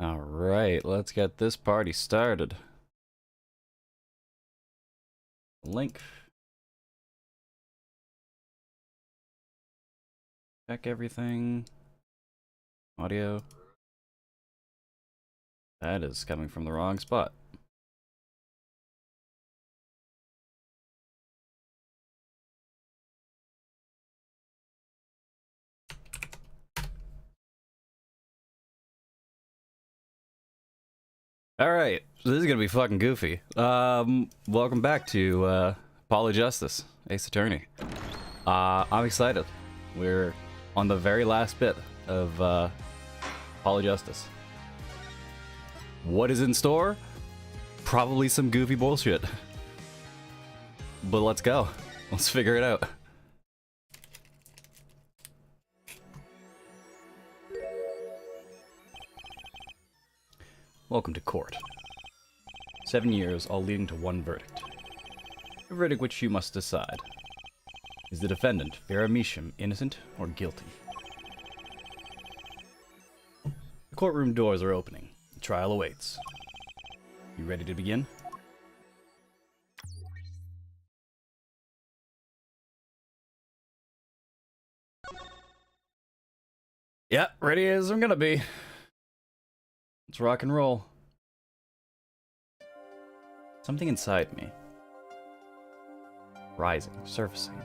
Alright, let's get this party started. Link. Check everything. Audio. That is coming from the wrong spot. Alright, so this is gonna be fucking goofy. Welcome back to Polyjustice, Ace Attorney. I'm excited. We're on the very last bit of Polyjustice. What is in store? Probably some goofy bullshit. But let's go. Let's figure it out. Welcome to court. 7 years, all leading to one verdict. A verdict which you must decide. Is the defendant, Vera Misham, innocent or guilty? The courtroom doors are opening. The trial awaits. You ready to begin? Yeah, ready as I'm gonna be. Let's rock and roll. Something inside me. Rising, surfacing.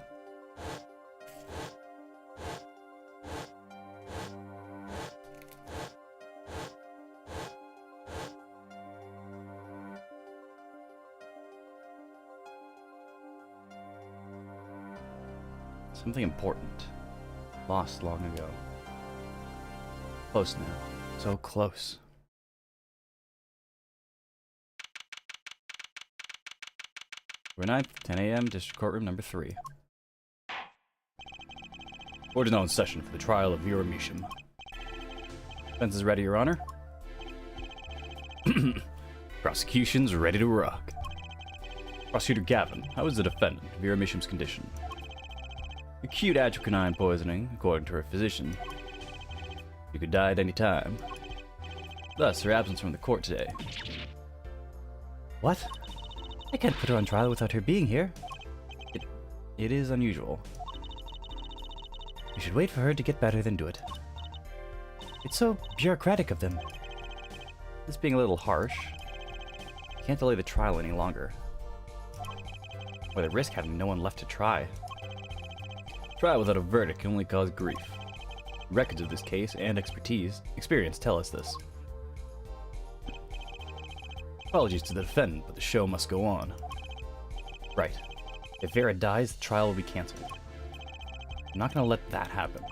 Something important. Lost long ago. Close now. So close. October 9th, 10 a.m., District Courtroom number 3. Court is now in session for the trial of Vera Misham. Defense is ready, Your Honor. Prosecution's ready to rock. Prosecutor Gavin, how is the defendant, Vera Misham's condition? Acute atropine poisoning, according to her physician. She could die at any time. Thus, her absence from the court today. What? I can't put her on trial without her being here. It is unusual. You should wait for her to get better than do it. It's so bureaucratic of them. This being a little harsh. You can't delay the trial any longer. Or they risk having no one left to try. Trial without a verdict can only cause grief. Records of this case and experience tell us this. Apologies to the defendant, but the show must go on. Right. If Vera dies, the trial will be cancelled. I'm not gonna let that happen.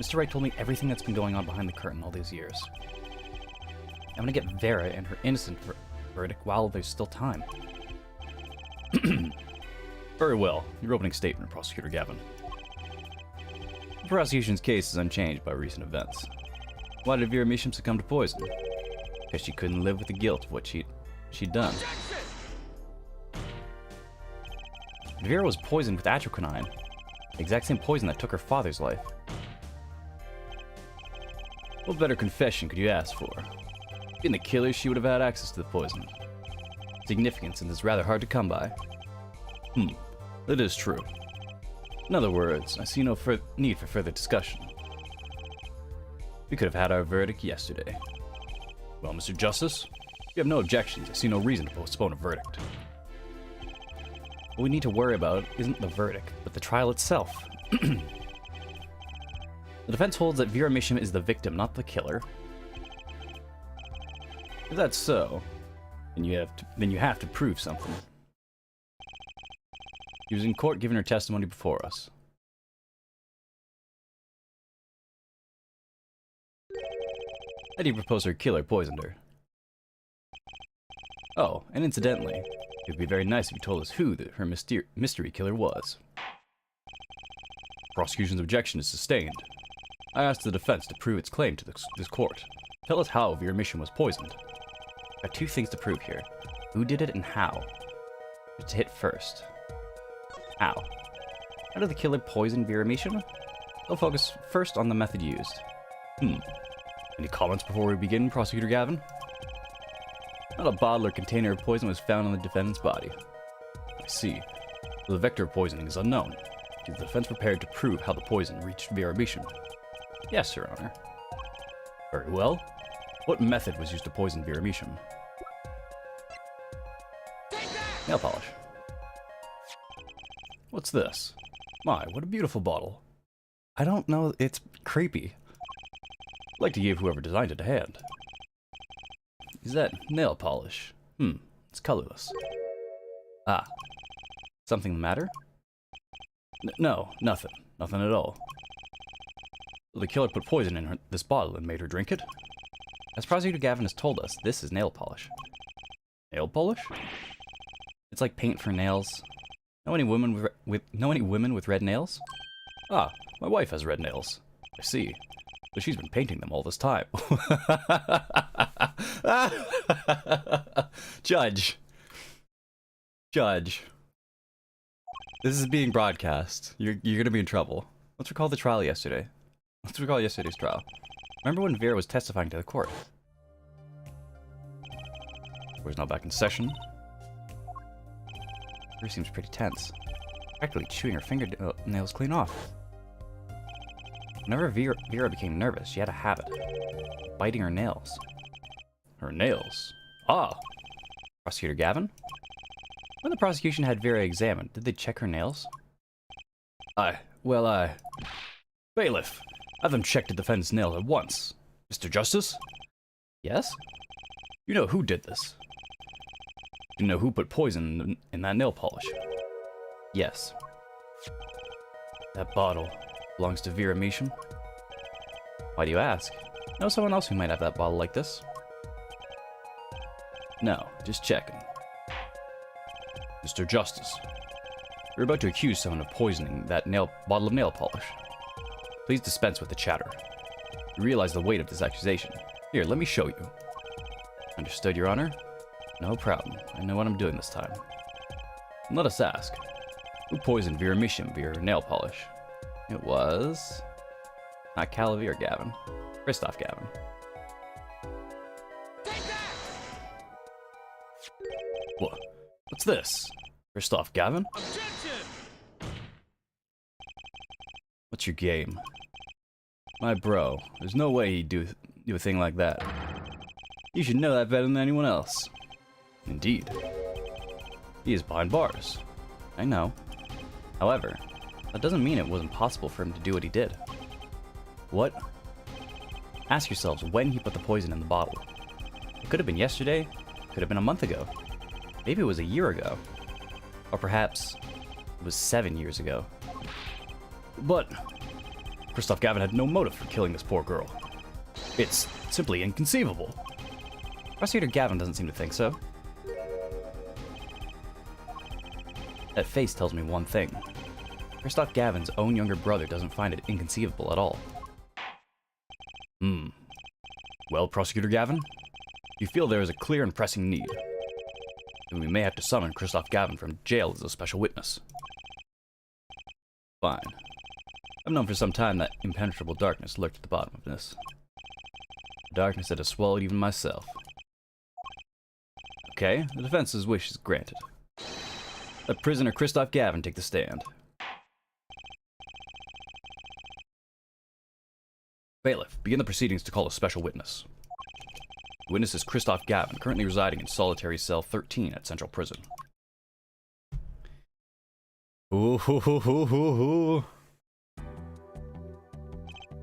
Mr. Wright told me everything that's been going on behind the curtain all these years. I'm gonna get Vera and her innocent verdict while there's still time. Very well. Your opening statement, Prosecutor Gavin. The prosecution's case is unchanged by recent events. Why did Vera Misham succumb to poison? Because she couldn't live with the guilt of what she'd done. Vera was poisoned with atropine, the exact same poison that took her father's life. What better confession could you ask for? Being the killer, she would have had access to the poison. Significance, and it's rather hard to come by. That is true. In other words, I see no need for further discussion. We could have had our verdict yesterday. Well, Mr. Justice, if you have no objections, I see no reason to postpone a verdict. What we need to worry about isn't the verdict, but the trial itself. The defense holds that Vera Misham is the victim, not the killer. If that's so, then you have to prove something. She was in court giving her testimony before us. How do you propose her killer poisoned her? Oh, and incidentally, it would be very nice if you told us who her mystery killer was. Prosecution's objection is sustained. I asked the defense to prove its claim to this court. Tell us how Vera Misham was poisoned. I have two things to prove here. Who did it and how? To hit first. How? How did the killer poison Vera Misham? I'll focus first on the method used. Any comments before we begin, Prosecutor Gavin? Not a bottle or container of poison was found on the defendant's body. I see. The vector of poisoning is unknown. Is the defense prepared to prove how the poison reached Vera Bisham? Yes, Your Honor. Very well. What method was used to poison Vera Bisham? Nail polish. What's this? My, what a beautiful bottle. I don't know, it's creepy. I'd like to give whoever designed it a hand. Is that nail polish? It's colorless. Ah. Something the matter? No, nothing. Nothing at all. The killer put poison in this bottle and made her drink it? As Prosecutor Gavin has told us, this is nail polish. Nail polish? It's like paint for nails. Know any women with red nails? Ah, my wife has red nails. I see. But she's been painting them all this time. Judge. This is being broadcast. You're gonna be in trouble. Let's recall the trial yesterday. Let's recall yesterday's trial. Remember when Vera was testifying to the court? Court's now back in session. Vera seems pretty tense. Practically chewing her fingernails clean off. Whenever Vera became nervous, she had a habit. Biting her nails. Her nails? Ah! Prosecutor Gavin? When the prosecution had Vera examined, did they check her nails? Bailiff, have them check the defendant's nails at once. Mr. Justice? Yes? You know who did this? You know who put poison in that nail polish? Yes. That bottle belongs to Vera Bisham. Why do you ask? Know someone else who might have that bottle like this? No, just checking. Mr. Justice, you're about to accuse someone of poisoning that bottle of nail polish. Please dispense with the chatter. You realize the weight of this accusation. Here, let me show you. Understood, Your Honor? No problem. I know what I'm doing this time. And let us ask, who poisoned Vera Bisham via her nail polish? It was... not Calavir Gavin. Christoph Gavin. What? What's this? Christoph Gavin? Objection! What's your game? My bro, there's no way he'd do a thing like that. You should know that better than anyone else. Indeed. He is behind bars. I know. However, that doesn't mean it wasn't possible for him to do what he did. What? Ask yourselves when he put the poison in the bottle. It could have been yesterday, could have been a month ago. Maybe it was a year ago. Or perhaps it was 7 years ago. But Christoph Gavin had no motive for killing this poor girl. It's simply inconceivable. Prosecutor Gavin doesn't seem to think so. That face tells me one thing. Christoph Gavin's own younger brother doesn't find it inconceivable at all. Well, Prosecutor Gavin, you feel there is a clear and pressing need. Then we may have to summon Christoph Gavin from jail as a special witness. Fine. I've known for some time that impenetrable darkness lurked at the bottom of this. A darkness that has swallowed even myself. Okay, the defense's wish is granted. Let prisoner Christoph Gavin take the stand. Bailiff, begin the proceedings to call a special witness. The witness is Christoph Gavin, currently residing in solitary cell 13 at Central Prison. Ooh, hoo, hoo, hoo, hoo, hoo.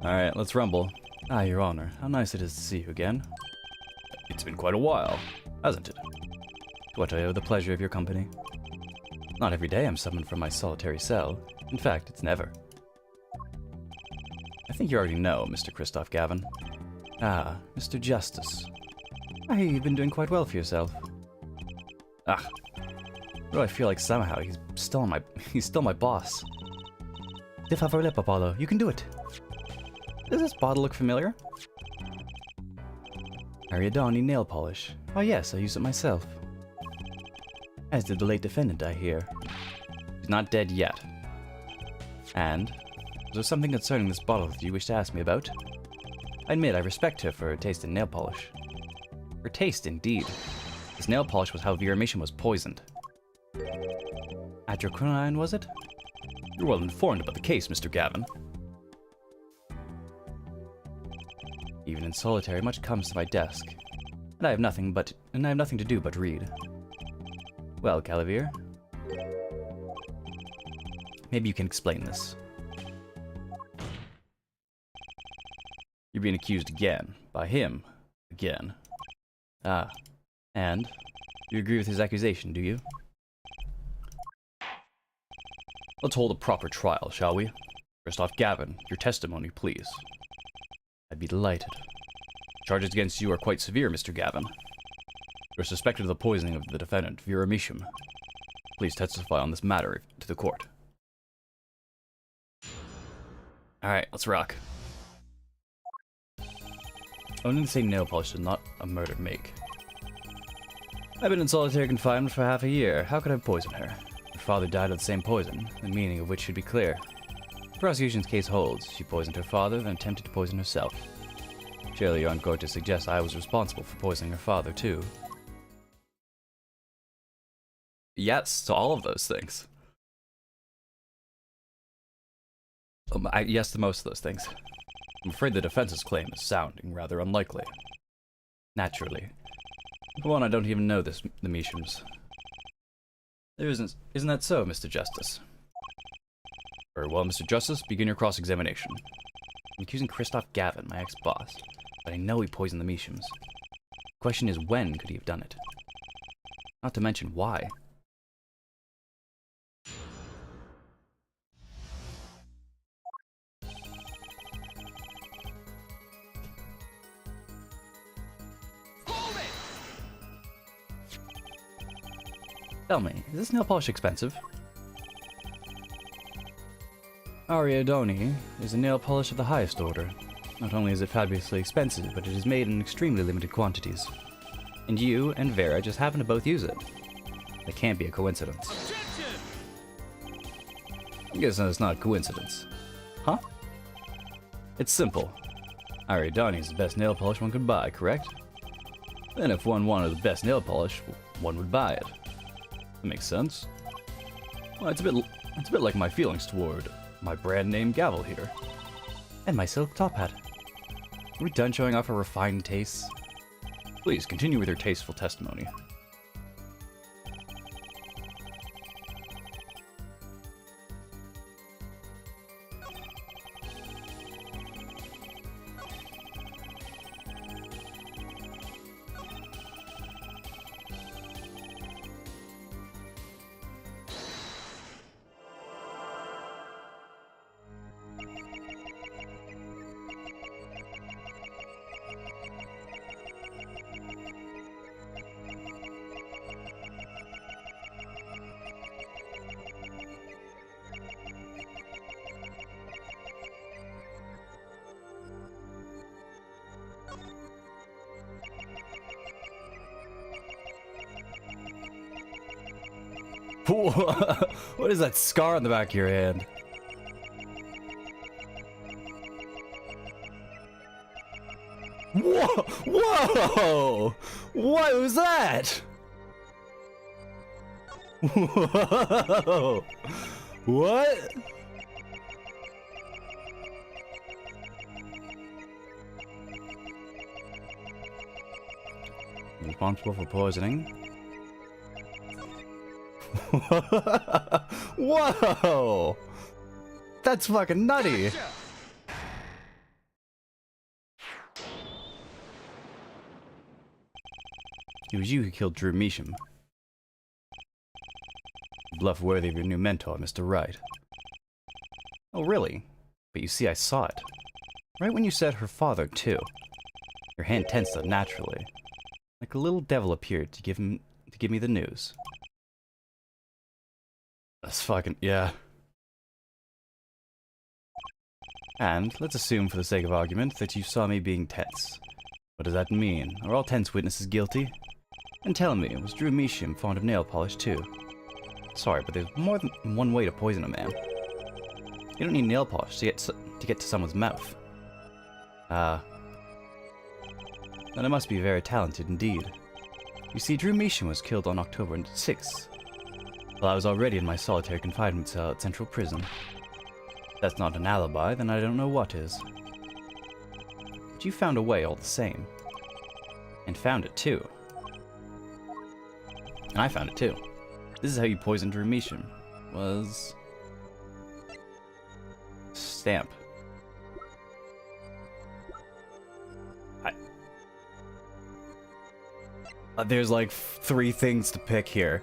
Alright, let's rumble. Ah, Your Honor, how nice it is to see you again. It's been quite a while, hasn't it? To what I owe the pleasure of your company. Not every day I'm summoned from my solitary cell. In fact, it's never. I think you already know, Mr. Christoph Gavin. Ah, Mr. Justice. I hear you've been doing quite well for yourself. Ah. But I feel like somehow he's still my boss. De favor lip, Apollo. You can do it. Does this bottle look familiar? Ariadne nail polish. Oh yes, I use it myself. As did the late defendant, I hear. He's not dead yet. And? Is there something concerning this bottle that you wish to ask me about? I admit I respect her for her taste in nail polish. Her taste, indeed. This nail polish was how Veramation was poisoned. Adroquinine, was it? You're well informed about the case, Mr. Gavin. Even in solitary, much comes to my desk, and I have nothing to do but read. Well, Calavir, maybe you can explain this. You're being accused again. By him. Again. Ah. And? You agree with his accusation, do you? Let's hold a proper trial, shall we? First off, Gavin, your testimony, please. I'd be delighted. Charges against you are quite severe, Mr. Gavin. You're suspected of the poisoning of the defendant, Veramation. Please testify on this matter to the court. Alright, let's rock. Owning the same nail polish is not a murder make. I've been in solitary confinement for half a year. How could I poison her? Her father died of the same poison, the meaning of which should be clear. The prosecution's case holds. She poisoned her father, then attempted to poison herself. Surely you aren't going to suggest I was responsible for poisoning her father, too. Yes, to all of those things. Yes to most of those things. I'm afraid the defense's claim is sounding rather unlikely. Naturally. For one, I don't even know the Mishams. Isn't that so, Mr. Justice? Very well, Mr. Justice, begin your cross-examination. I'm accusing Christoph Gavin, my ex-boss, but I know he poisoned the Mishams. The question is, when could he have done it? Not to mention, why? Tell me, is this nail polish expensive? Ariadone is a nail polish of the highest order. Not only is it fabulously expensive, but it is made in extremely limited quantities. And you and Vera just happen to both use it. That can't be a coincidence. Objection! I guess it's not a coincidence. Huh? It's simple. Ariadone is the best nail polish one could buy, correct? Then if one wanted the best nail polish, one would buy it. That makes sense. Well, it's a bit like my feelings toward my brand name gavel here. And my silk top hat. Are we done showing off our refined tastes? Please continue with your tasteful testimony. What is that scar on the back of your hand? Whoa! Whoa! What was that? Whoa! What? Responsible for poisoning. Whoa! That's fucking nutty! It was you who killed Drew Measham. Bluff worthy of your new mentor, Mr. Wright. Oh, really? But you see, I saw it. Right when you said her father, too. Your hand tensed unnaturally. Like a little devil appeared to give me the news. That's fucking... yeah. And, let's assume for the sake of argument, that you saw me being tense. What does that mean? Are all tense witnesses guilty? And tell me, was Drew Measham fond of nail polish too? Sorry, but there's more than one way to poison a man. You don't need nail polish to get to someone's mouth. then I must be very talented indeed. You see, Drew Measham was killed on October 6th, while I was already in my solitary confinement cell at Central Prison. If that's not an alibi, then I don't know what is. But you found a way all the same. And found it too. And I found it too. This is how you poisoned Drew Measham. Was... stamp. There's like 3 things to pick here.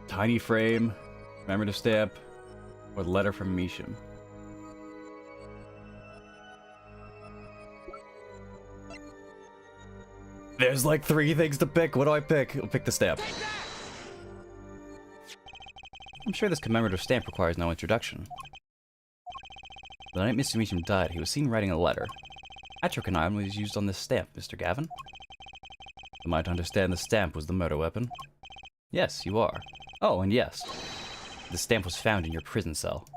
Tiny frame, commemorative stamp, or letter from Measham. There's like 3 things to pick. What do I pick? I'll pick the stamp. I'm sure this commemorative stamp requires no introduction. The night Mr. Measham died, he was seen writing a letter. Atropine was used on this stamp, Mr. Gavin. Am I to understand the stamp was the murder weapon? Yes, you are. Oh, and yes. The stamp was found in your prison cell.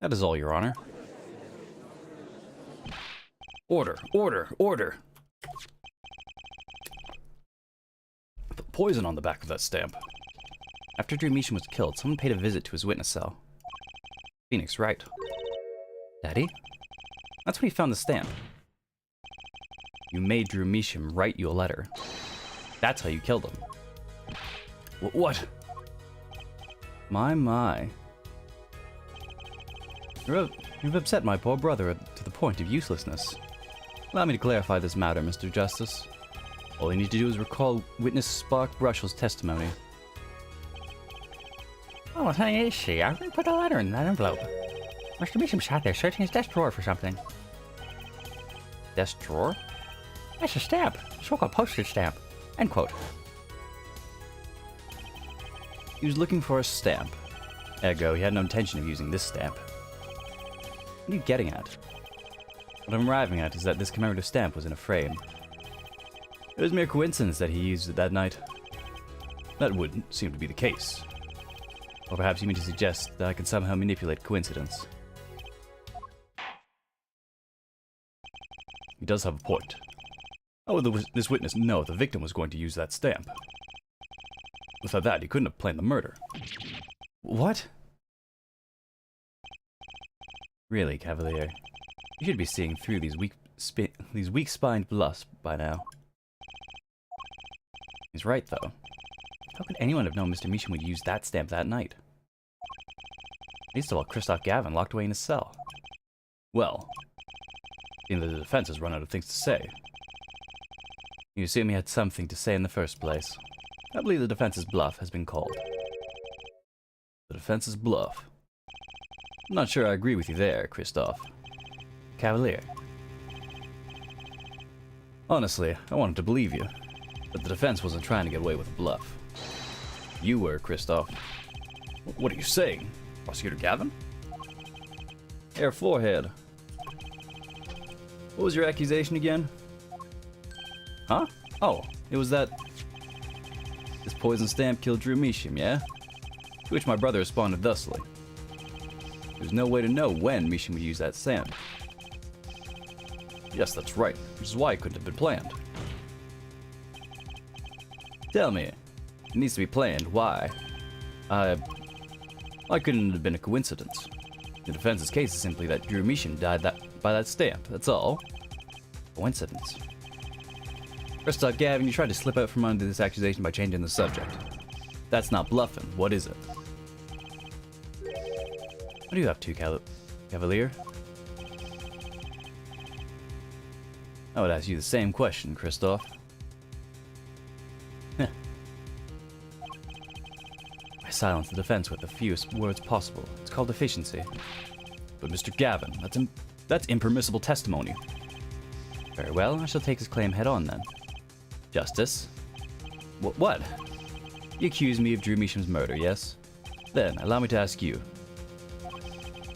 That is all, Your Honor. Order, order, order! The poison on the back of that stamp. After Drew Measham was killed, someone paid a visit to his witness cell. Phoenix Wright. Daddy? That's when he found the stamp. You made Drew Measham write you a letter. That's how you killed him. What? My. You've upset my poor brother to the point of uselessness. Allow me to clarify this matter, Mr. Justice. All you need to do is recall witness Spark Brushell's testimony. Oh, well, thing is, see, I didn't put a letter in that envelope. Mr. Measham sat there searching his desk drawer for something. Desk drawer? That's a stamp. So-called postage stamp. End quote. He was looking for a stamp. Ergo, he had no intention of using this stamp. What are you getting at? What I'm arriving at is that this commemorative stamp was in a frame. It was mere coincidence that he used it that night. That wouldn't seem to be the case. Or perhaps you mean to suggest that I can somehow manipulate coincidence. He does have a point. How would this witness know the victim was going to use that stamp? Without that, he couldn't have planned the murder. What? Really, Cavalier? You should be seeing through these weak-spined bluffs by now. He's right, though. How could anyone have known Mr. Measham would use that stamp that night? Least of all, Christoph Gavin locked away in his cell. Well, seeing that the defense has run out of things to say. You assume he had something to say in the first place. I believe the defense's bluff has been called. The defense's bluff? I'm not sure I agree with you there, Christoph. Cavalier. Honestly, I wanted to believe you, but the defense wasn't trying to get away with a bluff. You were, Christoph. What are you saying? Prosecutor Gavin? Air forehead. What was your accusation again? Huh? Oh, it was that this poison stamp killed Drew Measham, yeah? To which my brother responded thusly. There's no way to know when Measham would use that stamp. Yes, that's right, which is why it couldn't have been planned. Tell me, it needs to be planned, why? Why couldn't it have been a coincidence? The defense's case is simply that Drew Measham died by that stamp, that's all. Coincidence. First off, Gavin, you tried to slip out from under this accusation by changing the subject. That's not bluffing, what is it? What are you up to, Cavalier? I would ask you the same question, Christoph. Heh. I silence the defense with the fewest words possible. It's called efficiency. But Mr. Gavin, that's impermissible testimony. Very well, I shall take his claim head on then. Justice? What? You accuse me of Drew Measham's murder, yes? Then, allow me to ask you.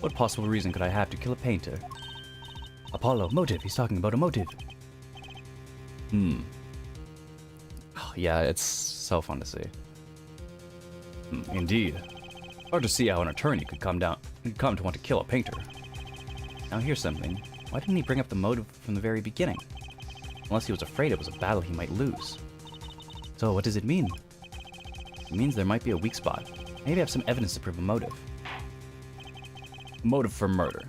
What possible reason could I have to kill a painter? Apollo, motive. He's talking about a motive. Oh, yeah, it's so fun to see. Indeed. Hard to see how an attorney could come to want to kill a painter. Now here's something. Why didn't he bring up the motive from the very beginning? Unless he was afraid it was a battle he might lose. So what does it mean? It means there might be a weak spot. Maybe have some evidence to prove a motive. Motive for murder.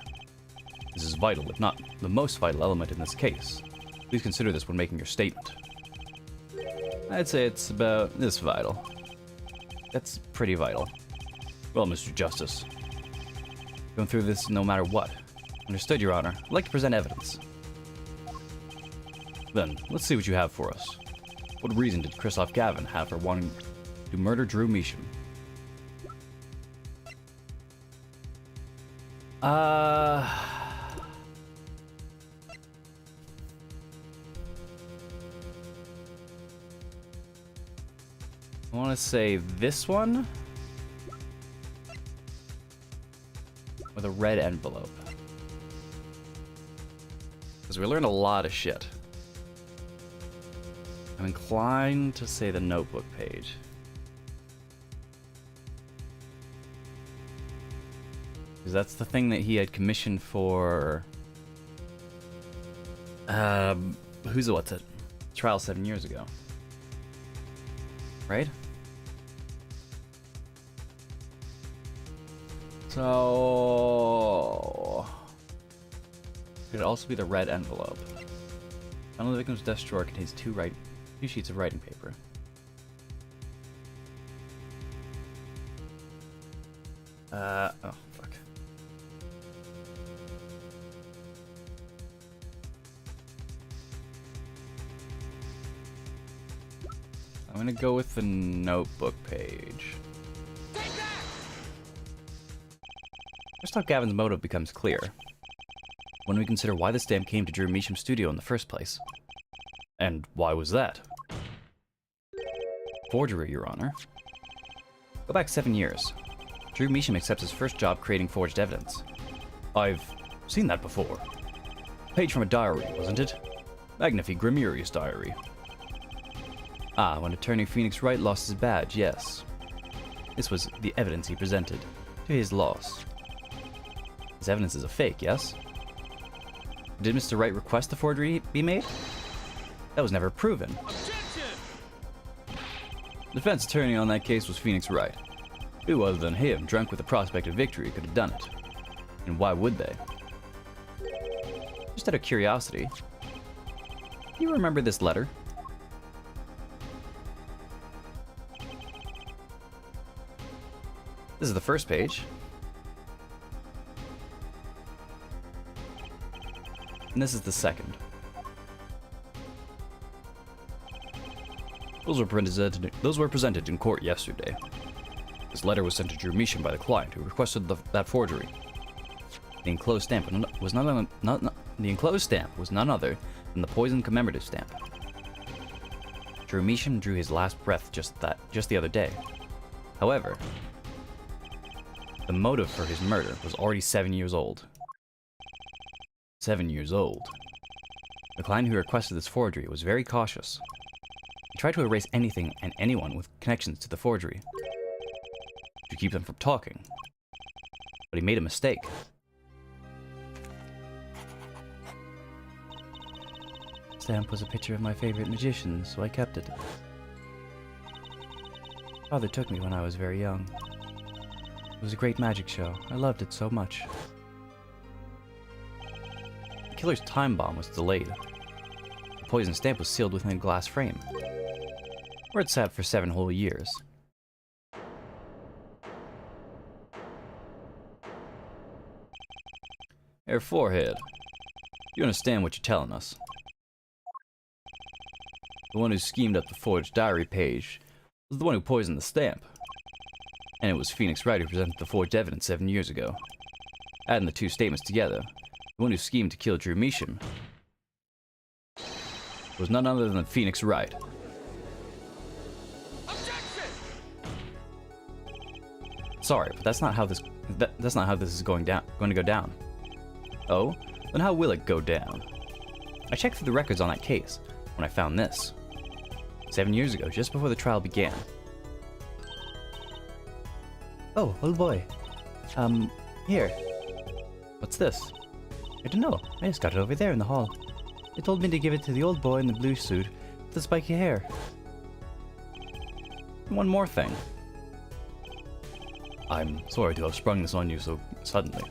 This is vital, if not the most vital element in this case. Please consider this when making your statement. I'd say it's about this vital. That's pretty vital. Well, Mr. Justice. Going through this no matter what. Understood, Your Honor. I'd like to present evidence. Then, let's see what you have for us. What reason did Kristoff Gavin have for wanting to murder Drew Measham? I want to say this one with a red envelope. Because we learned a lot of shit. I'm inclined to say the notebook page. Because that's the thing that he had commissioned for... what's it? Trial 7 years ago. Right? So... it could also be the red envelope. Found on the victim's desk drawer contains two sheets of writing paper. Oh, fuck. I'm gonna go with the notebook page. First off, Gavin's motive becomes clear when we consider why the stamp came to Drew Measham's studio in the first place. And why was that? Forgery, Your Honor. Go back 7 years. Drew Measham accepts his first job creating forged evidence. I've seen that before. Page from a diary, wasn't it? Magnifi Grimurius diary. Ah, when attorney Phoenix Wright lost his badge, yes. This was the evidence he presented to his loss. His evidence is a fake, yes? Did Mr. Wright request the forgery be made? That was never proven. Objection! The defense attorney on that case was Phoenix Wright. Who other than him, drunk with the prospect of victory, could have done it? And why would they? Just out of curiosity, do you remember this letter? This is the first page. And this is the second. Those were presented in court yesterday. This letter was sent to Drew Measham by the client who requested that forgery. The enclosed stamp was none other than the poison commemorative stamp. Drew Measham drew his last breath just the other day. However, the motive for his murder was already 7 years old. 7 years old. The client who requested this forgery was very cautious. He tried to erase anything and anyone with connections to the forgery to keep them from talking. But he made a mistake. The stamp was a picture of my favorite magician, so I kept it. Father took me when I was very young. It was a great magic show. I loved it so much. The killer's time bomb was delayed. The poison stamp was sealed within a glass frame, where it sat for 7 whole years. Her forehead. You understand what you're telling us. The one who schemed up the forged diary page was the one who poisoned the stamp. And it was Phoenix Wright who presented the forged evidence 7 years ago. Adding the two statements together, the one who schemed to kill Drew Measham was none other than Phoenix Wright. Objection! Sorry, but that's not how this is going to go down. Oh? Then how will it go down? I checked through the records on that case. when I found this. 7 years ago, just before the trial began. Oh, old boy. Here. What's this? I don't know. I just got it over there in the hall. They told me to give it to the old boy in the blue suit with the spiky hair. One more thing. I'm sorry to have sprung this on you so suddenly.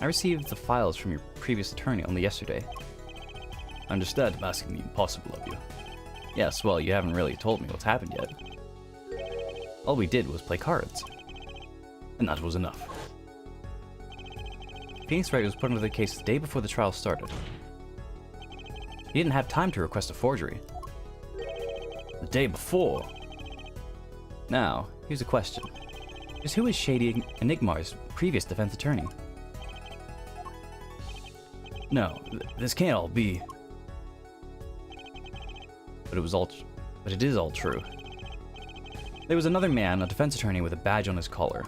I received the files from your previous attorney only yesterday. I understand I'm asking the impossible of you. Yes, well, you haven't really told me what's happened yet. All we did was play cards. And that was enough. Phoenix Wright was put under the case the day before the trial started. He didn't have time to request a forgery. The day before? Now, here's a question. Just who is Shady Enigmar's previous defense attorney? No, this can't all be. But it is all true. There was another man, a defense attorney with a badge on his collar.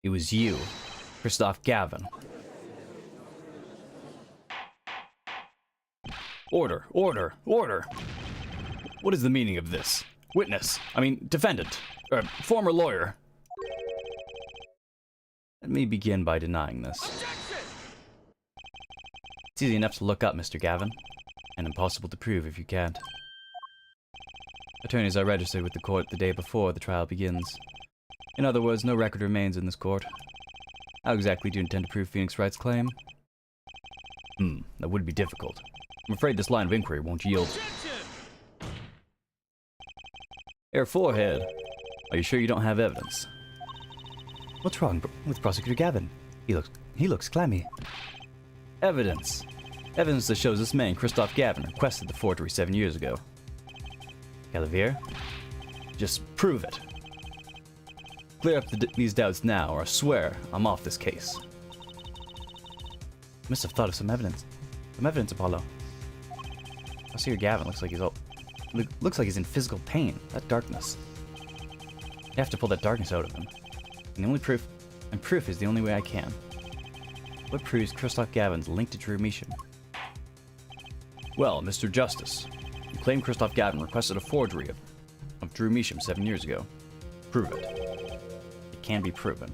It was you, Christoph Gavin. Order, order, order! What is the meaning of this? Witness, defendant, former lawyer. Let me begin by denying this. It's easy enough to look up, Mr. Gavin, and impossible to prove if you can't. Attorneys are registered with the court the day before the trial begins. In other words, no record remains in this court. How exactly do you intend to prove Phoenix Wright's claim? That would be difficult. I'm afraid this line of inquiry won't yield. Air forehead. Are you sure you don't have evidence? What's wrong with Prosecutor Gavin? He looks clammy. Evidence. Evidence that shows this man, Christoph Gavin, requested the forgery 7 years ago. Calavier? Just prove it. Clear up these doubts now, or I swear I'm off this case. Must have thought of some evidence. Some evidence, Apollo. Prosecutor Gavin looks like he's in physical pain. That darkness. You have to pull that darkness out of him. And proof is the only way I can. What proves Christoph Gavin's link to Drew Measham? Well, Mr. Justice, you claim Christoph Gavin requested a forgery of Drew Measham 7 years ago. Prove it. It can be proven.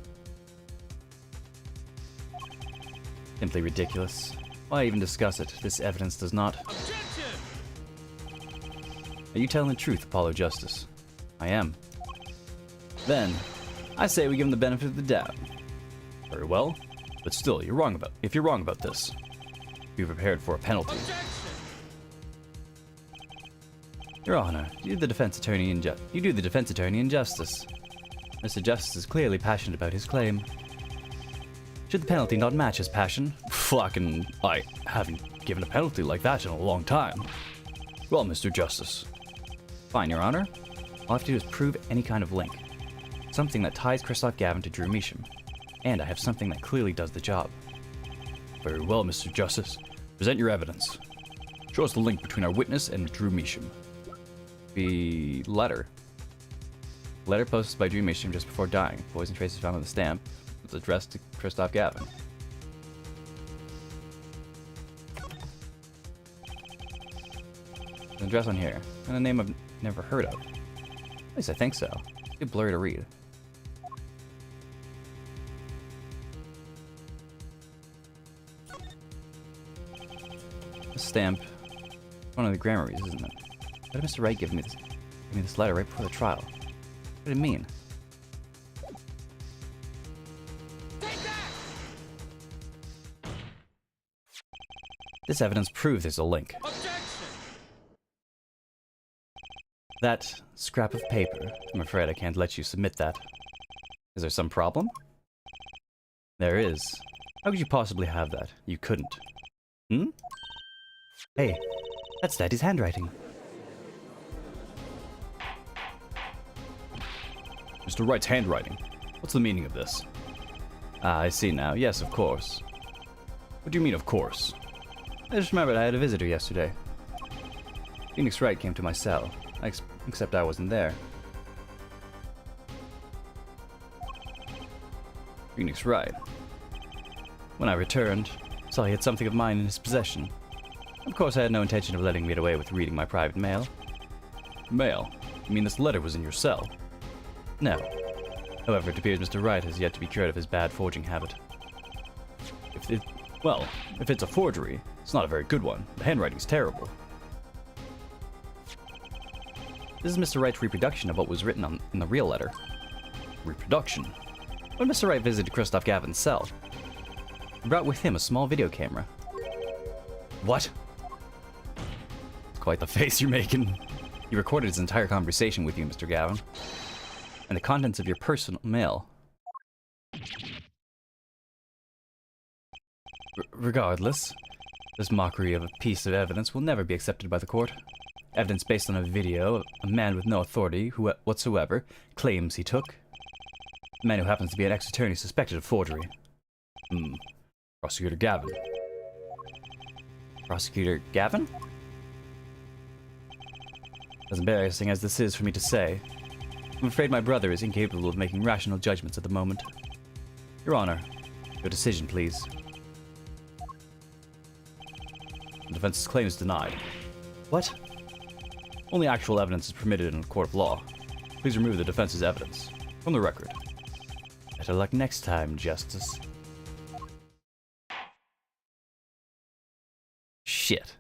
Simply ridiculous. Why even discuss it? This evidence does not. Are you telling the truth, Apollo Justice? I am. Then, I say we give him the benefit of the doubt. Very well, but still, if you're wrong about this, be prepared for a penalty. Your Honor, you do the defense attorney injustice. Mr. Justice is clearly passionate about his claim. Should the penalty not match his passion? Fucking, I haven't given a penalty like that in a long time. Well, Mr. Justice. Fine, Your Honor. All I have to do is prove any kind of link. Something that ties Christoph Gavin to Drew Measham. And I have something that clearly does the job. Very well, Mr. Justice. Present your evidence. Show us the link between our witness and Drew Measham. The letter. Letter posted by Drew Measham just before dying. Poison traces found on the stamp. It's addressed to Christoph Gavin. An address on here. And a name I've never heard of. At least I think so. It's a bit blurry to read. The stamp. One of the Grammaries, isn't it? Why did Mr. Wright give me this letter right before the trial? What did it mean? This evidence proves there's a link. That scrap of paper. I'm afraid I can't let you submit that. Is there some problem? There is. How could you possibly have that? You couldn't. Hey, that's Daddy's handwriting. Mr. Wright's handwriting. What's the meaning of this? Ah, I see now. Yes, of course. What do you mean, of course? I just remembered I had a visitor yesterday. Phoenix Wright came to my cell, except I wasn't there. Phoenix Wright. When I returned, saw he had something of mine in his possession. Of course, I had no intention of letting him get away with reading my private mail. Mail? You mean this letter was in your cell? No. However, it appears Mr. Wright has yet to be cured of his bad forging habit. If it's a forgery, it's not a very good one. The handwriting's terrible. This is Mr. Wright's reproduction of what was written in the real letter. Reproduction? When Mr. Wright visited Christoph Gavin's cell, he brought with him a small video camera. What? Quite the face you're making. He recorded his entire conversation with you, Mr. Gavin. And the contents of your personal mail. Regardless, this mockery of a piece of evidence will never be accepted by the court. Evidence based on a video of a man with no authority whatsoever claims he took. A man who happens to be an ex-attorney suspected of forgery. Prosecutor Gavin. Prosecutor Gavin? As embarrassing as this is for me to say, I'm afraid my brother is incapable of making rational judgments at the moment. Your Honor, your decision, please. The defense's claim is denied. What? Only actual evidence is permitted in a court of law. Please remove the defense's evidence from the record. Better luck next time, Justice. Shit.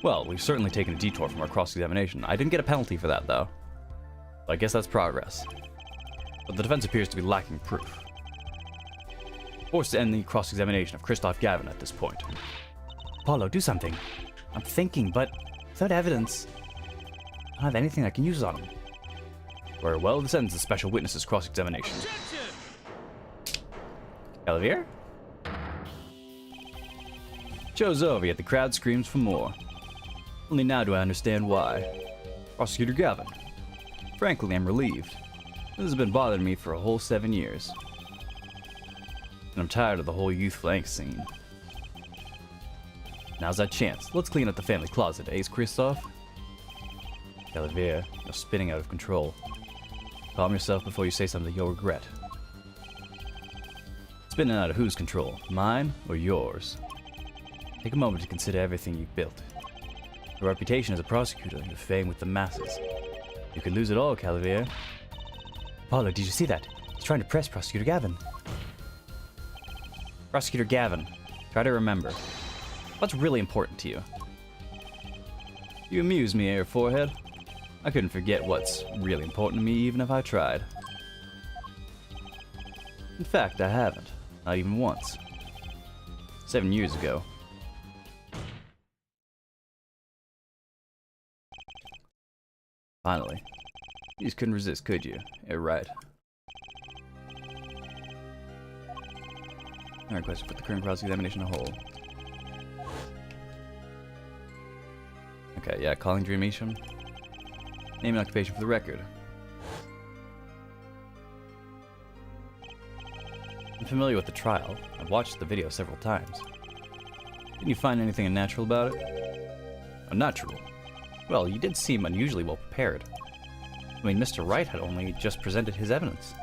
Well, we've certainly taken a detour from our cross-examination. I didn't get a penalty for that, though. But I guess that's progress. But the defense appears to be lacking proof. Forced to end the cross-examination of Christoph Gavin at this point. Paulo, do something. I'm thinking, but without evidence, I don't have anything I can use on him. Very well, this ends the special witness's cross-examination. Olivier? Show's over, yet the crowd screams for more. Only now do I understand why. Prosecutor Gavin. Frankly, I'm relieved. This has been bothering me for a whole 7 years. And I'm tired of the whole youthful angst scene. Now's that chance. Let's clean up the family closet, eh, Christoph? Olivier, you're spinning out of control. Calm yourself before you say something you'll regret. Spinning out of whose control? Mine or yours? Take a moment to consider everything you've built. Your reputation as a prosecutor, your fame with the masses. You could lose it all, Calavier. Paulo, did you see that? He's trying to press Prosecutor Gavin. Prosecutor Gavin, try to remember. What's really important to you? You amuse me, Air Forehead. I couldn't forget what's really important to me even if I tried. In fact, I haven't. Not even once. 7 years ago. Finally. You just couldn't resist, could you? You're right. Alright, question. Put the current cross-examination on hold. Okay, yeah, calling Dream Isham. Name and occupation for the record. I'm familiar with the trial. I've watched the video several times. Didn't you find anything unnatural about it? Unnatural? Well, you did seem unusually well prepared. I mean, Mr. Wright had only just presented his evidence.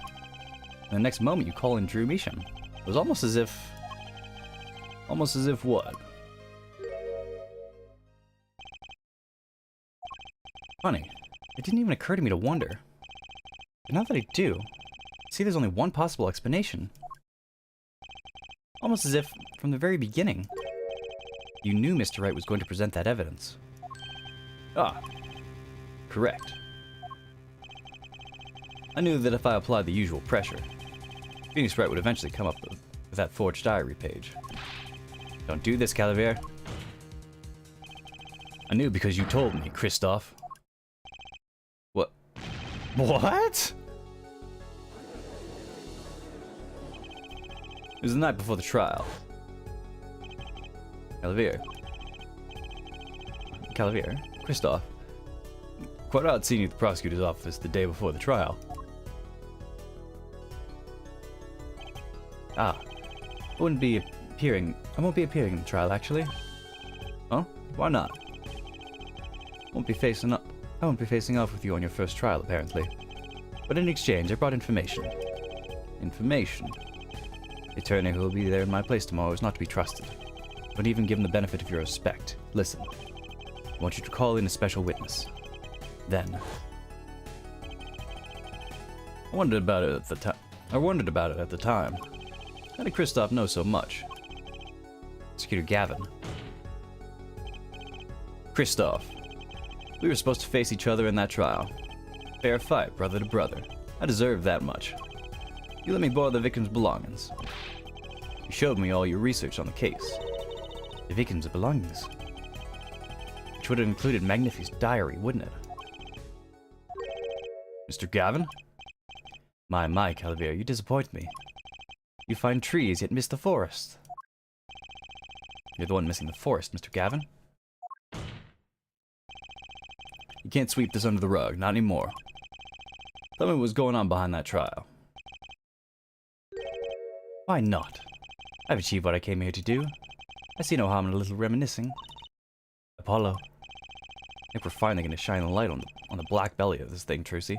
And the next moment you call in Drew Measham. It was almost as if... Almost as if what? Funny. It didn't even occur to me to wonder. But now that I do, I see there's only one possible explanation. Almost as if, from the very beginning, you knew Mr. Wright was going to present that evidence. Ah, correct. I knew that if I applied the usual pressure, Phoenix Wright would eventually come up with that forged diary page. Don't do this, Calavier. I knew because you told me, Christoph. What? What? It was the night before the trial. Calavier. Christoph. Quite odd seeing you at the prosecutor's office the day before the trial. Ah. I won't be appearing in the trial, actually. Huh? Why not? I won't be facing off with you on your first trial, apparently. But in exchange, I brought information. Information? The attorney who will be there in my place tomorrow is not to be trusted. Don't even give him the benefit of your respect. Listen, I want you to call in a special witness. Then, I wondered about it at the time. How did Kristoff know so much? Prosecutor Gavin. Kristoff, we were supposed to face each other in that trial. Fair fight, brother to brother. I deserve that much. You let me borrow the victim's belongings. You showed me all your research on the case. The victim's belongings? Which would have included Magnifi's diary, wouldn't it? Mr. Gavin? My, Calvier, you disappoint me. You find trees, yet miss the forest. You're the one missing the forest, Mr. Gavin. You can't sweep this under the rug, not anymore. Tell me what was going on behind that trial. Why not? I've achieved what I came here to do. I see no harm in a little reminiscing. Apollo. I think we're finally going to shine a light on the black belly of this thing, Trucy.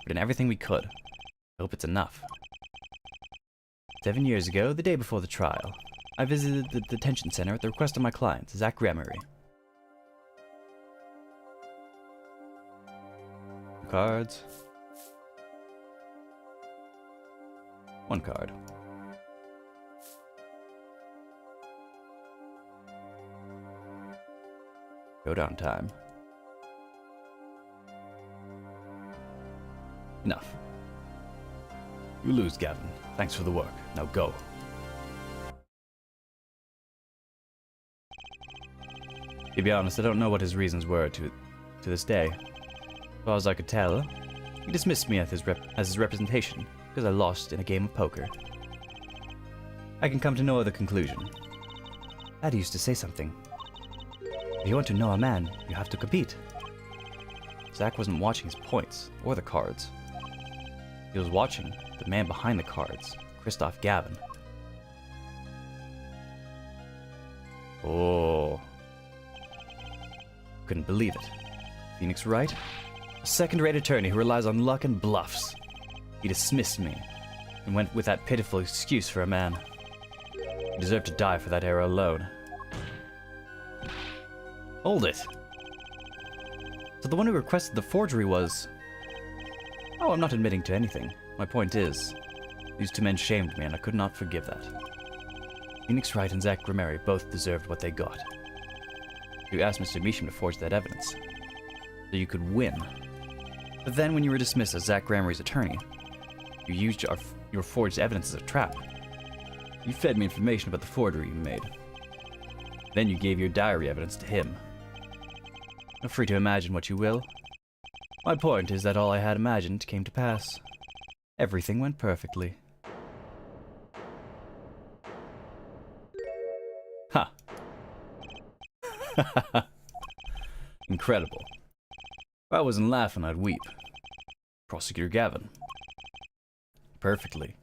We did everything we could. I hope it's enough. 7 years ago, the day before the trial, I visited the detention center at the request of my client, Zach Gramery. Cards. One card. Showdown time. Enough. You lose, Gavin. Thanks for the work. Now go. To be honest, I don't know what his reasons were to this day. As far as I could tell, he dismissed me as his representation because I lost in a game of poker. I can come to no other conclusion. Dad used to say something. If you want to know a man, you have to compete. Zach wasn't watching his points or the cards. He was watching the man behind the cards, Kristoff Gavin. Oh. Couldn't believe it. Phoenix Wright? A second-rate attorney who relies on luck and bluffs. He dismissed me and went with that pitiful excuse for a man. He deserved to die for that error alone. Hold it. So the one who requested the forgery was... Oh, I'm not admitting to anything. My point is, these two men shamed me and I could not forgive that. Phoenix Wright and Zach Gramery both deserved what they got. You asked Mr. Measham to forge that evidence, so you could win. But then when you were dismissed as Zach Gramery's attorney, you used your forged evidence as a trap. You fed me information about the forgery you made. Then you gave your diary evidence to him. Feel free to imagine what you will. My point is that all I had imagined came to pass. Everything went perfectly. Ha! Incredible. If I wasn't laughing, I'd weep. Prosecutor Gavin. Perfectly.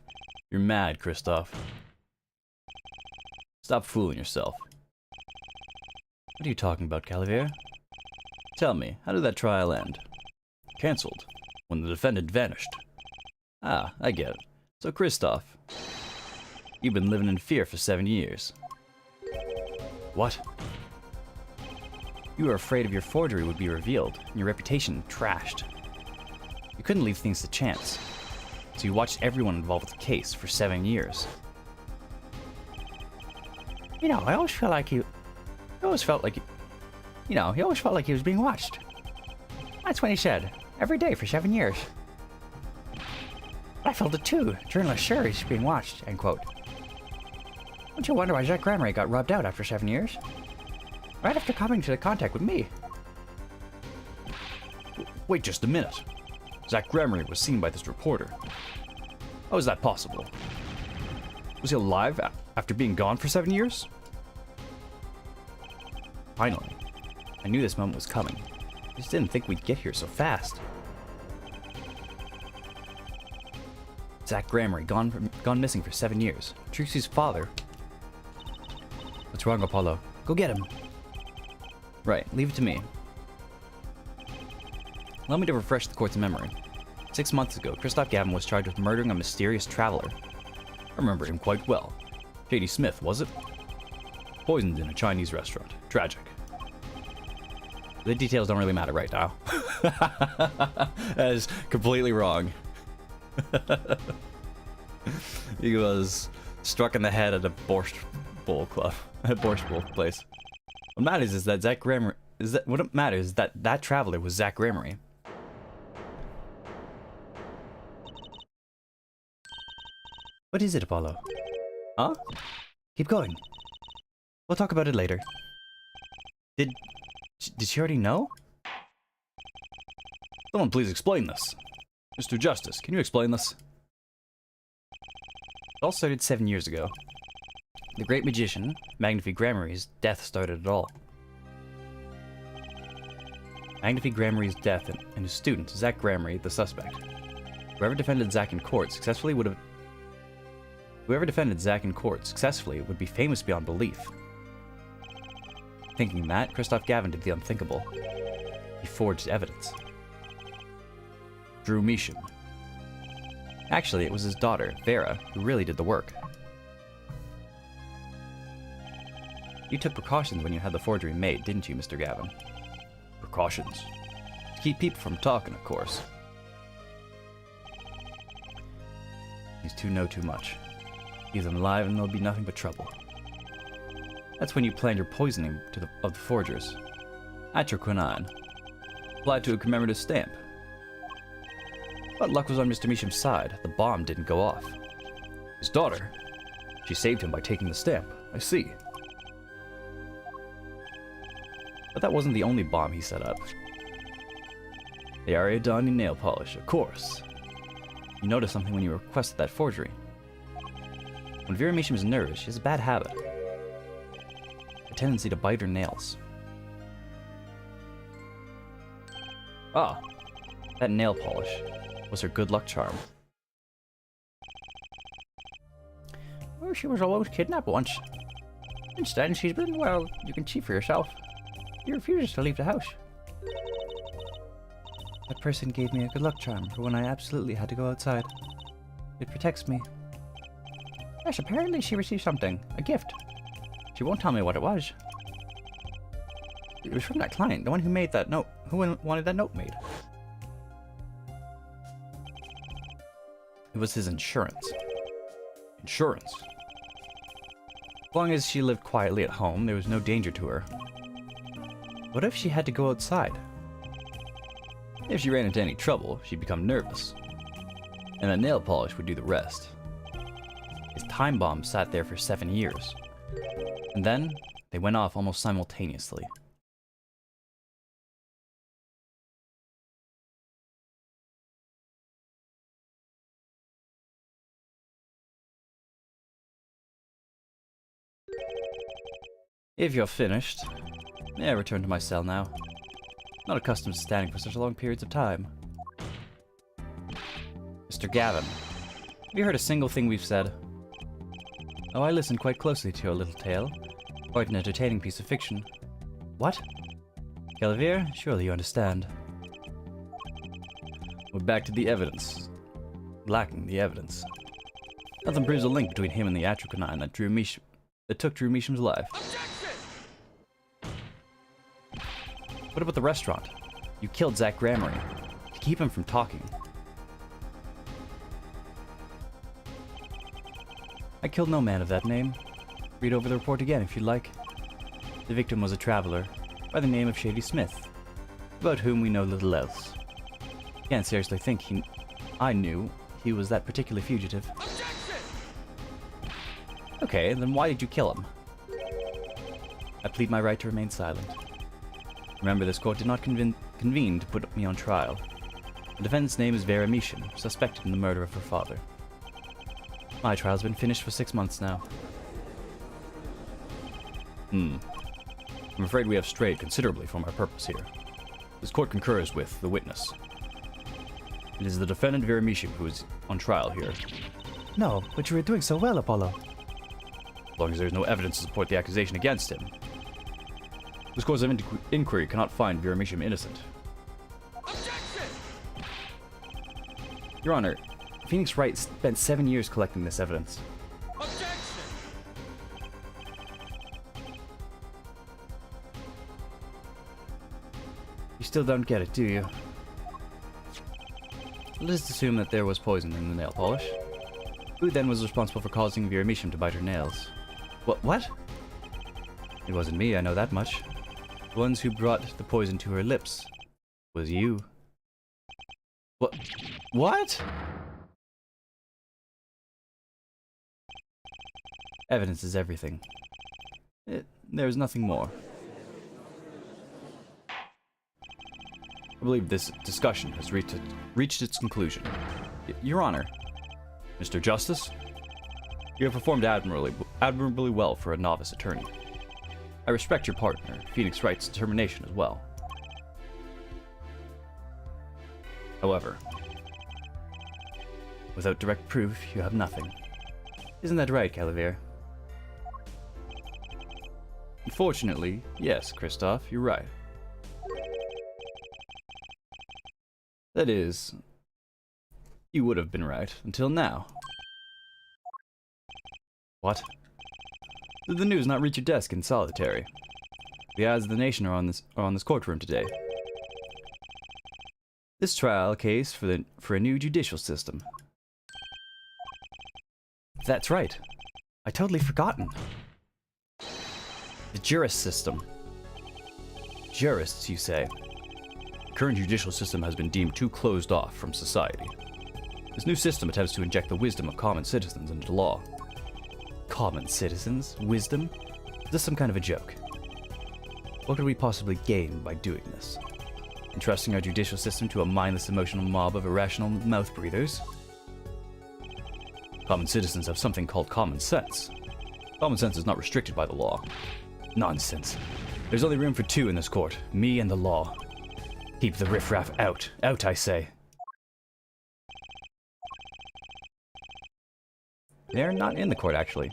You're mad, Kristoff. Stop fooling yourself. What are you talking about, Calvier? Tell me, how did that trial end? Cancelled, when the defendant vanished. Ah, I get it. So, Kristoff, you've been living in fear for 7 years. What? You were afraid of your forgery would be revealed, and your reputation trashed. You couldn't leave things to chance, so you watched everyone involved with the case for 7 years. You know, I always felt like he always felt like he was being watched. That's what he said, every day for 7 years. I felt it too. Journalists sure he's being watched, end quote. Don't you wonder why Zach Gramery got rubbed out after 7 years? Right after coming into contact with me. Wait just a minute. Zach Gramery was seen by this reporter. How is that possible? Was he alive after being gone for 7 years? Finally, I knew this moment was coming. I just didn't think we'd get here so fast. Zach Gramery, gone missing for 7 years. Trucy's father. What's wrong, Apollo? Go get him. Right, leave it to me. Allow me to refresh the court's memory. 6 months ago, Kristoff Gavin was charged with murdering a mysterious traveler. I remember him quite well. Shady Smith, was it? Poisoned in a Chinese restaurant. Tragic. The details don't really matter right now. That is completely wrong. He was struck in the head at a Borscht Bowl club. At a Borscht Bowl place. What matters is that that traveler was Zach Gramery. What is it, Apollo? Huh? Keep going. We'll talk about it later. Did she already know? Someone please explain this. Mr. Justice, can you explain this? It all started 7 years ago. The great magician, Magnifi Gramery's death started it all. Magnifi Gramery's death and his student, Zach Gramery, the suspect. Whoever defended Zach in court successfully would be famous beyond belief. Thinking that, Christoph Gavin did the unthinkable. He forged evidence. Drew Measham. Actually, it was his daughter, Vera, who really did the work. You took precautions when you had the forgery made, didn't you, Mr. Gavin? Precautions? To keep people from talking, of course. These two know too much. Leave them alive and there'll be nothing but trouble. That's when you planned your poisoning of the forgers. Atroquinine. Applied to a commemorative stamp. But luck was on Mr. Measham's side. The bomb didn't go off. His daughter? She saved him by taking the stamp. I see. But that wasn't the only bomb he set up. The Ariadne nail polish, of course. You noticed something when you requested that forgery. When Vera Measham is nervous, she has a bad habit. A tendency to bite her nails. Ah, that nail polish was her good luck charm. Well, she was almost kidnapped once. Instead, she's been, well, you can see for yourself. She refuses to leave the house. That person gave me a good luck charm for when I absolutely had to go outside. It protects me. Yes, apparently she received something. A gift. She won't tell me what it was. It was from that client, the one who made that note. Who wanted that note made? It was his insurance. Insurance? As long as she lived quietly at home, there was no danger to her. What if she had to go outside? If she ran into any trouble, she'd become nervous. And that nail polish would do the rest. His time bomb sat there for 7 years. And then, they went off almost simultaneously. If you're finished. May I return to my cell now? Not accustomed to standing for such long periods of time. Mr. Gavin, have you heard a single thing we've said? Oh, I listened quite closely to your little tale. Quite an entertaining piece of fiction. What? Calavir, surely you understand. We're back to the evidence. Lacking the evidence. Nothing proves a link between him and the Atroquinine that took Drew Measham's life. What about the restaurant? You killed Zach Gramery to keep him from talking. I killed no man of that name. Read over the report again if you'd like. The victim was a traveler by the name of Shady Smith, about whom we know little else. Can't seriously think I knew he was that particular fugitive. Okay, then why did you kill him? I plead my right to remain silent. Remember, this court did not convene to put me on trial. The defendant's name is Vera Measham, suspected in the murder of her father. My trial's been finished for 6 months now. I'm afraid we have strayed considerably from our purpose here. This court concurs with the witness. It is the defendant Vera Measham who is on trial here. No, but you were doing so well, Apollo. As long as there is no evidence to support the accusation against him. This course of inquiry cannot find Vera Measham innocent. Your Honor, Phoenix Wright spent 7 years collecting this evidence. You still don't get it, do you? Let's assume that there was poison in the nail polish. Who then was responsible for causing Vera Misham to bite her nails? What? It wasn't me, I know that much. The ones who brought the poison to her lips was you. What? Evidence is everything. There's nothing more. I believe this discussion has reached its conclusion. Your Honor, Mr. Justice, you have performed admirably well for a novice attorney. I respect your partner, Phoenix Wright's determination as well. However, without direct proof, you have nothing. Isn't that right, Calavier? Unfortunately, yes, Kristoff, you're right. That is, you would have been right until now. What? Did the news not reach your desk in solitary? The eyes of the nation are on this courtroom today. This trial case for a new judicial system. That's right. I totally forgotten. The jurist system. Jurists, you say? The current judicial system has been deemed too closed off from society. This new system attempts to inject the wisdom of common citizens into law. Common citizens? Wisdom? Is this some kind of a joke? What could we possibly gain by doing this? Entrusting our judicial system to a mindless emotional mob of irrational mouth breathers? Common citizens have something called common sense. Common sense is not restricted by the law. Nonsense. There's only room for two in this court, me and the law. Keep the riffraff out. Out, I say. They're not in the court, actually.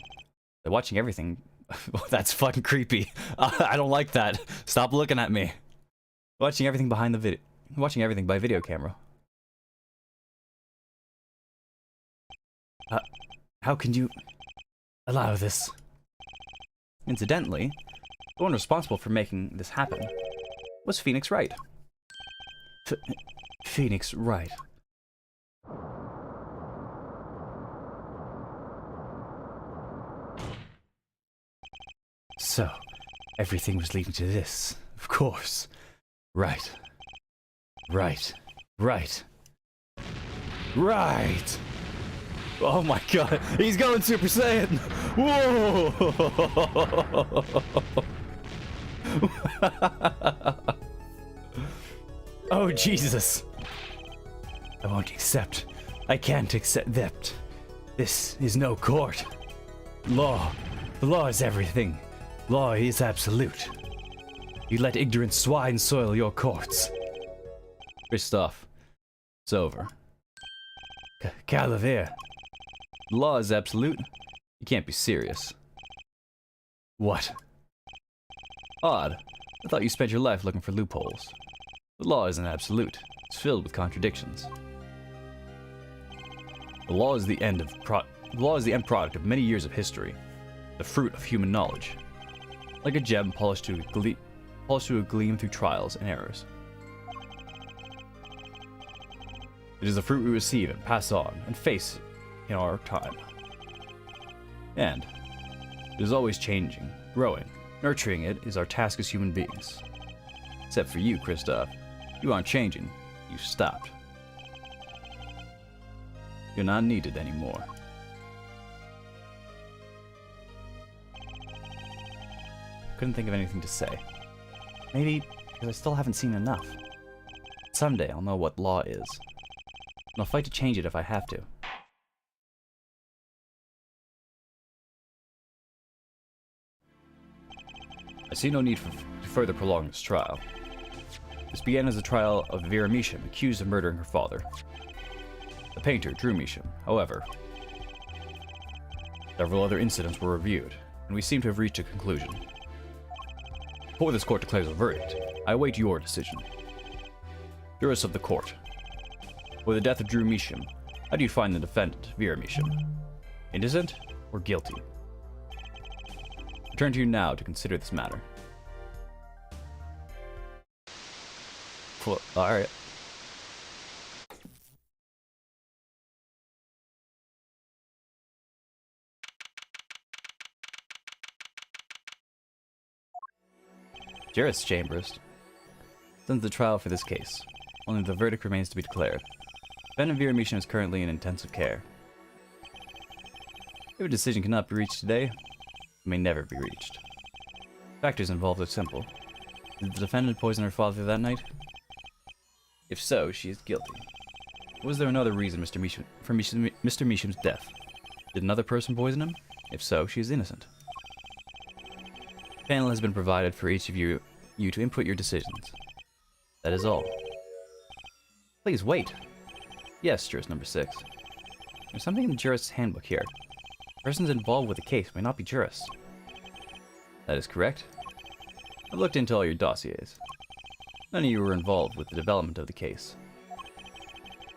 They're watching everything. That's fucking creepy. I don't like that. Stop looking at me. Watching everything behind the video. Watching everything by video camera. How can you allow this? Incidentally, the one responsible for making this happen was Phoenix Wright. Phoenix Wright. So, everything was leading to this, of course. Right. Right. Right. Right! Oh my god, he's going Super Saiyan! Whoa! Oh Jesus! I won't accept. I can't accept that. This is no court. Law. The law is everything. Law is absolute. You let ignorant swine soil your courts. Kristoff, it's over. Calavier. The law is absolute. You can't be serious. What? Odd. I thought you spent your life looking for loopholes. The law isn't absolute. It's filled with contradictions. The law is the end product of many years of history, the fruit of human knowledge, like a gem polished to a gleam through trials and errors. It is the fruit we receive and pass on and face in our time. And it is always changing, growing. Nurturing it is our task as human beings. Except for you, Kristoff. You aren't changing. You stopped. You're not needed anymore. Couldn't think of anything to say. Maybe because I still haven't seen enough. Someday I'll know what law is. And I'll fight to change it if I have to. I see no need to further prolong this trial. This began as a trial of Vera Misham, accused of murdering her father. The painter, Drew Misham, however. Several other incidents were reviewed, and we seem to have reached a conclusion. Before this court declares a verdict, I await your decision. Jurists of the court. For the death of Drew Misham, how do you find the defendant, Vera Misham? Innocent or guilty? I turn to you now to consider this matter. Alright. Juris Chambers. Since the trial for this case, only the verdict remains to be declared. Defendant Vera Mishin is currently in intensive care. If a decision cannot be reached today, it may never be reached. Factors involved are simple. Did the defendant poison her father that night? If so, she is guilty. Was there another reason for Mr. Misham's death? Did another person poison him? If so, she is innocent. A panel has been provided for each of you to input your decisions. That is all. Please wait. Yes, Jurist number 6. There's something in the Jurist's handbook here. Persons involved with the case may not be jurists. That is correct. I've looked into all your dossiers. None of you were involved with the development of the case.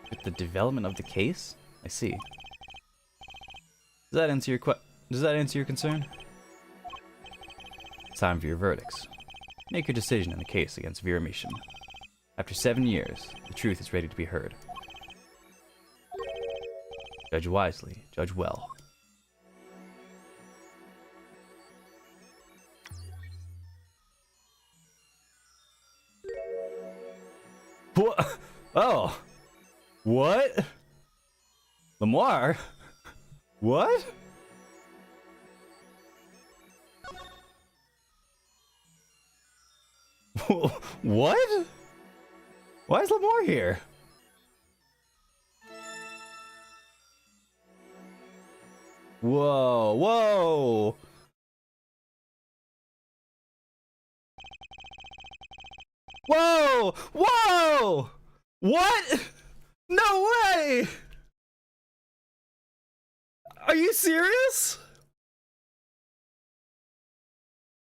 With the development of the case? I see. Does that answer your concern? It's time for your verdicts. Make your decision in the case against Vera Mishin. After 7 years, the truth is ready to be heard. Judge wisely, judge well. What? Oh. What? Lamar? What? What? Why is Lamar here? Whoa, whoa! Whoa! Whoa! What? No way! Are you serious?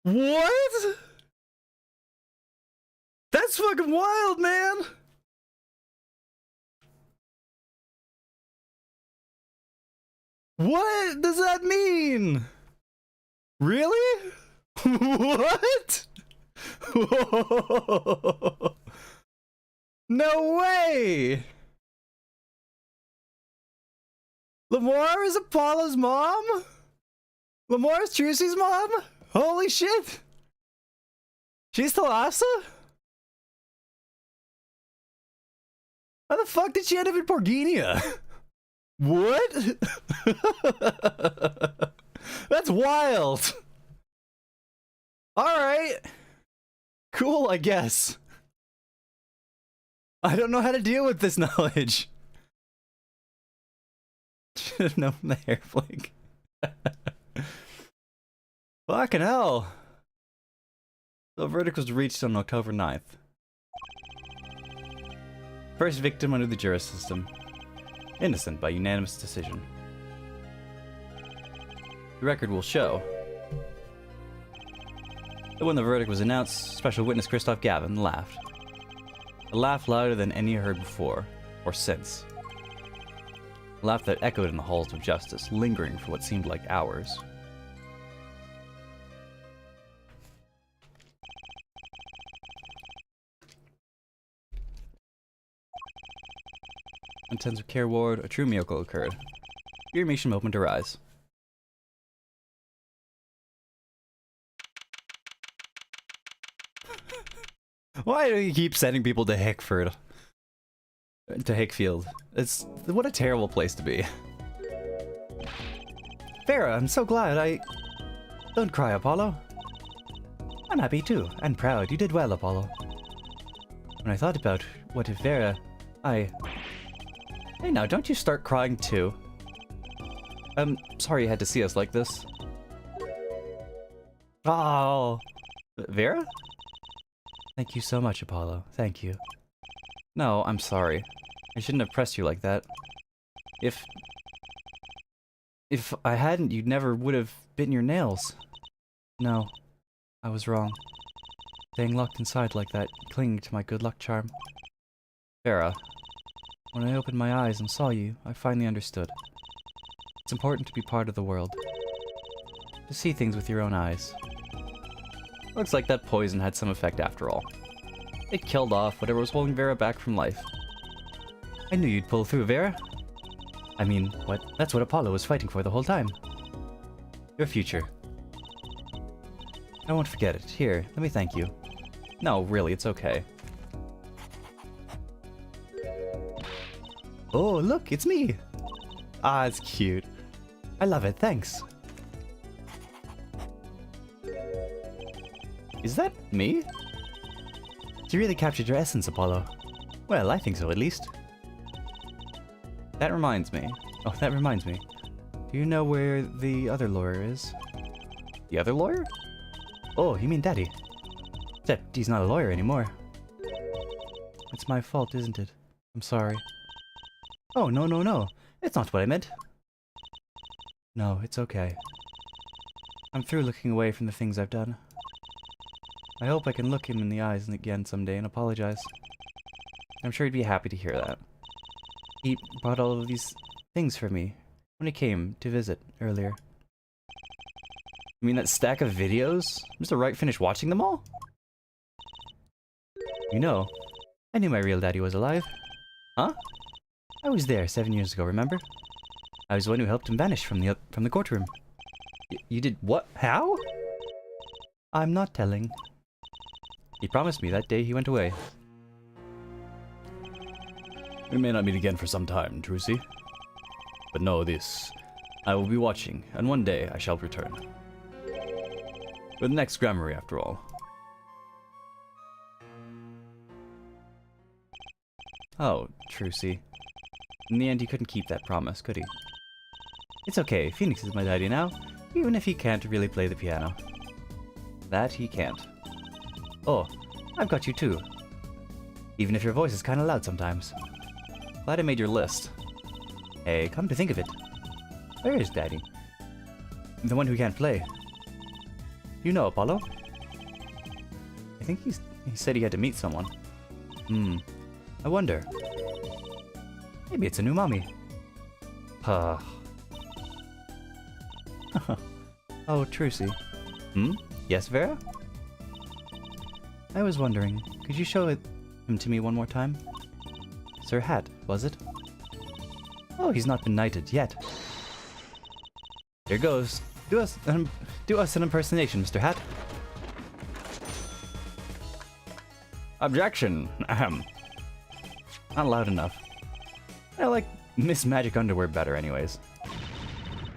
What? That's fucking wild, man! What does that mean? Really? What? Whoa. No way! Lamar is Apollo's mom? Lamar is Trucy's mom? Holy shit! She's Thalassa? How the fuck did she end up in Porginia? What? That's wild. Alright. Cool, I guess. I don't know how to deal with this knowledge. Should have known the hair flick. Fucking hell. The verdict was reached on October 9th. First victim under the Juris system. Innocent by unanimous decision. The record will show that when the verdict was announced, special witness Christoph Gavin laughed. A laugh louder than any heard before, or since. A laugh that echoed in the halls of justice, lingering for what seemed like hours. Intensive care ward, a true miracle occurred. Vera Mishin opened her eyes. Why do you keep sending people to Hickford? To Hickfield? It's... what a terrible place to be. Vera, I'm so glad Don't cry, Apollo. I'm happy too, and proud. You did well, Apollo. When I thought about what if Vera... Hey now, don't you start crying too. I'm sorry you had to see us like this. Oh. Vera? Thank you so much, Apollo. Thank you. No, I'm sorry. I shouldn't have pressed you like that. If I hadn't, you never would have bitten your nails. No, I was wrong. Staying locked inside like that, clinging to my good luck charm. Vera, when I opened my eyes and saw you, I finally understood. It's important to be part of the world. To see things with your own eyes. Looks like that poison had some effect after all. It killed off whatever was holding Vera back from life. I knew you'd pull through, Vera. I mean, that's what Apollo was fighting for the whole time. Your future. I won't forget it. Here, let me thank you. No, really, it's okay. Oh, look, it's me! Ah, it's cute. I love it, thanks. Is that me? You really captured your essence, Apollo. Well, I think so, at least. That reminds me. Oh, that reminds me. Do you know where the other lawyer is? The other lawyer? Oh, you mean Daddy. Except he's not a lawyer anymore. It's my fault, isn't it? I'm sorry. Oh, no, no, no. It's not what I meant. No, it's okay. I'm through looking away from the things I've done. I hope I can look him in the eyes again someday and apologize. I'm sure he'd be happy to hear that. He brought all of these things for me when he came to visit earlier. You mean that stack of videos? Mr. Wright finished watching them all? You know, I knew my real daddy was alive. Huh? I was there 7 years ago, remember? I was the one who helped him vanish from the courtroom. You did what? How? I'm not telling. He promised me that day he went away. We may not meet again for some time, Trucy. But know this. I will be watching, and one day I shall return. We're the next Grammary, after all. Oh, Trucy. In the end, he couldn't keep that promise, could he? It's okay, Phoenix is my daddy now, even if he can't really play the piano. That he can't. Oh, I've got you too. Even if your voice is kinda loud sometimes. Glad I made your list. Hey, come to think of it. Where is Daddy? The one who can't play. You know Apollo? I think he said he had to meet someone. I wonder. Maybe it's a new mommy. Huh. Oh, Trucy. Yes, Vera? I was wondering, could you show him to me one more time? Sir Hat, was it? Oh, he's not been knighted yet. Here goes. Do us an impersonation, Mr. Hat. Objection. Ahem. Not loud enough. I like Miss Magic Underwear better anyways.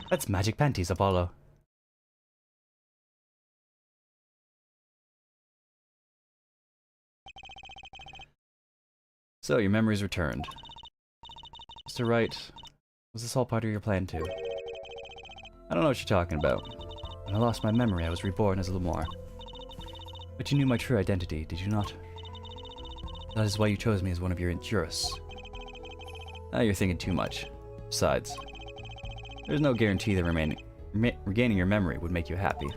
That's Magic Panties, Apollo. So, your memory's returned. Mr. Wright, was this all part of your plan too? I don't know what you're talking about. When I lost my memory, I was reborn as Lamar. But you knew my true identity, did you not? That is why you chose me as one of your jurists. Now you're thinking too much. Besides, there's no guarantee that regaining your memory would make you happy.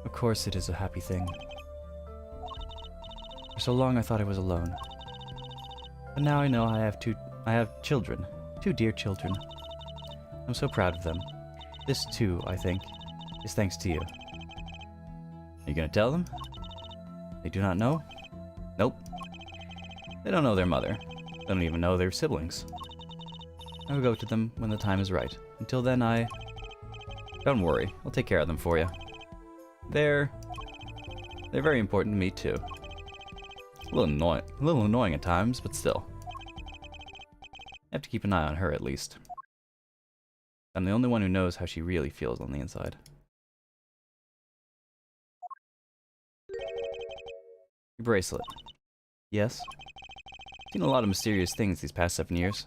Of course it is a happy thing. For so long I thought I was alone. But now I know I have children. 2 dear children. I'm so proud of them. This too, I think, is thanks to you. Are you gonna tell them? They do not know? Nope. They don't know their mother. They don't even know their siblings. I will go to them when the time is right. Until then, Don't worry, I'll take care of them for you. They're very important to me too. A little annoying at times, but still. I have to keep an eye on her at least. I'm the only one who knows how she really feels on the inside. Your bracelet. yes? Seen a lot of mysterious things these past 7 years.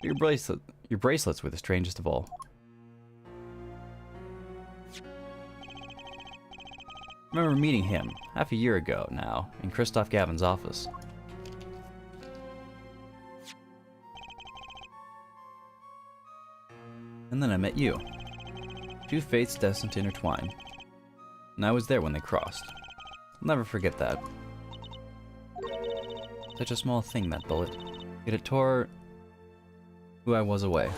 But your bracelets were the strangest of all. I remember meeting him, half a year ago now, in Christoph Gavin's office. And then I met you. 2 fates destined to intertwine. And I was there when they crossed. I'll never forget that. Such a small thing, that bullet. Yet it tore who I was away.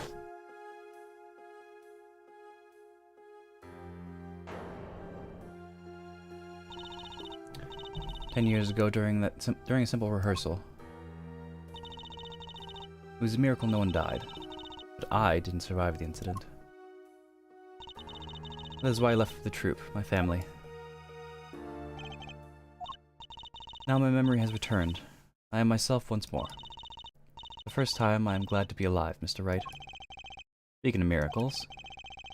10 years ago during a simple rehearsal. It was a miracle no one died, but I didn't survive the incident. That is why I left the troupe, my family. Now my memory has returned. I am myself once more. The first time, I am glad to be alive, Mr. Wright. Speaking of miracles,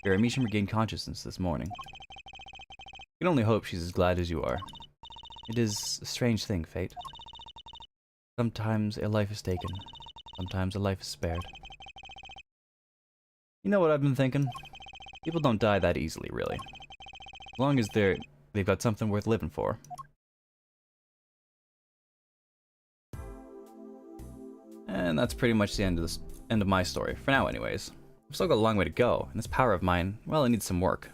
Vera Meacham regained consciousness this morning. I can only hope she's as glad as you are. It is a strange thing, fate. Sometimes a life is taken, sometimes a life is spared. You know what I've been thinking? People don't die that easily, really. As long as they've got something worth living for. And that's pretty much the end of my story, for now anyways. I've still got a long way to go, and this power of mine, well, it needs some work.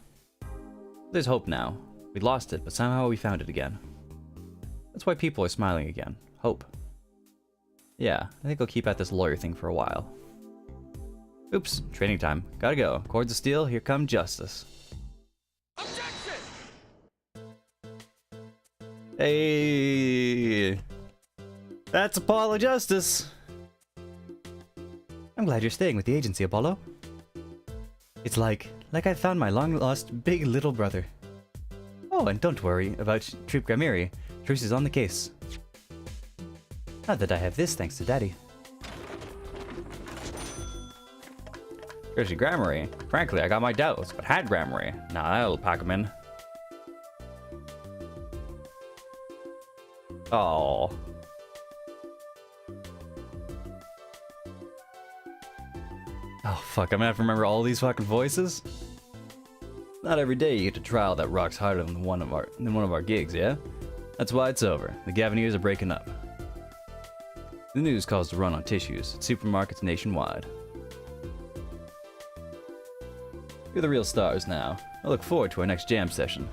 There's hope now. We lost it, but somehow we found it again. That's why people are smiling again. Hope. Yeah, I think I'll keep at this lawyer thing for a while. Oops, training time. Gotta go. Cords of steel, here come justice. Objection! Hey! That's Apollo Justice! I'm glad you're staying with the agency, Apollo. It's like I found my long-lost big little brother. Oh, and don't worry about Troop Gramiri. Truce is on the case. Not that I have this thanks to Daddy. Here's your Grammarly. Frankly, I got my doubts, but had Grammarly. Now that'll pack 'em in. Oh. Oh fuck, I'm gonna have to remember all these fucking voices? Not every day you get a trial that rocks harder than one of our gigs, yeah? That's why it's over. The Gavineers are breaking up. The news caused a run on tissues at supermarkets nationwide. You're the real stars now. I look forward to our next jam session.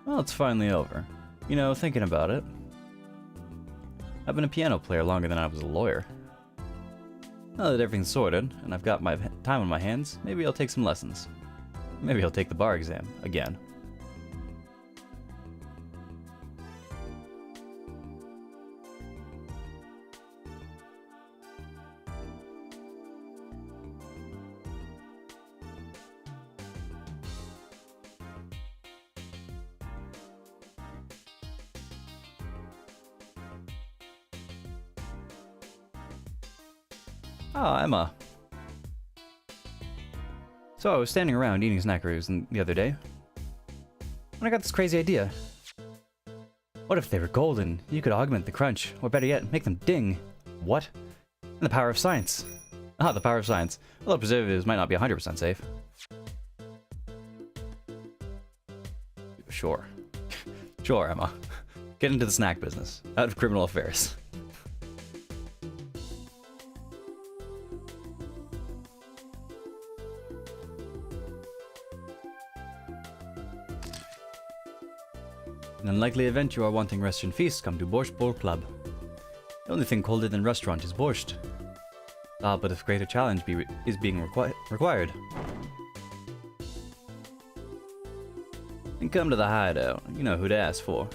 Well, it's finally over. You know, thinking about it, I've been a piano player longer than I was a lawyer. Now that everything's sorted, and I've got my time on my hands, maybe I'll take some lessons. Maybe I'll take the bar exam, again. Ah, Emma. So I was standing around eating snackers the other day, when I got this crazy idea. What if they were golden? You could augment the crunch, or better yet, make them ding. What? And the power of science. Ah, the power of science. Although preservatives might not be 100% safe. Sure. Sure, Emma. Get into the snack business. Out of criminal affairs. An unlikely event you are wanting restaurant feast, come to Borscht Bowl Club. The only thing colder than restaurant is borscht. Ah, but if greater challenge is being required. Then come to the hideout. You know who to ask for.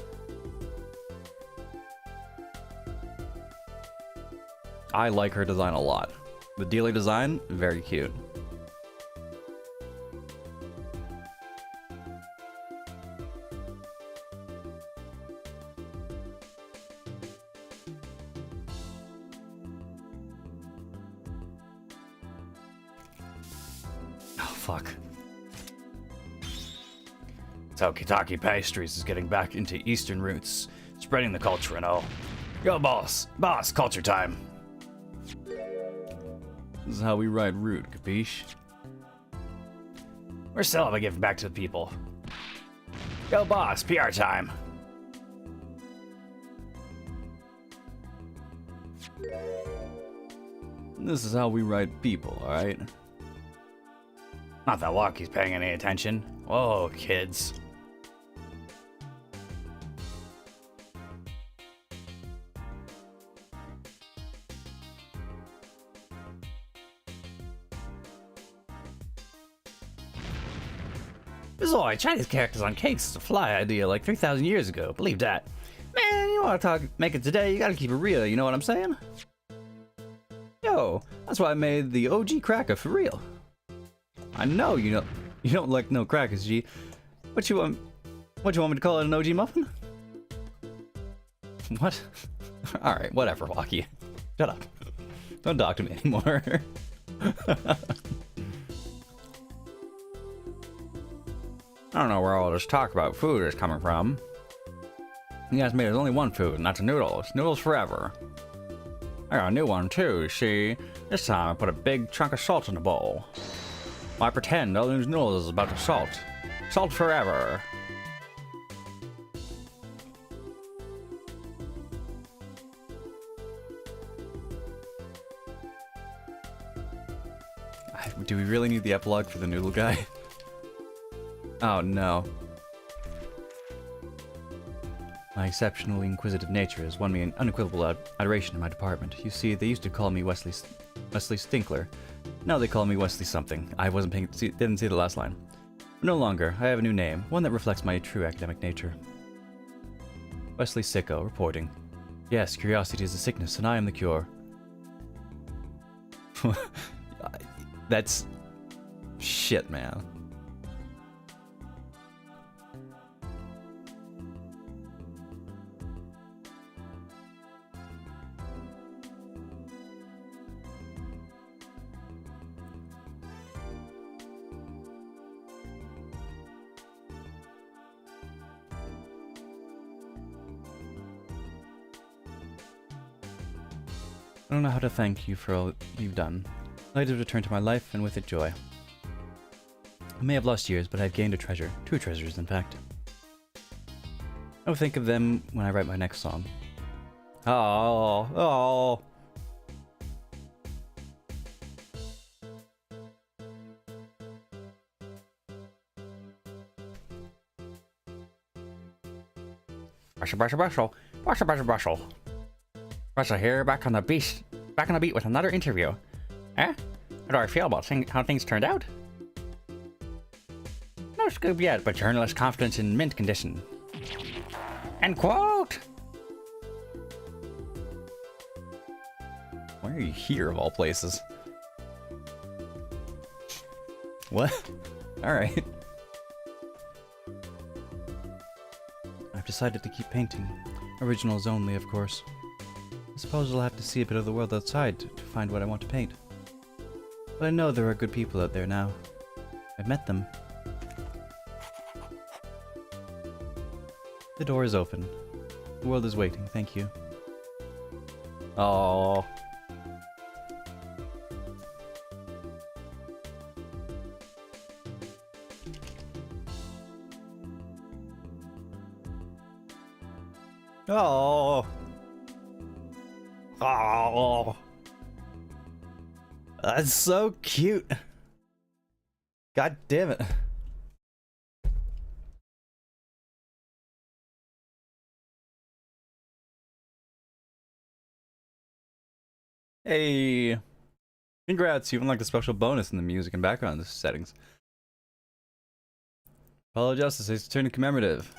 I like her design a lot. The dealer design, very cute. Fuck. So Kitaki Pastries is getting back into Eastern roots, spreading the culture and all. Yo, boss, culture time. This is how we ride root, capiche? We're still have a gift back to the people. Yo, boss, PR time. This is how we ride people, alright? Not that Walkie's paying any attention. Whoa, kids. Besides, Chinese characters on cakes is a fly idea like 3,000 years ago. Believe that. Man, you want to make it today, you gotta keep it real, you know what I'm saying? Yo, that's why I made the OG cracker for real. I know you don't like no crackers, G. What you want me to call it, an OG muffin? What? Alright, whatever, Walkie. Shut up. Don't talk to me anymore. I don't know where all this talk about food is coming from. You guys made us only one food, and that's noodles. Noodles forever. I got a new one too, see? This time I put a big chunk of salt in the bowl. Why pretend all these noodles is about the salt? Salt forever. Do we really need the epilogue for the noodle guy? Oh no. My exceptionally inquisitive nature has won me an unequivocal adoration in my department. You see, they used to call me Wesley Stinkler. Now they call me Wesley something. I didn't see the last line. But no longer. I have a new name, one that reflects my true academic nature. Wesley Sicko, reporting. Yes, curiosity is a sickness, and I am the cure. That's... shit, man. I don't know how to thank you for all you've done. Light has returned to my life, and with it joy. I may have lost years, but I've gained a treasure. 2 treasures, in fact. I will think of them when I write my next song. Oh. Brussel. Russell here, back on the beat with another interview. Eh? How do I feel about how things turned out? No scoop yet, but journalist confidence in mint condition. End quote! Why are you here, of all places? What? Alright. I've decided to keep painting. Originals only, of course. I suppose I'll have to see a bit of the world outside to find what I want to paint. But I know there are good people out there now. I've met them. The door is open. The world is waiting, thank you. Oh. Oh. Oh. That's so cute. God damn it. Hey. Congrats, you unlocked a special bonus in the music and background settings. Follow Justice is turning commemorative.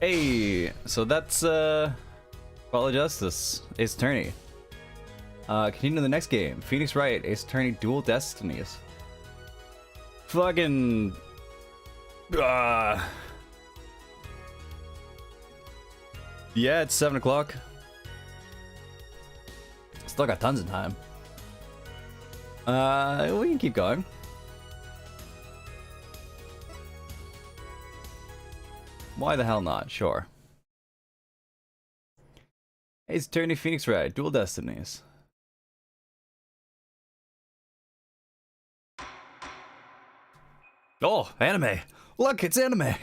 Hey, so that's Follow Justice, Ace Attorney. Continue to the next game. Phoenix Wright, Ace Attorney, Duel Destinies. Fucking yeah, it's 7 o'clock. Still got tons of time. We can keep going. Why the hell not? Sure. Ace Attorney, Phoenix Wright, Duel Destinies. Oh, anime! Look, it's anime!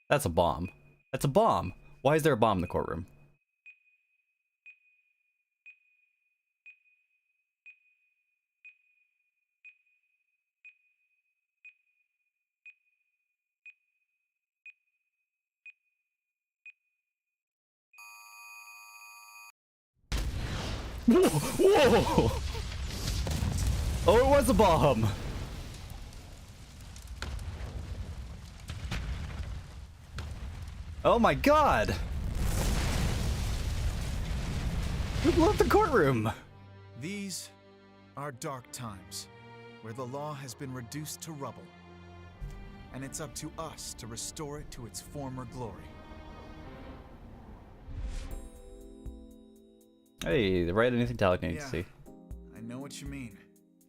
That's a bomb. That's a bomb! Why is there a bomb in the courtroom? Whoa! Whoa! Oh, it was a bomb! Oh my god! Who blew up the courtroom? These are dark times, where the law has been reduced to rubble. And it's up to us to restore it to its former glory. Hey, right anything Talik needs to see. I know what you mean.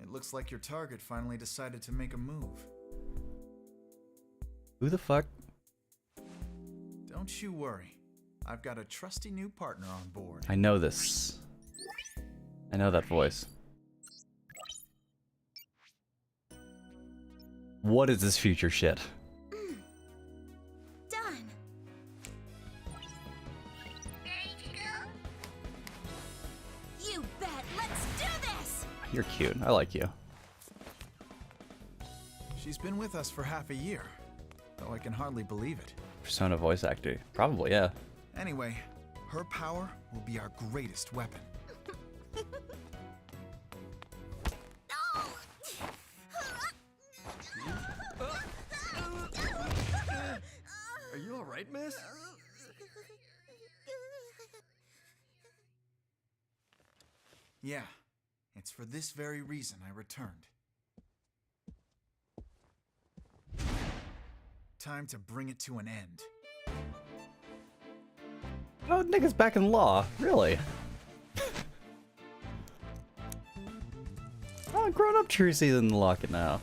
It looks like your target finally decided to make a move. Who the fuck? Don't you worry. I've got a trusty new partner on board. I know this. I know that voice. What is this future shit? Done. You bet. Let's do this. You're cute. I like you. She's been with us for half a year, though I can hardly believe it. Persona voice actor. Probably, yeah. Anyway, her power will be our greatest weapon. Are you alright, miss? Yeah, it's for this very reason I returned. Time to bring it to an end. Oh, nigga's back in law. Really? Oh, grown up Trucy in the locket now.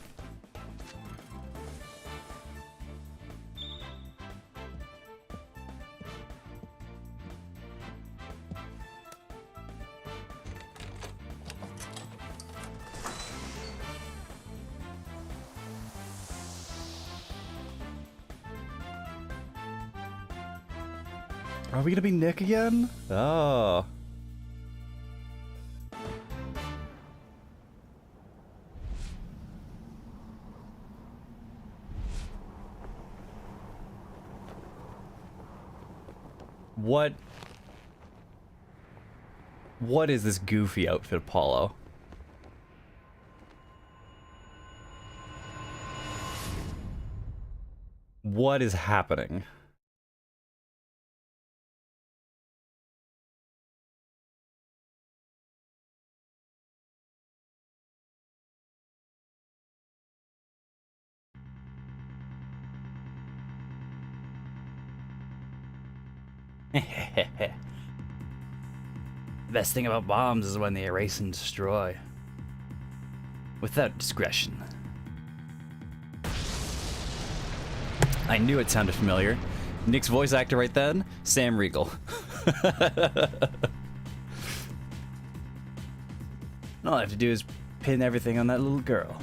Are we gonna be Nick again? Oh. What is this goofy outfit, Apollo? What is happening? The best thing about bombs is when they erase and destroy. Without discretion. I knew it sounded familiar. Nick's voice actor right then, Sam Riegel. All I have to do is pin everything on that little girl.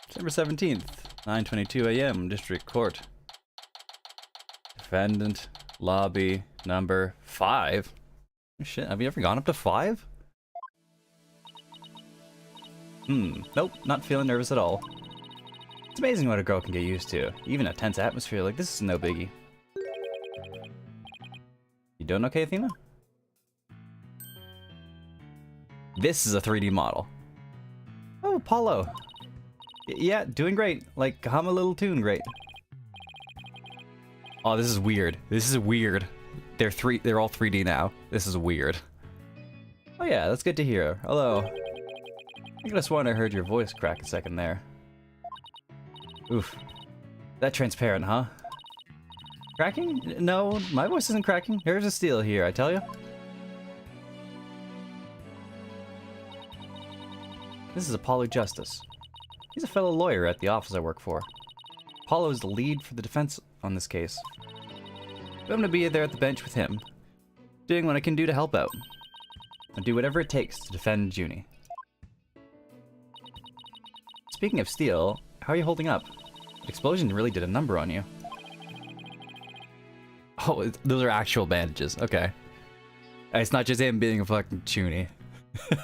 December 17th, 9:22 a.m., District Court. Defendant, lobby, number 5. Shit, have you ever gone up to 5? Nope, not feeling nervous at all. It's amazing what a girl can get used to. Even a tense atmosphere like this is no biggie. You doing okay, Athena? This is a 3D model. Oh, Apollo. Yeah, doing great. Like, hum a little tune, great. Oh, this is weird. This is weird. They're all 3D now. This is weird. Oh yeah, that's good to hear. Hello. I could have sworn I heard your voice crack a second there. Oof. That transparent, huh? Cracking? No, my voice isn't cracking. Here's a steal here, I tell you. This is Apollo Justice. He's a fellow lawyer at the office I work for. Apollo is the lead for the defense on this case. I'm gonna be there at the bench with him, doing what I can do to help out. I'll do whatever it takes to defend Junie. Speaking of steel, how are you holding up? The explosion really did a number on you. Oh, those are actual bandages. Okay. It's not just him being a fucking Junie.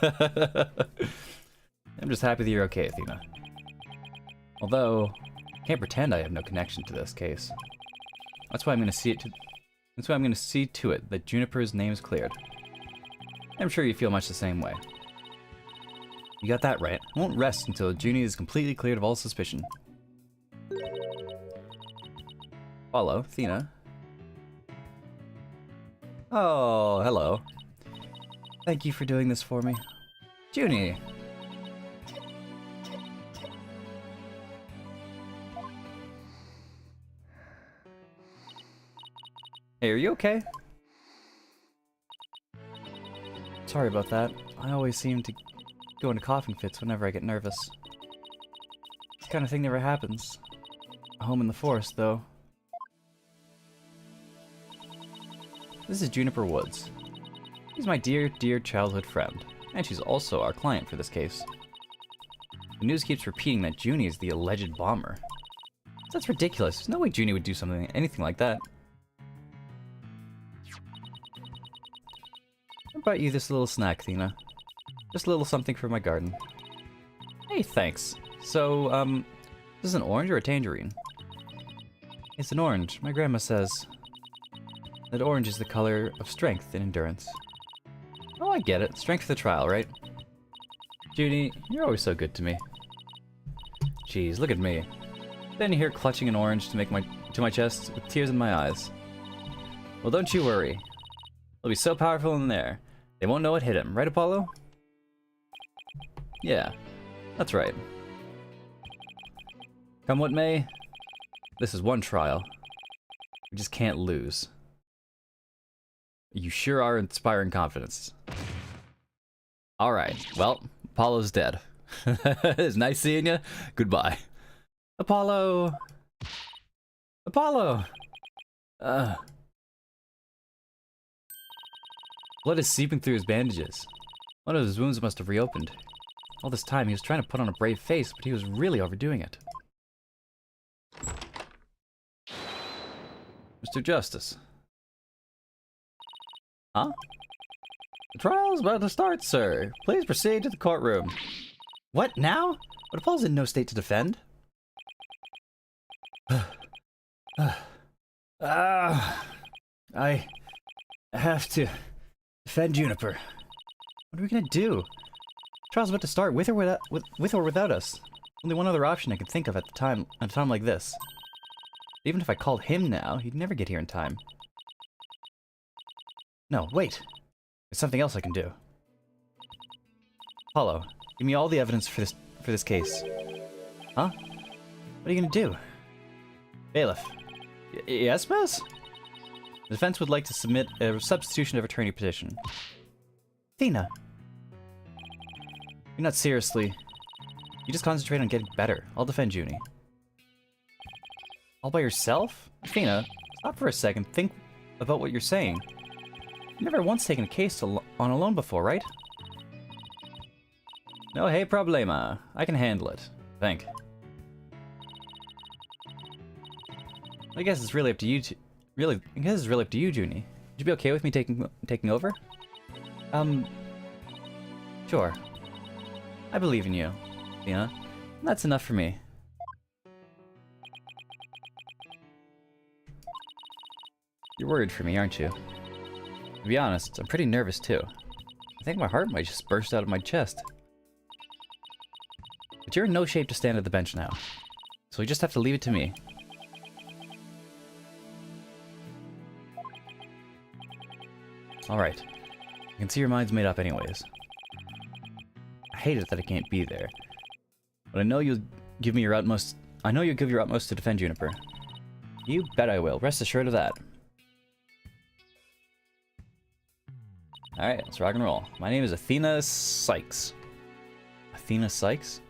I'm just happy that you're okay, Athena. Although, I can't pretend I have no connection to this case. That's why I'm gonna see to it that Juniper's name is cleared. I'm sure you feel much the same way. You got that right. I won't rest until Junie is completely cleared of all suspicion. Follow, Athena. Oh, hello. Thank you for doing this for me. Junie! Hey, are you okay? Sorry about that. I always seem to go into coughing fits whenever I get nervous. This kind of thing never happens. Home in the forest, though. This is Juniper Woods. She's my dear, dear childhood friend, and she's also our client for this case. The news keeps repeating that Junie is the alleged bomber. That's ridiculous. There's no way Junie would do anything like that. I brought you this little snack, Athena. Just a little something for my garden. Hey, thanks. So, this is an orange or a tangerine? It's an orange. My grandma says that orange is the color of strength and endurance. Oh, I get it. Strength for the trial, right? Junie, you're always so good to me. Jeez, look at me. Standing here clutching an orange to my chest with tears in my eyes. Well, don't you worry. He'll be so powerful in there, they won't know what hit him. Right, Apollo? Yeah, that's right. Come what may, this is one trial. We just can't lose. You sure are inspiring confidence. Alright, well, Apollo's dead. It's nice seeing you. Goodbye. Apollo! Apollo! Blood is seeping through his bandages. One of his wounds must have reopened. All this time, he was trying to put on a brave face, but he was really overdoing it. Mr. Justice. Huh? The trial is about to start, sir. Please proceed to the courtroom. What, now? But Apollo's in no state to defend. I have to defend Juniper. What are we gonna do? The trial's about to start, with or without us. Only one other option I could think of at a time like this. Even if I called him now, he'd never get here in time. No, wait. There's something else I can do. Apollo, give me all the evidence for this case. Huh? What are you gonna do? Bailiff. Yes, miss? The defense would like to submit a substitution of attorney petition. Athena. You're not seriously. You just concentrate on getting better. I'll defend Junie. All by yourself? Athena, stop for a second. Think about what you're saying. You've never once taken a case on alone before, right? No, hey problema. I can handle it. Think. I guess it's really up to you I guess it's really up to you, Junie. Would you be okay with me taking over? Sure. I believe in you, Athena. That's enough for me. You're worried for me, aren't you? To be honest, I'm pretty nervous too. I think my heart might just burst out of my chest. But you're in no shape to stand at the bench now, so you just have to leave it to me. Alright. I can see your mind's made up anyways. I hate it that I can't be there. But I know you'll give me your utmost. I know you'll give your utmost to defend Juniper. You bet I will. Rest assured of that. Alright, let's rock and roll. My name is Athena Sykes. Athena Sykes?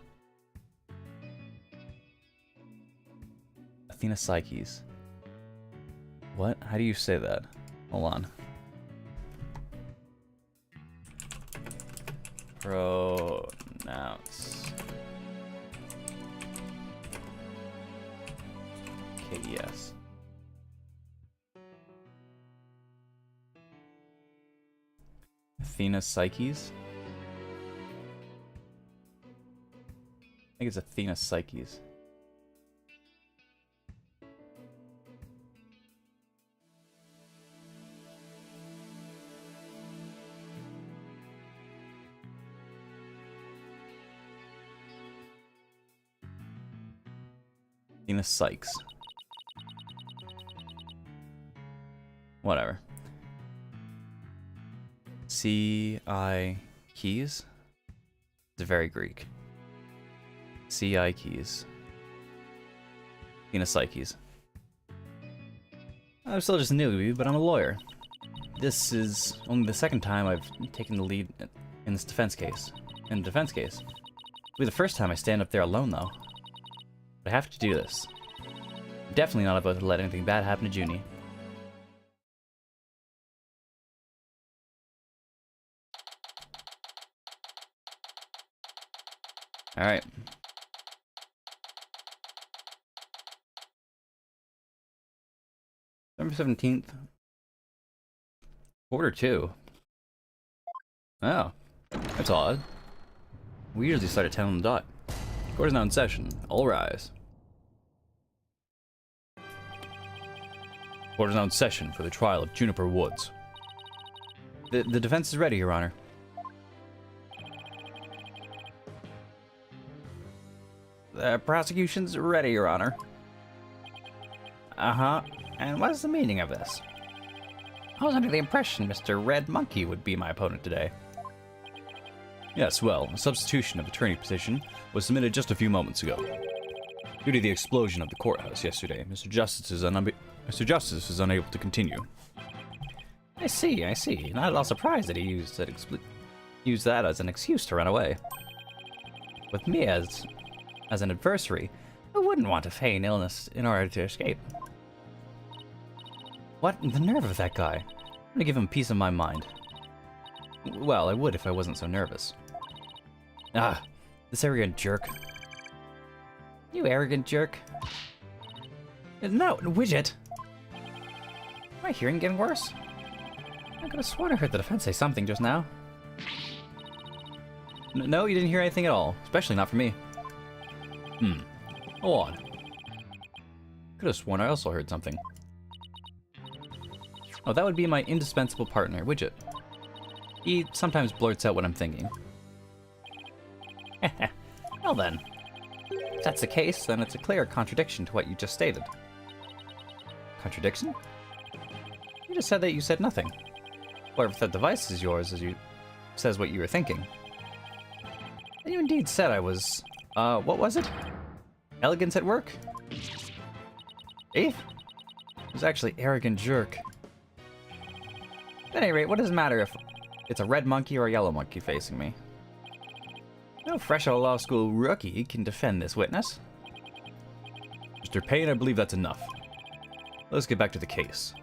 Athena Psyches. What? How do you say that? Hold on. Pronounce. K-E-S. Athena Psyches? I think it's Athena Psyches. Athena Sykes. Whatever. C.I. Keys? It's very Greek. C.I. Keys. Athena Psyches. I'm still just a newbie, but I'm a lawyer. This is only the second time I've taken the lead in this defense case. In a defense case. It'll be the first time I stand up there alone, though. But I have to do this. I'm definitely not about to let anything bad happen to Junie. Alright. November 17th. Quarter 2. Oh. That's odd. We usually start at 10 on the dot. Court is now in session. All rise. Court is now in session for the trial of Juniper Woods. The defense is ready, Your Honor. The prosecution's ready, Your Honor. Uh-huh. And what is the meaning of this? I was under the impression Mr. Red Monkey would be my opponent today. Yes, well, a substitution of attorney position was submitted just a few moments ago. Due to the explosion of the courthouse yesterday, Mr. Justice is unable to continue. I see. Not at all surprised that he used that as an excuse to run away. With me as an adversary, I wouldn't want to feign illness in order to escape. What? The nerve of that guy. I'm gonna give him peace of my mind. Well, I would if I wasn't so nervous. Ah, this arrogant jerk. You arrogant jerk. No, Widget! My hearing getting worse? I could have sworn I heard the defense say something just now. No, you didn't hear anything at all. Especially not from me. Hold on. Could have sworn I also heard something. Oh, that would be my indispensable partner, Widget. He sometimes blurts out what I'm thinking. Well then. If that's the case, then it's a clear contradiction to what you just stated. Contradiction? You just said that you said nothing. Or if that device is yours, says what you were thinking. And you indeed said I was, what was it? Elegance at work? Eh? It was actually arrogant jerk. At any rate, what does it matter if it's a red monkey or a yellow monkey facing me? No fresh out of law school rookie can defend this witness. Mr. Payne, I believe that's enough. Let's get back to the case.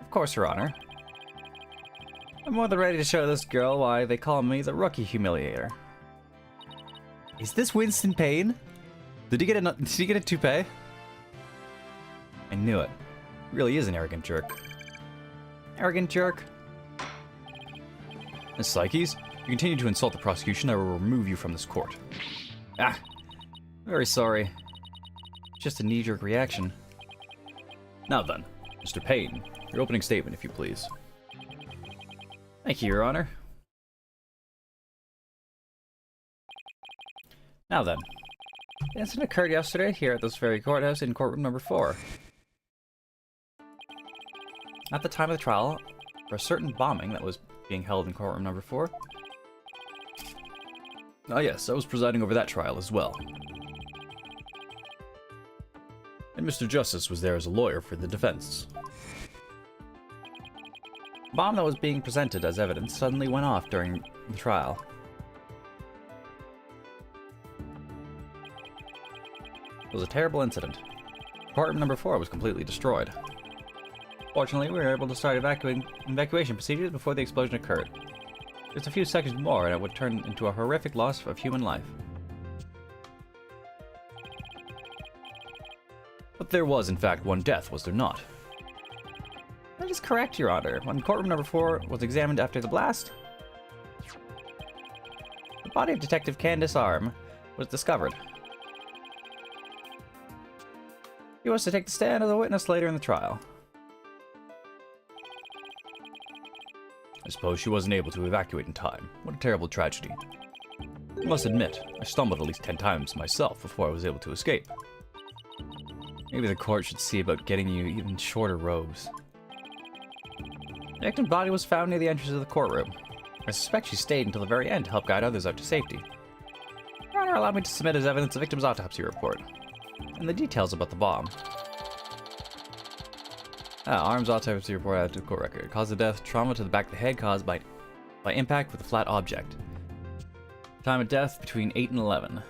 Of course, Your Honor. I'm more than ready to show this girl why they call me the Rookie Humiliator. Is this Winston Payne? Did he get a toupee? I knew it. He really is an arrogant jerk. Arrogant jerk. Miss Psyches, if you continue to insult the prosecution, I will remove you from this court. Ah, very sorry. Just a knee-jerk reaction. Now then, Mr. Payne, your opening statement, if you please. Thank you, Your Honor. Now then, the incident occurred yesterday here at this very courthouse in courtroom number 4. At the time of the trial, for a certain bombing that was being held in courtroom number 4. Ah yes, I was presiding over that trial as well. And Mr. Justice was there as a lawyer for the defense. The bomb that was being presented as evidence suddenly went off during the trial. It was a terrible incident. Courtroom number 4 was completely destroyed. Fortunately, we were able to start evacuation procedures before the explosion occurred. Just a few seconds more and it would turn into a horrific loss of human life. But there was, in fact, one death, was there not? That is correct, Your Honor. When courtroom number 4 was examined after the blast, the body of Detective Candace Arm was discovered. He was to take the stand as a witness later in the trial. I suppose she wasn't able to evacuate in time. What a terrible tragedy. I must admit, I stumbled at least 10 times myself before I was able to escape. Maybe the court should see about getting you even shorter robes. The victim's body was found near the entrance of the courtroom. I suspect she stayed until the very end to help guide others out to safety. Your Honor allowed me to submit as evidence the victim's autopsy report and the details about the bomb. Arms autopsy report added to the court record. Cause of death, trauma to the back of the head caused by impact with a flat object. Time of death between 8 and 11.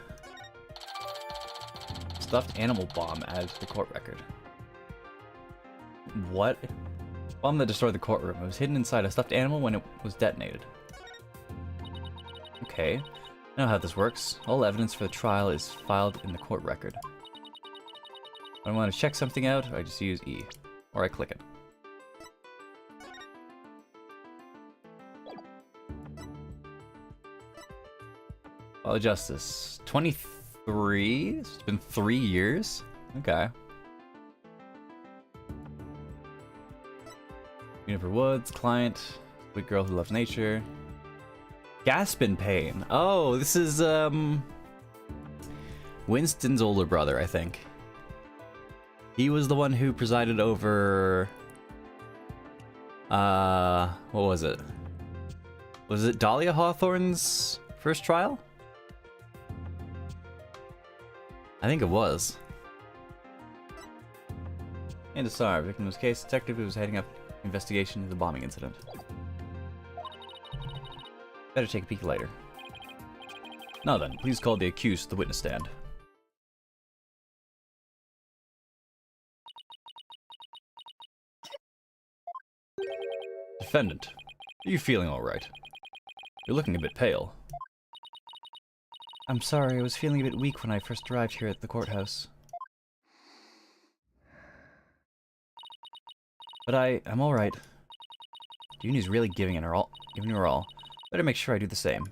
Stuffed animal bomb added to the court record. What? Bomb that destroyed the courtroom. It was hidden inside a stuffed animal when it was detonated. Okay. I know how this works. All evidence for the trial is filed in the court record. When I want to check something out, I just use E. Or I click it. Well, Justice. 23? It's been 3 years? Okay. Juniper Woods, client, sweet girl who loves nature. Gaspin Payne. Oh, this is, Winston's older brother, I think. He was the one who presided over, what was it? Was it Dahlia Hawthorne's first trial? I think it was. And disarmed. Victim was case detective who was heading up investigation into the bombing incident. Better take a peek later. Now then, please call the accused to the witness stand. Defendant, are you feeling alright? You're looking a bit pale. I'm sorry, I was feeling a bit weak when I first arrived here at the courthouse. But I'm alright. Juni's really giving her all. Better make sure I do the same.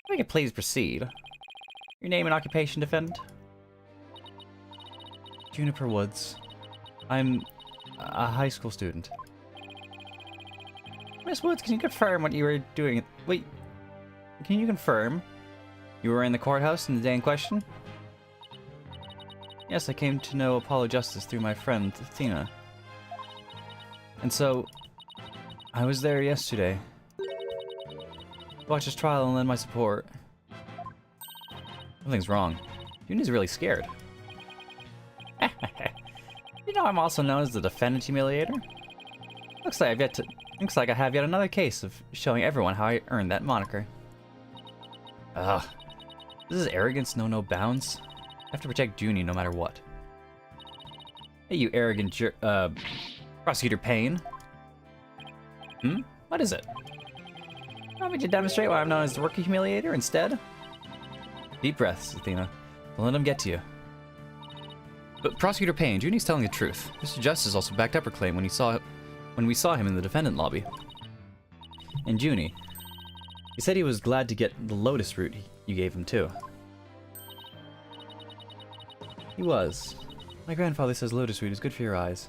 We can please proceed. Your name and occupation, defendant? Juniper Woods. I'm a high school student. Miss Woods, can you confirm what you were doing? Wait, can you confirm you were in the courthouse in the day in question? Yes, I came to know Apollo Justice through my friend, Athena. And so, I was there yesterday. Watched his trial and lend my support. Something's wrong. Juni's really scared. You know I'm also known as the Defendant Humiliator? Looks like I have yet another case of showing everyone how I earned that moniker. Ugh. This is arrogance know no bounds. I have to protect Junie no matter what. Hey, you arrogant Prosecutor Payne. What is it? You want me to demonstrate why I'm known as the Rookie Humiliator instead? Deep breaths, Athena. Don't let him get to you. But Prosecutor Payne, Junie's telling the truth. Mr. Justice also backed up her claim when we saw him in the defendant lobby. And Junie, he said he was glad to get the lotus root you gave him too. He was. My grandfather says lotus root is good for your eyes.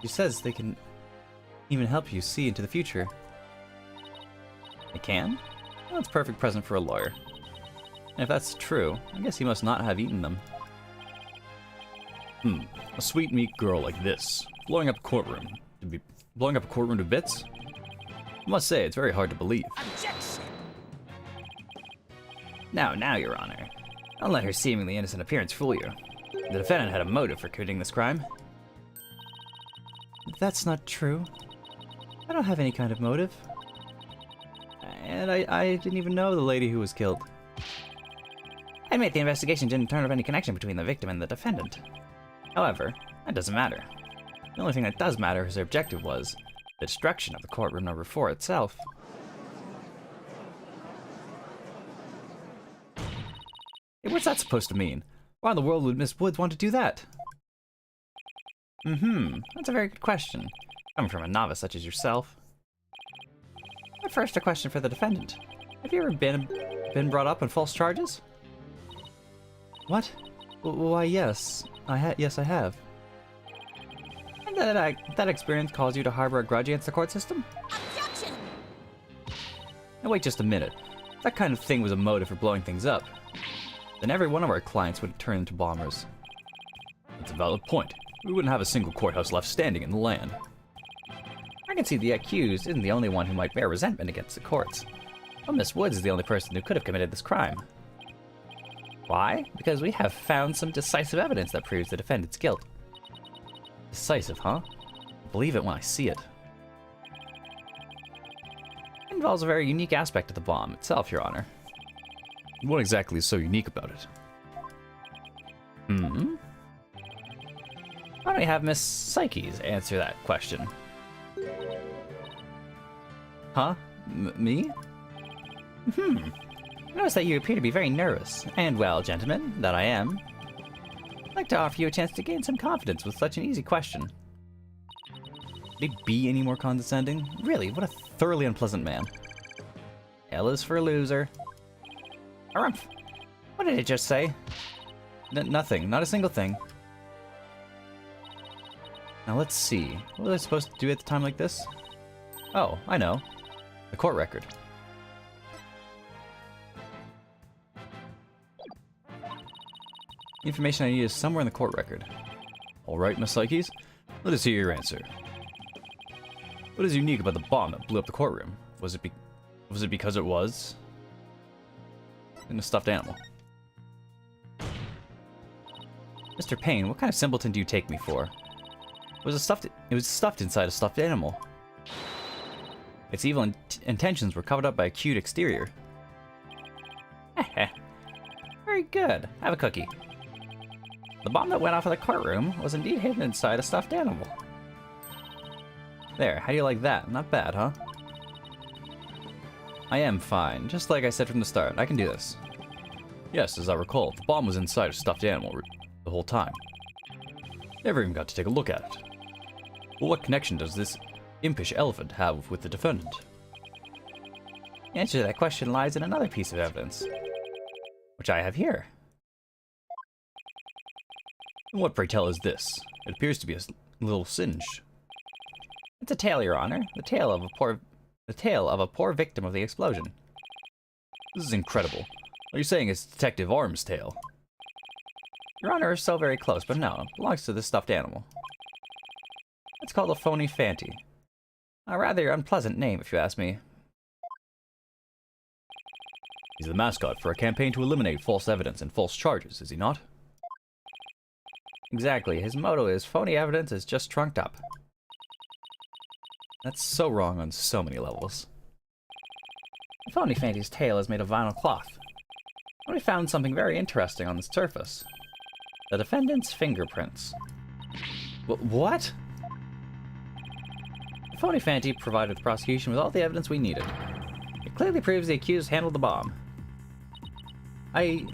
He says they can even help you see into the future. They can? Well, that's a perfect present for a lawyer. And if that's true, I guess he must not have eaten them. A sweet meek girl like this, blowing up a courtroom to bits? I must say, it's very hard to believe. Objection! Now, Your Honor. Don't let her seemingly innocent appearance fool you. The defendant had a motive for committing this crime. That's not true. I don't have any kind of motive. And I didn't even know the lady who was killed. I admit the investigation didn't turn up any connection between the victim and the defendant. However, that doesn't matter. The only thing that does matter is their objective was the destruction of the courtroom number 4 itself. Hey, what's that supposed to mean? Why in the world would Miss Woods want to do that? That's a very good question. Coming from a novice such as yourself. But first, a question for the defendant. Have you ever been brought up on false charges? What? Why, yes. Yes, I have. And that experience caused you to harbor a grudge against the court system? Objection! Now wait just a minute. That kind of thing was a motive for blowing things up. then every one of our clients would turn into bombers. That's a valid point. We wouldn't have a single courthouse left standing in the land. I can see the accused isn't the only one who might bear resentment against the courts. Well, Miss Woods is the only person who could have committed this crime. Why? Because we have found some decisive evidence that proves the defendant's guilt. Decisive, huh? Believe it when I see it. It involves a very unique aspect of the bomb itself, Your Honor. What exactly is so unique about it? Hmm? Why don't we have Miss Psyches answer that question? Huh? Me? I notice that you appear to be very nervous. And well, gentlemen, that I am. I'd like to offer you a chance to gain some confidence with such an easy question. Could he be any more condescending? Really, what a thoroughly unpleasant man. L is for loser. Harumph! What did it just say? Nothing. Not a single thing. Now let's see. What was I supposed to do at a time like this? Oh, I know. The court record. The information I need is somewhere in the court record. Alright, Miss Psyches. Let us hear your answer. What is unique about the bomb that blew up the courtroom? Was it because it was in a stuffed animal? Mr. Payne, what kind of simpleton do you take me for? It was stuffed inside a stuffed animal. Its evil intentions were covered up by a cute exterior. Very good. Have a cookie. The bomb that went off in the courtroom was indeed hidden inside a stuffed animal. There, how do you like that? Not bad, huh? I am fine. Just like I said from the start, I can do this. Yes, as I recall, the bomb was inside a stuffed animal the whole time. Never even got to take a look at it. Well, what connection does this impish elephant have with the defendant? The answer to that question lies in another piece of evidence, which I have here. And what, pray tell, is this? It appears to be a little singe. It's a tale, Your Honor. The tale of a poor victim of the explosion. This is incredible. Are you saying it's Detective Arm's tale? Your Honor is so very close, but no, it belongs to this stuffed animal. It's called a phony Fanty. A rather unpleasant name, if you ask me. He's the mascot for a campaign to eliminate false evidence and false charges, is he not? Exactly. His motto is, phony evidence is just trunked up. That's so wrong on so many levels. The phony Fanty's tail is made of vinyl cloth. And we found something very interesting on the surface. The defendant's fingerprints. What? The phony Fanty provided the prosecution with all the evidence we needed. It clearly proves the accused handled the bomb. Eve.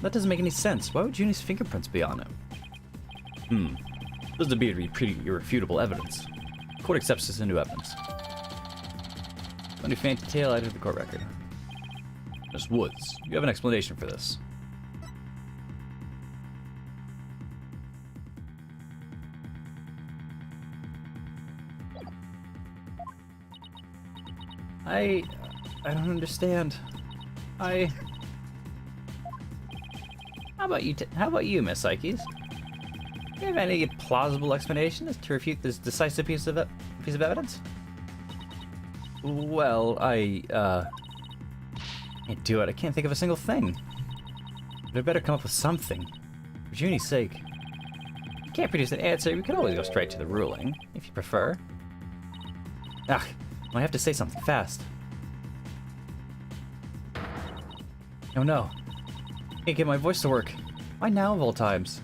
That doesn't make any sense. Why would Junie's fingerprints be on him? This appears to be pretty irrefutable evidence. The court accepts this into evidence. Funny Fanty tail added to the court record. Miss Woods, you have an explanation for this. I don't understand. How about you, Miss Psyches? Do you have any plausible explanation as to refute this decisive piece of evidence? Well, Can't do it. I can't think of a single thing. But I better come up with something. For Junie's sake. If you can't produce an answer, we could always go straight to the ruling, if you prefer. Ugh, I have to say something fast. Oh no. I can't get my voice to work. Why now of all times?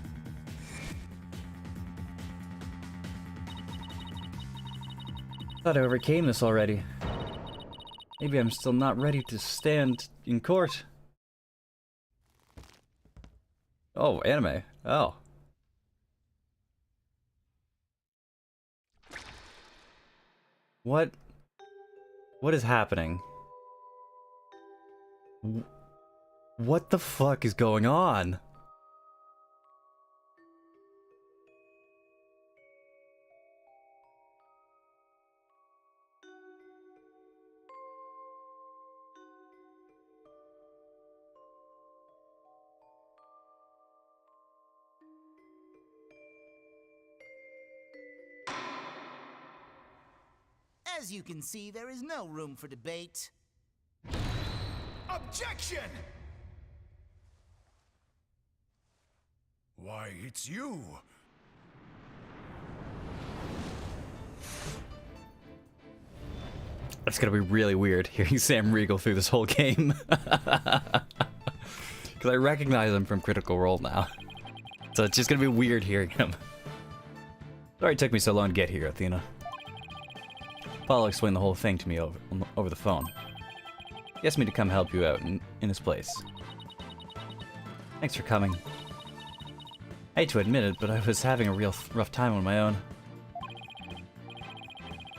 Thought I overcame this already. Maybe I'm still not ready to stand in court. oh, anime. Oh. What is happening? What the fuck is going on? As you can see, there is no room for debate. Objection! Why, it's you. It's gonna be really weird hearing Sam Riegel through this whole game. Because I recognize him from Critical Role now. So it's just gonna be weird hearing him. Sorry it took me so long to get here, Athena. Paul explained the whole thing to me over the phone. He asked me to come help you out in his place. Thanks for coming. I hate to admit it, but I was having a real rough time on my own.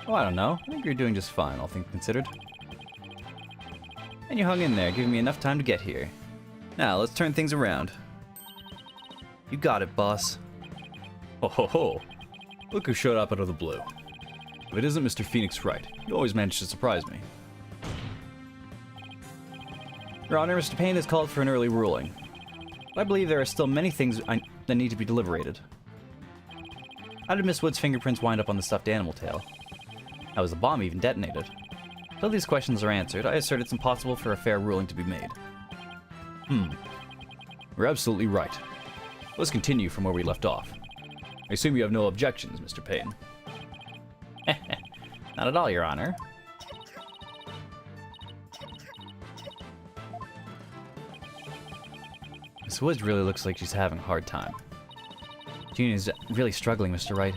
Oh, I don't know. I think you're doing just fine, all things considered. And you hung in there, giving me enough time to get here. Now, let's turn things around. You got it, boss. Ho ho ho. Look who showed up out of the blue. If it isn't Mr. Phoenix Wright, you always manage to surprise me. Your Honor, Mr. Payne has called for an early ruling. But I believe there are still many things that need to be deliberated. How did Miss Wood's fingerprints wind up on the stuffed animal tail? How was the bomb even detonated? Until these questions are answered, I assert it's impossible for a fair ruling to be made. You're absolutely right. Let's continue from where we left off. I assume you have no objections, Mr. Payne. Not at all, Your Honor. Miss Woods really looks like she's having a hard time. Junior's really struggling, Mr. Wright.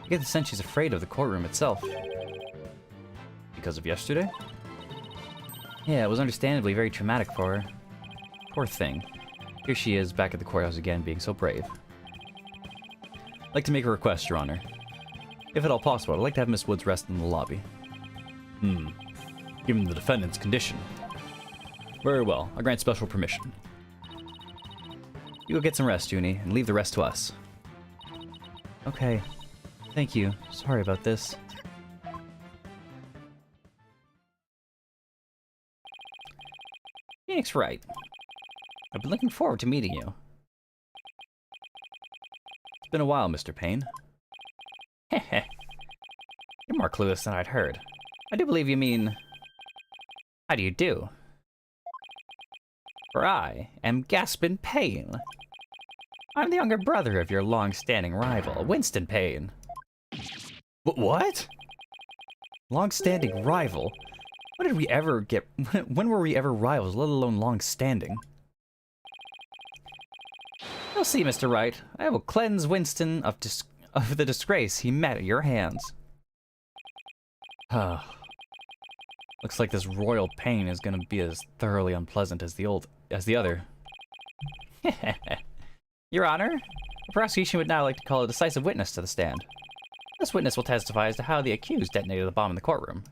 I get the sense she's afraid of the courtroom itself. Because of yesterday? Yeah, it was understandably very traumatic for her. Poor thing. Here she is, back at the courthouse again, being so brave. I'd like to make a request, Your Honor. If at all possible, I'd like to have Miss Woods rest in the lobby. Given the defendant's condition. Very well, I grant special permission. You go get some rest, Junie, and leave the rest to us. Okay. Thank you. Sorry about this. Phoenix Wright. I've been looking forward to meeting you. It's been a while, Mr. Payne. Heh. You're more clueless than I'd heard. I do believe you mean... How do you do? For I am Gaspin Payne. I'm the younger brother of your long-standing rival, Winston Payne. What? Long-standing rival? When did we ever get... When were we ever rivals, let alone long-standing? You'll see, Mr. Wright. I will cleanse Winston of the disgrace he met at your hands. Looks like this royal pain is gonna be as thoroughly unpleasant as the other. Your Honor, the prosecution would now like to call a decisive witness to the stand. This witness will testify as to how the accused detonated the bomb in the courtroom.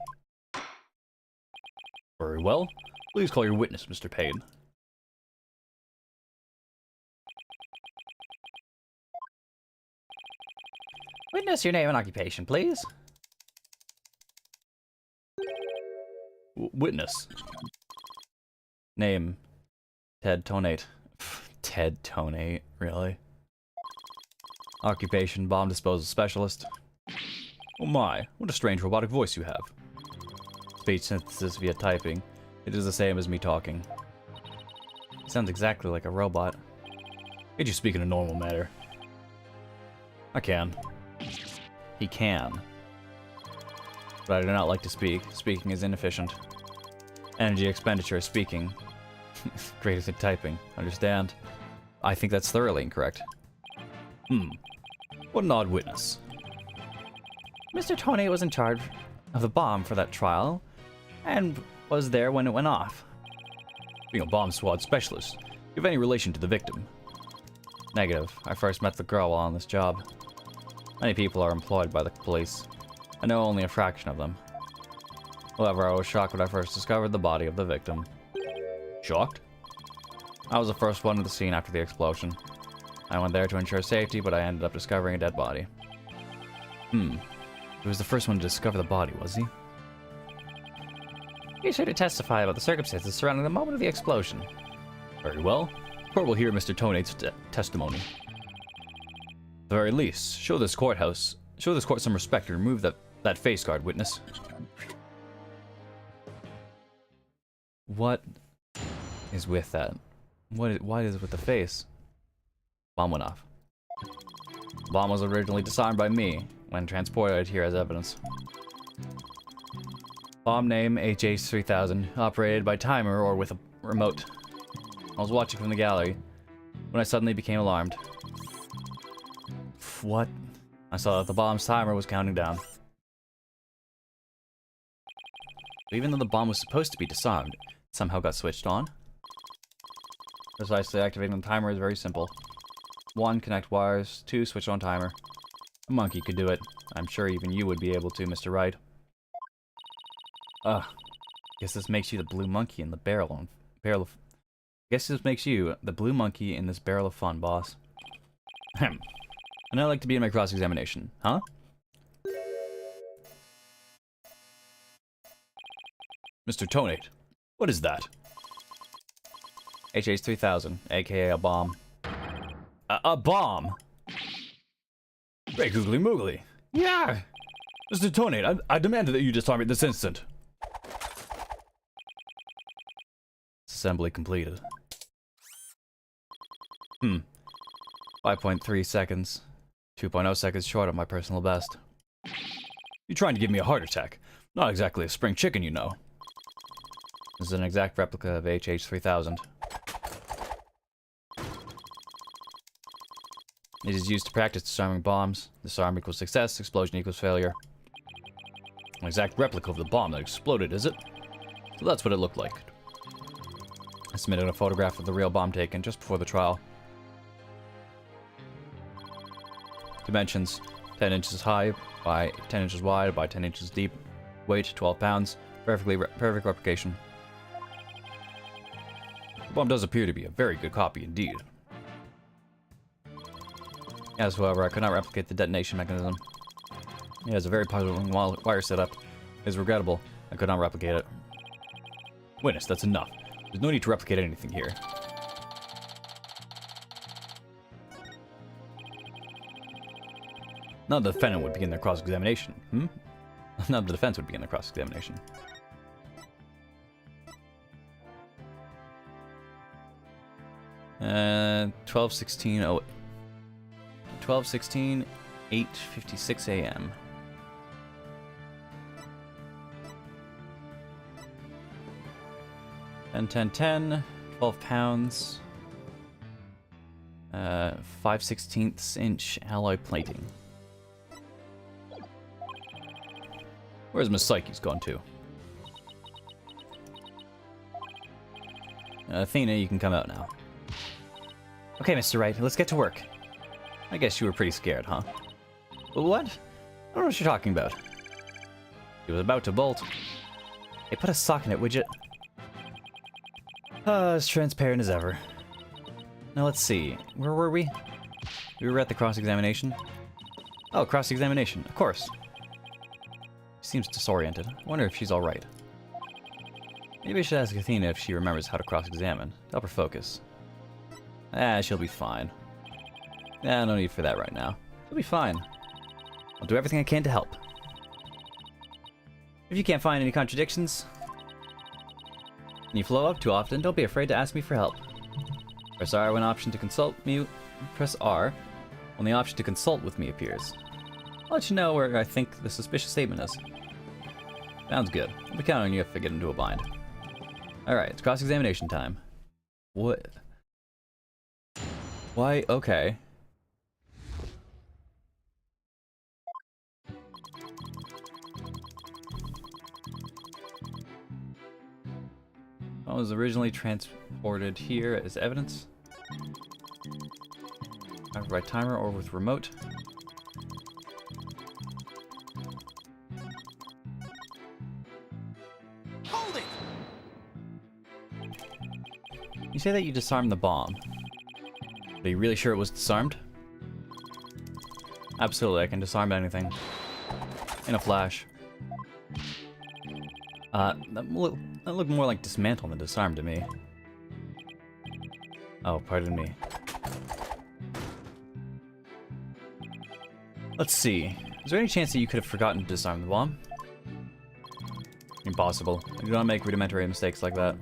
Very well. Please call your witness, Mr. Payne. Witness, your name and occupation, please. Witness. Name. Ted Tonate. Ted Tonate, really? Occupation, bomb disposal specialist. Oh my, what a strange robotic voice you have. Speech synthesis via typing. It is the same as me talking. It sounds exactly like a robot. Can't you speak in a normal manner? I can. He can. But I do not like to speak. Speaking is inefficient. Energy expenditure is speaking. Greater than typing. Understand? I think that's thoroughly incorrect. What an odd witness. Mr. Tony was in charge of the bomb for that trial, and was there when it went off. Being a bomb squad specialist, do you have any relation to the victim? Negative. I first met the girl while on this job. Many people are employed by the police. I know only a fraction of them. However, I was shocked when I first discovered the body of the victim. Shocked? I was the first one to the scene after the explosion. I went there to ensure safety, but I ended up discovering a dead body. He was the first one to discover the body, was he? He's here to testify about the circumstances surrounding the moment of the explosion. Very well. Court will hear Mr. Tonate's testimony. At the very least, show this court some respect and remove that That face guard, witness. What is with that? Why is it with the face? Bomb went off. Bomb was originally disarmed by me when transported here as evidence. Bomb name HH3000, operated by timer or with a remote. I was watching from the gallery when I suddenly became alarmed. What? I saw that the bomb's timer was counting down. Even though the bomb was supposed to be disarmed, it somehow got switched on. Precisely activating the timer is very simple. 1. Connect wires. 2. Switch on timer. A monkey could do it. I'm sure even you would be able to, Mr. Wright. Guess this makes you the blue monkey in the barrel of... Guess this makes you the blue monkey in this barrel of fun, boss. Ahem. And I'd like to be in my cross-examination, huh? Mr. Tonate, what is that? HH3000, aka a bomb. A bomb? Great googly moogly. Yeah! Mr. Tonate, I demand that you disarm it this instant. Assembly completed. 5.3 seconds. 2.0 seconds short of my personal best. You're trying to give me a heart attack. Not exactly a spring chicken, you know. This is an exact replica of HH3000. It is used to practice disarming bombs. Disarm equals success, explosion equals failure. An exact replica of the bomb that exploded, is it? So that's what it looked like. I submitted a photograph of the real bomb taken just before the trial. Dimensions: 10 inches high by 10 inches wide by 10 inches deep. Weight: 12 pounds. Perfect replication. The bomb does appear to be a very good copy indeed. As however, I could not replicate the detonation mechanism. It has a very popular wire setup. It is regrettable. I could not replicate it. Witness, that's enough. There's no need to replicate anything here. Now the defendant would begin their cross-examination. Now the defense would begin their cross-examination. Uh, 12:16, 8:56 a.m. And 10, 12 pounds. 5/16 inch alloy plating. Where's Miss Psyche's gone to? Athena, you can come out now. Okay, Mr. Wright, let's get to work. I guess you were pretty scared, huh? What? I don't know what you're talking about. He was about to bolt. Hey, put a sock in it, would you? As transparent as ever. Now let's see. Where were we? We were at the cross-examination. Oh, cross-examination, of course. She seems disoriented. I wonder if she's alright. Maybe I should ask Athena if she remembers how to cross-examine. To help her focus. She'll be fine. No need for that right now. She'll be fine. I'll do everything I can to help. If you can't find any contradictions, and you flow up too often, don't be afraid to ask me for help. Press R when option to consult me. Press R when the option to consult with me appears. I'll let you know where I think the suspicious statement is. Sounds good. I'll be counting on you if I get into a bind. Alright, it's cross-examination time. What? Why? Okay. I was originally transported here as evidence. Either by timer or with remote. Hold it! You say that you disarmed the bomb. Are you really sure it was disarmed? Absolutely, I can disarm anything. In a flash. That looked more like dismantle than disarm to me. Oh, pardon me. Let's see. Is there any chance that you could have forgotten to disarm the bomb? Impossible. I do not make rudimentary mistakes like that.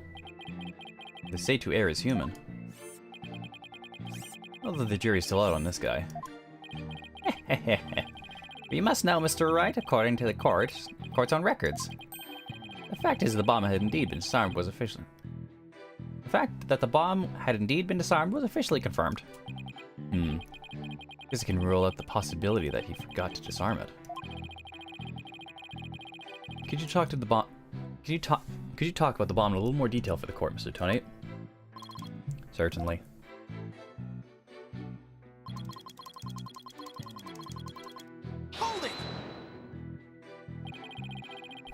They say to err is human. Although the jury's still out on this guy. You must know, Mr. Wright, according to the court's own records. The fact is the bomb had indeed been disarmed was officially... The fact that the bomb had indeed been disarmed was officially confirmed. Guess I can rule out the possibility that he forgot to disarm it. Could you talk to the bomb... Could you talk about the bomb in a little more detail for the court, Mr. Tonate? Certainly. Hold it!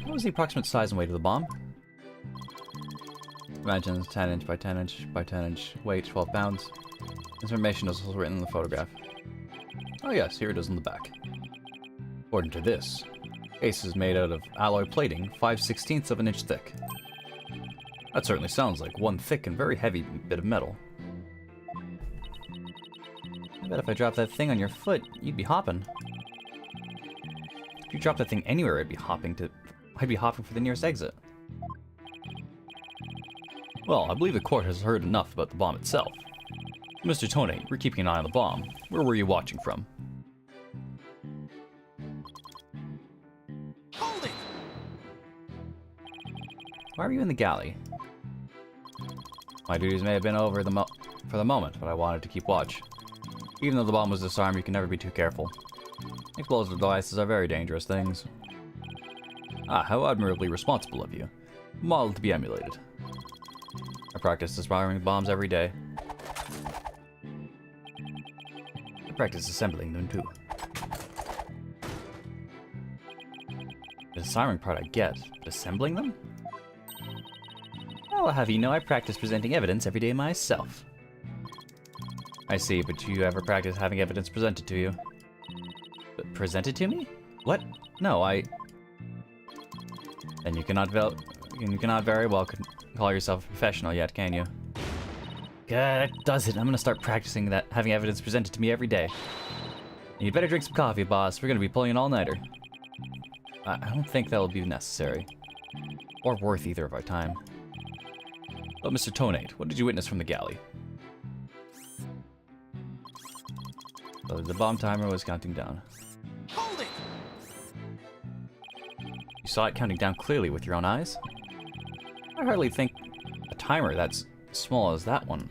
What was the approximate size and weight of the bomb? Imagine 10 inch by 10 inch by 10 inch weight, 12 pounds. Information is also written in the photograph. Oh yes, here it is on the back. According to this, case is made out of alloy plating, 5/16 of an inch thick. That certainly sounds like one thick and very heavy bit of metal. I bet if I dropped that thing on your foot, you'd be hopping. If you dropped that thing anywhere, I'd be hopping for the nearest exit. Well, I believe the court has heard enough about the bomb itself. Mr. Tonate, we're keeping an eye on the bomb. Where were you watching from? Hold it! Why are you in the galley? My duties may have been over for the moment, but I wanted to keep watch. Even though the bomb was disarmed, you can never be too careful. Explosive devices are very dangerous things. Ah, how admirably responsible of you. Model to be emulated. I practice disarming bombs every day. I practice assembling them too. The disarming part I get, but assembling them? I'll have you know I practice presenting evidence every day myself. I see, but do you ever practice having evidence presented to you? Presented to me? What? No, Then you cannot very well call yourself a professional yet, can you? God, that does it. I'm gonna start practicing that, having evidence presented to me every day. And you better drink some coffee, boss. We're gonna be pulling an all-nighter. I don't think that'll be necessary. Or worth either of our time. But Mr. Tonate, what did you witness from the galley? So the bomb timer was counting down. Hold it! You saw it counting down clearly with your own eyes? I hardly think a timer that's small as that one.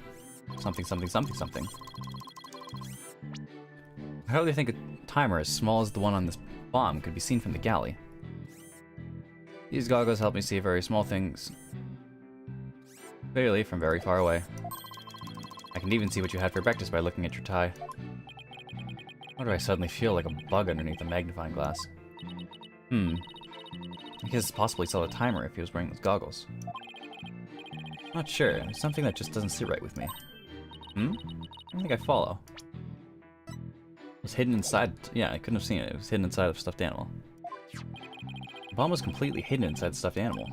Something, something, something, something. I hardly think a timer as small as the one on this bomb could be seen from the galley. These goggles help me see very small things clearly from very far away. I can even see what you had for breakfast by looking at your tie. Why do I suddenly feel like a bug underneath a magnifying glass? I guess it's possible he saw the timer if he was wearing those goggles. Not sure. There's something that just doesn't sit right with me. I don't think I follow. It was hidden inside... Yeah, I couldn't have seen it. It was hidden inside of a stuffed animal. The bomb was completely hidden inside the stuffed animal.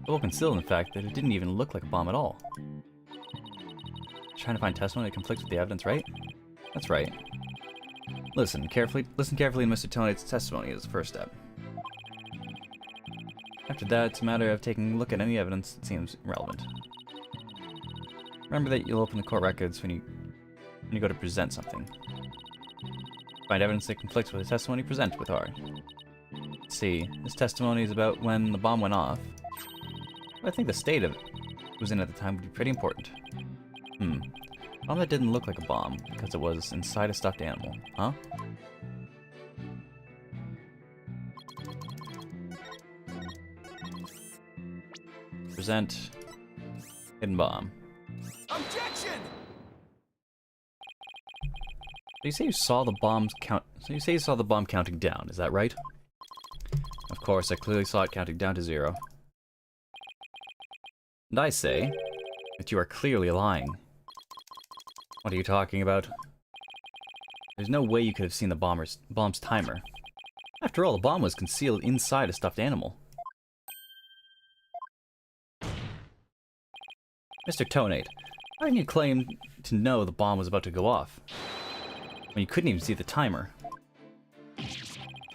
So well concealed, in fact, that it didn't even look like a bomb at all. Trying to find testimony that conflicts with the evidence, right? That's right. Listen carefully in Mr. Tonate's testimony is the first step. After that, it's a matter of taking a look at any evidence that seems relevant. Remember that you'll open the court records when you go to present something. Find evidence that conflicts with the testimony, present with R. Let's see, this testimony is about when the bomb went off. But I think the state of it was in at the time would be pretty important. A bomb that didn't look like a bomb because it was inside a stuffed animal, huh? Present hidden bomb. Objection! So you say you saw the bombs count. So you say you saw the bomb counting down. Is that right? Of course, I clearly saw it counting down to 0. And I say that you are clearly lying. What are you talking about? There's no way you could have seen the bomb's timer. After all, the bomb was concealed inside a stuffed animal. Mr. Tonate, how can you claim to know the bomb was about to go off when you couldn't even see the timer?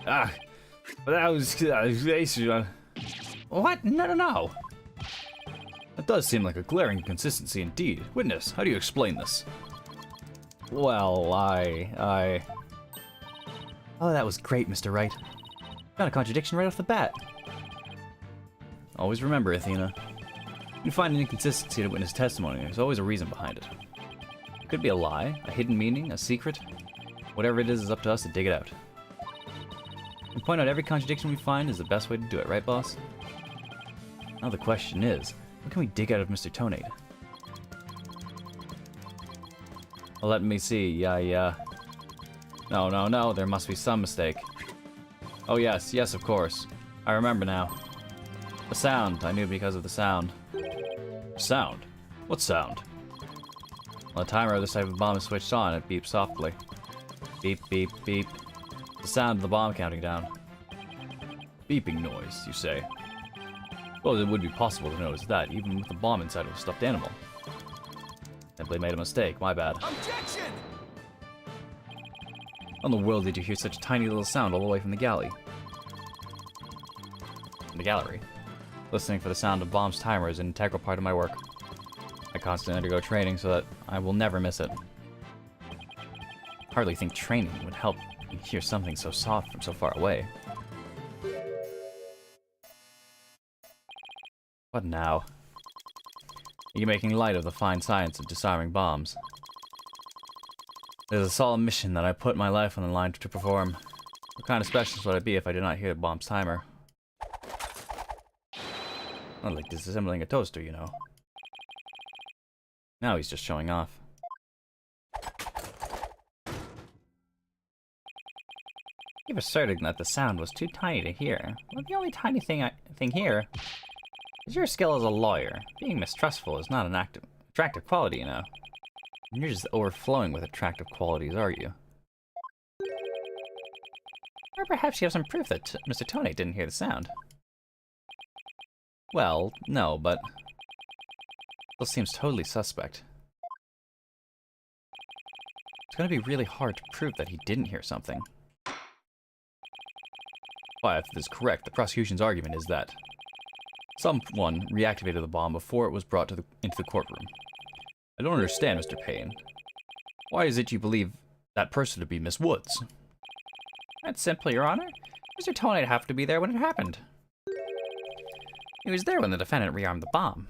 Ah, but that was... What? No. That does seem like a glaring inconsistency indeed. Witness, how do you explain this? Well, I... Oh, that was great, Mr. Wright. Found a contradiction right off the bat. Always remember, Athena. When you find an inconsistency in a witness testimony, there's always a reason behind it. It could be a lie, a hidden meaning, a secret. Whatever it is up to us to dig it out. And point out every contradiction we find is the best way to do it, right, boss? Now the question is, what can we dig out of Mr. Tonade? Well, let me see. Yeah. No, there must be some mistake. Oh yes, of course. I remember now. The sound, I knew because of the sound. Sound? What sound? Well, the timer on the side of the bomb is switched on, it beeps softly. Beep, beep, beep. The sound of the bomb counting down. Beeping noise, you say? Well, it would be possible to notice that, even with the bomb inside of a stuffed animal. Simply made a mistake, my bad. Objection! How in the world did you hear such a tiny little sound all the way from the galley? From the gallery. Listening for the sound of bomb's timer is an integral part of my work. I constantly undergo training so that I will never miss it. Hardly think training would help you hear something so soft from so far away. What now? You're making light of the fine science of disarming bombs. It is a solemn mission that I put my life on the line to perform. What kind of specialist would I be if I did not hear the bomb's timer? Not like disassembling a toaster, you know. Now he's just showing off. You've asserted that the sound was too tiny to hear. Well, the only tiny thing here is your skill as a lawyer. Being mistrustful is not an attractive quality, you know. And you're just overflowing with attractive qualities, are you? Or perhaps you have some proof that Mr. Tonade didn't hear the sound. Well, no, but... still seems totally suspect. It's gonna be really hard to prove that he didn't hear something. But if this is correct, the prosecution's argument is that someone reactivated the bomb before it was brought to into the courtroom. I don't understand, Mr. Payne. Why is it you believe that person to be Miss Woods? That's simple, Your Honor. Mr. Tonade happened to be there when it happened. He was there when the defendant rearmed the bomb.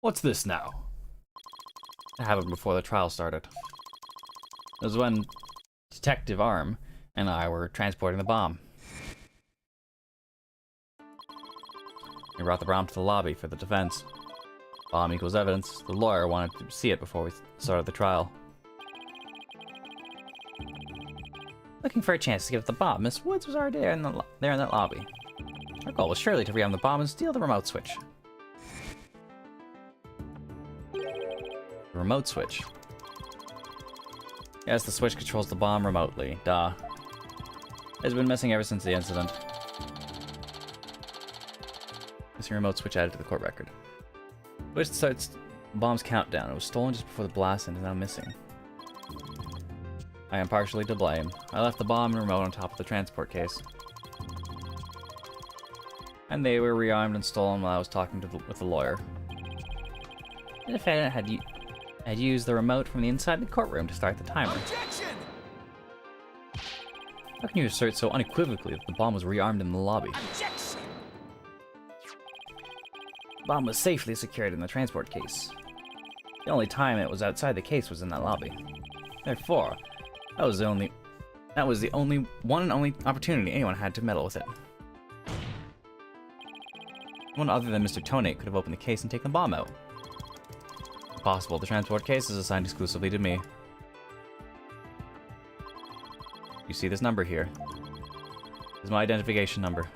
What's this now? It happened before the trial started. It was when Detective Arm and I were transporting the bomb. We brought the bomb to the lobby for the defense. Bomb equals evidence. The lawyer wanted to see it before we started the trial. Looking for a chance to give it the bomb, Miss Woods was already there in that lobby. Our goal was surely to rearm the bomb and steal the remote switch. The remote switch. Yes, the switch controls the bomb remotely. Duh. It's been missing ever since the incident. Missing remote switch added to the court record. Switch starts the bomb's countdown. It was stolen just before the blast and is now missing. I am partially to blame. I left the bomb and remote on top of the transport case. And they were rearmed and stolen while I was talking with the lawyer. The defendant had used the remote from the inside the courtroom to start the timer. Objection! How can you assert so unequivocally that the bomb was rearmed in the lobby? Objection! The bomb was safely secured in the transport case. The only time it was outside the case was in that lobby. Therefore, that was the only one and only opportunity anyone had to meddle with it. No one other than Mr. Tonade could have opened the case and taken the bomb out. Impossible. The transport case is assigned exclusively to me. You see this number here? This is my identification number.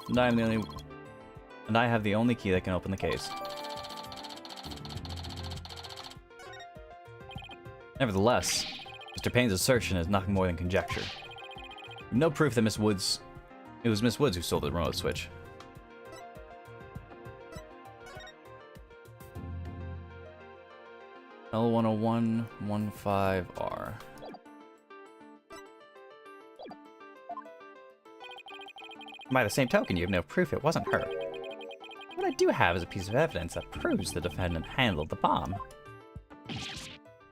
And I have the only key that can open the case. Nevertheless, Mr. Payne's assertion is nothing more than conjecture. No proof that it was Miss Woods who stole the remote switch. L10115R. By the same token, you have no proof it wasn't her. What I do have is a piece of evidence that proves the defendant handled the bomb.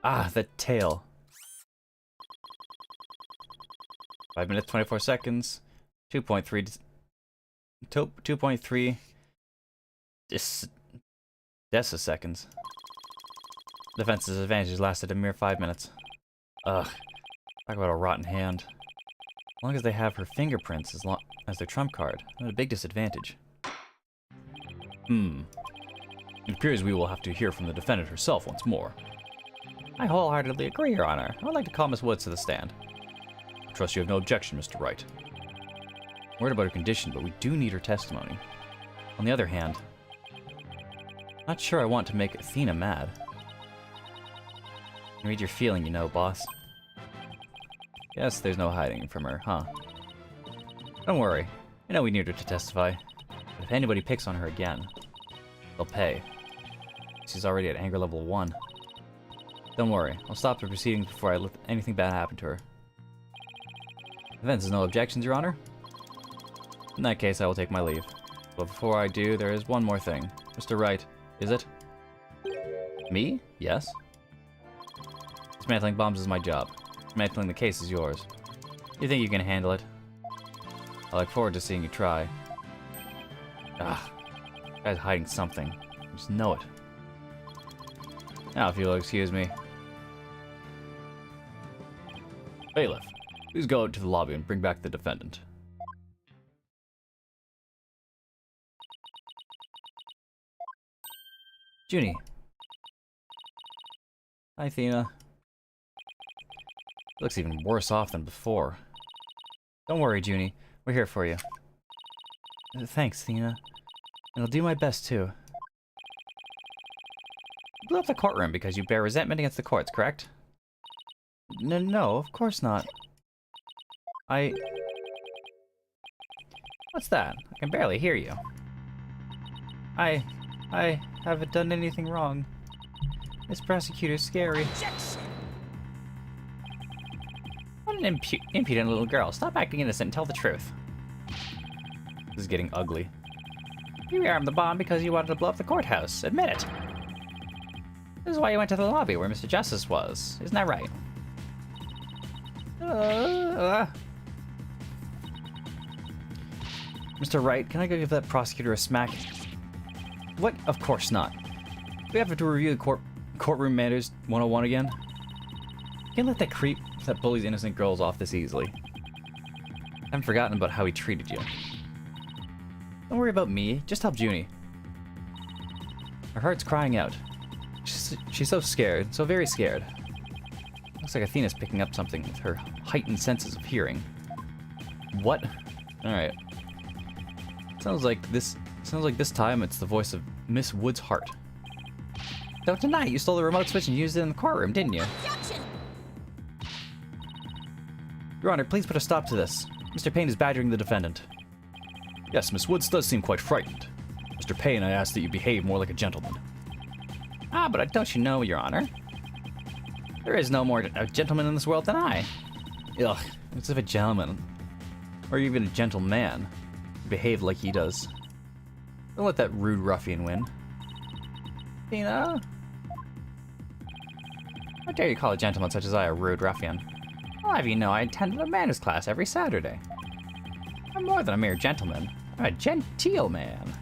Ah, the tail. 5 minutes, 24 seconds. 2.3... 2.3... Deciseconds. Defense's advantage lasted a mere 5 minutes. Ugh. Talk about a rotten hand. As long as they have her fingerprints as their trump card, not a big disadvantage. It appears we will have to hear from the defendant herself once more. I wholeheartedly agree, Your Honor. I would like to call Miss Woods to the stand. I trust you have no objection, Mr. Wright. I'm worried about her condition, but we do need her testimony. On the other hand, not sure I want to make Athena mad. I read your feeling, you know, boss. Yes, there's no hiding from her, huh? Don't worry. I know we need her to testify. But if anybody picks on her again, they'll pay. She's already at anger level 1. Don't worry. I'll stop the proceedings before I let anything bad happen to her. Defense has no objections, Your Honor? In that case, I will take my leave. But before I do, there is one more thing. Mr. Wright, is it? Me? Yes. Dismantling bombs is my job. Dismantling the case is yours. You think you can handle it? I look forward to seeing you try. Ah, this guy's hiding something. I just know it. Now, if you'll excuse me. Bailiff, please go out to the lobby and bring back the defendant. Junie. Hi, Athena. Looks even worse off than before. Don't worry, Junie. We're here for you. Thanks, Athena. And I'll do my best, too. You blew up the courtroom because you bear resentment against the courts, correct? No, of course not. What's that? I can barely hear you. I haven't done anything wrong. This prosecutor's scary. Objection! What an impudent little girl. Stop acting innocent and tell the truth. This is getting ugly. You rearmed the bomb because you wanted to blow up the courthouse. Admit it. This is why you went to the lobby where Mr. Justice was. Isn't that right? Mr. Wright, can I go give that prosecutor a smack? What? Of course not. We have to review the courtroom manners 101 again. You can't let that creep that bullies innocent girls off this easily. I haven't forgotten about how he treated you. Don't worry about me, just help Junie. Her heart's crying out. She's so scared, so very scared. Looks like Athena's picking up something with her heightened senses of hearing. What? Alright. Sounds like this time it's the voice of Miss Wood's heart. Don't deny it, you stole the remote switch and used it in the courtroom, didn't you? Objection! Your Honor, please put a stop to this. Mr. Payne is badgering the defendant. Yes, Miss Woods does seem quite frightened. Mr. Payne, I ask that you behave more like a gentleman. Ah, but don't you know, Your Honor? There is no more a gentleman in this world than I. Ugh, as if a gentleman, or even a gentleman, behaved like he does. Don't let that rude ruffian win. Athena? How dare you call a gentleman such as I a rude ruffian? I'll have you know I attended a manners class every Saturday. I'm more than a mere gentleman. I'm a genteel man.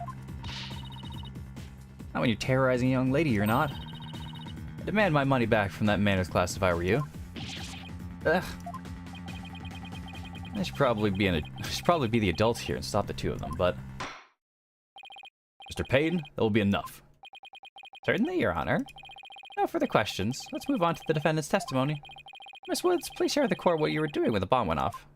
Not when you're terrorizing a young lady, you're not. I'd demand my money back from that manners class if I were you. Ugh. I should probably be the adult here and stop the two of them, but... Mr. Payne, that will be enough. Certainly, Your Honor. No further questions. Let's move on to the defendant's testimony. Miss Woods, please share with the court what you were doing when the bomb went off.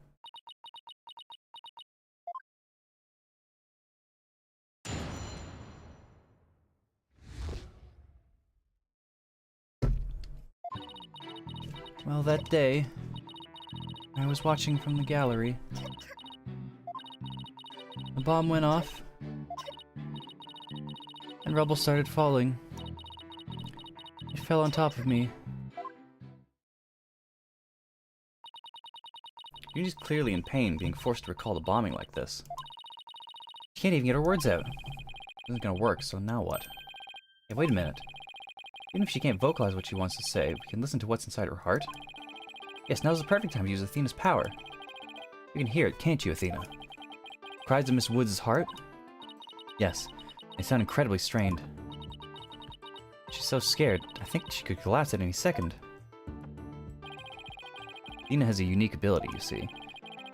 Well, that day, I was watching from the gallery. The bomb went off, and rubble started falling. It fell on top of me. You're just clearly in pain being forced to recall the bombing like this. can't even get her words out. This isn't gonna work, so now what? Hey, wait a minute. Even if she can't vocalize what she wants to say, we can listen to what's inside her heart. Yes, now's the perfect time to use Athena's power. You can hear it, can't you, Athena? Cries of Miss Woods' heart? Yes, they sound incredibly strained. She's so scared, I think she could collapse at any second. Athena has a unique ability, you see.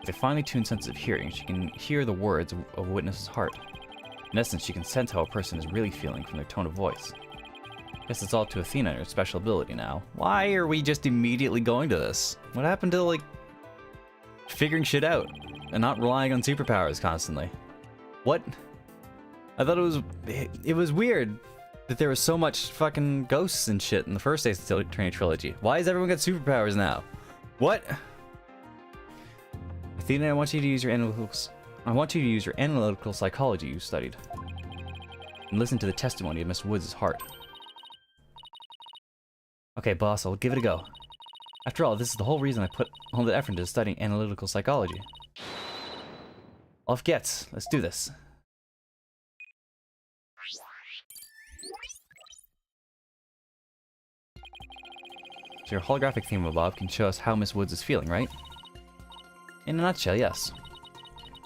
With her finely tuned sense of hearing, she can hear the words of a witness's heart. In essence, she can sense how a person is really feeling from their tone of voice. Guess it's all up to Athena and her special ability now. Why are we just immediately going to this? What happened to, like, figuring shit out and not relying on superpowers constantly? What? I thought it was weird that there was so much fucking ghosts and shit in the first Ace Attorney trilogy. Why has everyone got superpowers now? What? Athena, I want you to use your analytical psychology you studied. And listen to the testimony of Miss Woods' heart. Okay, boss, I'll give it a go. After all, this is the whole reason I put all the effort into studying analytical psychology. Off gets. Let's do this. So your holographic thingamabob can show us how Miss Woods is feeling, right? In a nutshell, yes.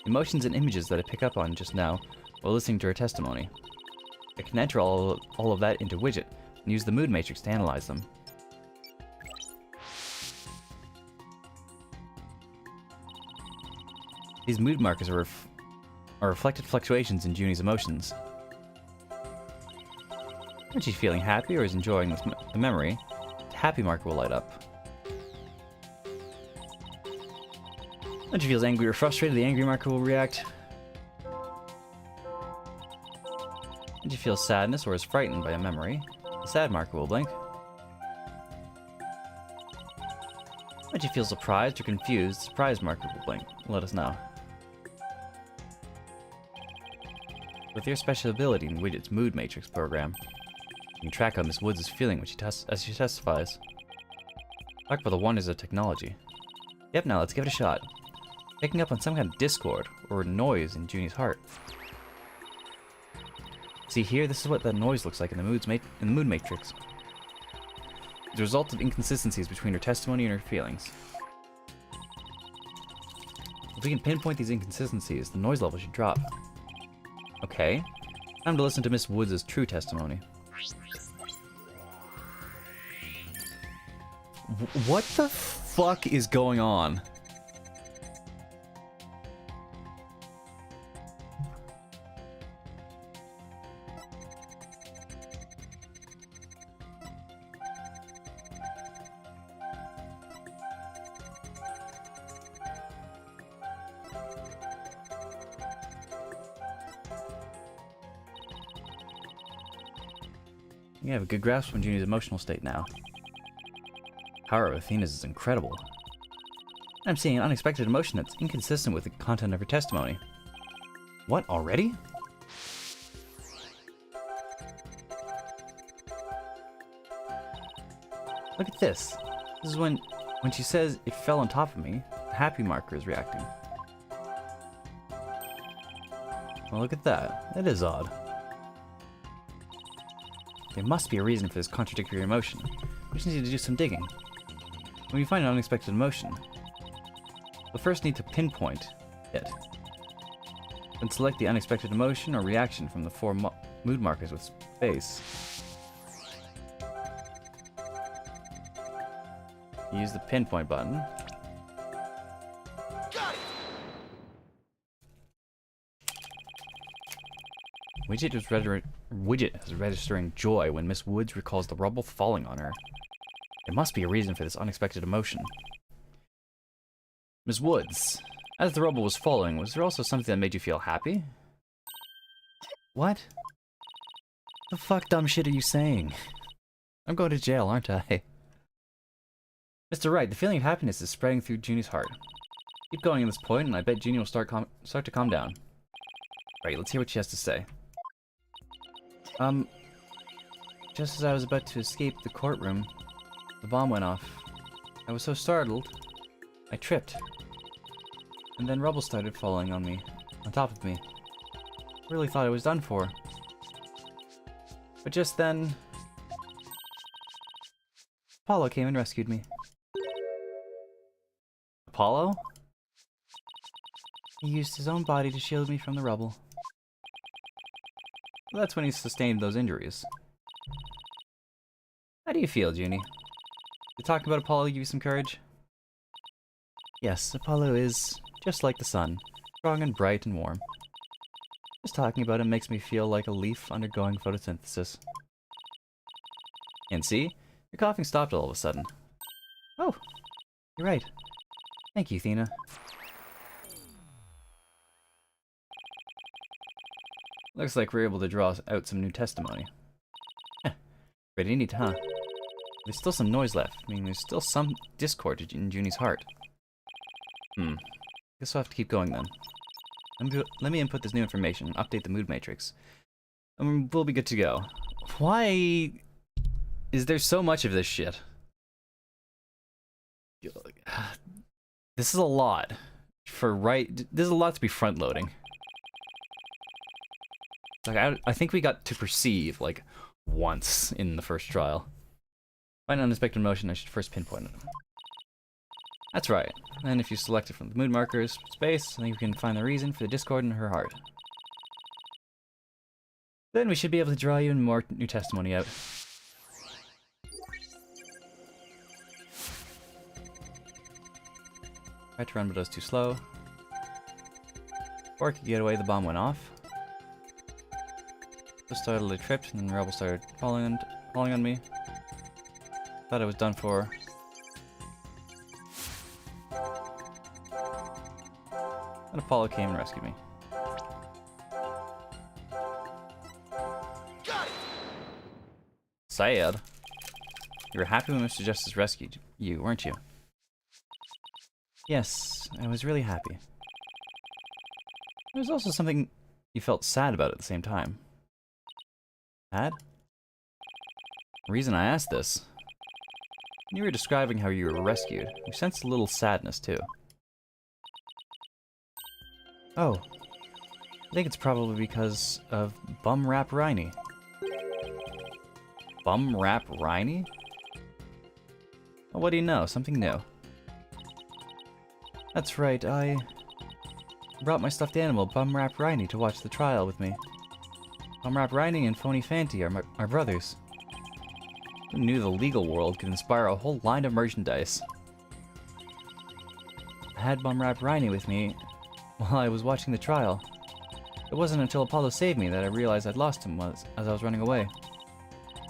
Emotions and images that I pick up on just now while listening to her testimony. I can enter all of that into Widget and use the mood matrix to analyze them. These mood markers are reflected fluctuations in Junie's emotions. When she's feeling happy or is enjoying the memory, the happy marker will light up. When she feels angry or frustrated, the angry marker will react. When she feels sadness or is frightened by a memory, the sad marker will blink. When she feels surprised or confused, the surprise marker will blink. Let us know. With your special ability in Widget's Mood Matrix program, you can track how Miss Woods is feeling when as she testifies. Talk about the wonders of technology. Yep, now let's give it a shot. Picking up on some kind of discord or noise in Junie's heart. See here, this is what that noise looks like in the Mood Matrix. It's a result of inconsistencies between her testimony and her feelings. If we can pinpoint these inconsistencies, the noise level should drop. Okay, time to listen to Miss Woods' true testimony. What the fuck is going on? You have a good grasp on Junie's emotional state now. Power of Athena's is incredible. I'm seeing an unexpected emotion that's inconsistent with the content of her testimony. What, already? Look at this. This is when she says it fell on top of me, the happy marker is reacting. Well, look at that. That is odd. There must be a reason for this contradictory emotion. We just need to do some digging. When we find an unexpected emotion, we'll first need to pinpoint it. Then select the unexpected emotion or reaction from the four mood markers with space. Use the pinpoint button. Widget is registering joy when Miss Woods recalls the rubble falling on her. There must be a reason for this unexpected emotion. Miss Woods, as the rubble was falling, was there also something that made you feel happy? What? The fuck dumb shit are you saying? I'm going to jail, aren't I? Mr. Wright, the feeling of happiness is spreading through Junie's heart. Keep going at this point, and I bet Junie will start to calm down. Right, let's hear what she has to say. Just as I was about to escape the courtroom, the bomb went off. I was so startled, I tripped. And then rubble started falling on top of me. Really thought I was done for. But just then, Apollo came and rescued me. Apollo? He used his own body to shield me from the rubble. Well, that's when he sustained those injuries. How do you feel, Junie? Did talking about Apollo give you some courage? Yes, Apollo is just like the sun, strong and bright and warm. Just talking about him makes me feel like a leaf undergoing photosynthesis. And see? Your coughing stopped all of a sudden. Oh, you're right. Thank you, Athena. Looks like we're able to draw out some new testimony. Pretty neat, huh? There's still some noise left. I mean, there's still some discord in Junie's heart. Guess I'll have to keep going then. Let me input this new information and update the mood matrix. And we'll be good to go. Why is there so much of this shit? This is a lot. This is a lot to be front-loading. Like, I think we got to perceive, like, once in the first trial. Find an unexpected emotion, I should first pinpoint it. That's right. And if you select it from the mood markers space, then you can find the reason for the discord in her heart. Then we should be able to draw even more new testimony out. Tried to run, but I was too slow. Before I could get away, the bomb went off. Just totally tripped, and then the rebel started falling on me. Thought I was done for. And Apollo came and rescued me. Got it! Sad. You were happy when Mr. Justice rescued you, weren't you? Yes, I was really happy. There was also something you felt sad about at the same time. Sad? The reason I asked this, when you were describing how you were rescued, you sensed a little sadness too. Oh, I think it's probably because of Bum Rap Riney. Bum Rap Riney? Well, what do you know? Something new. That's right, I brought my stuffed animal, Bum Rap Riney, to watch the trial with me. Bum Rap Riney and Phony Fanty are my brothers. Who knew the legal world could inspire a whole line of merchandise? I had Bum Rap Riney with me while I was watching the trial. It wasn't until Apollo saved me that I realized I'd lost him as I was running away.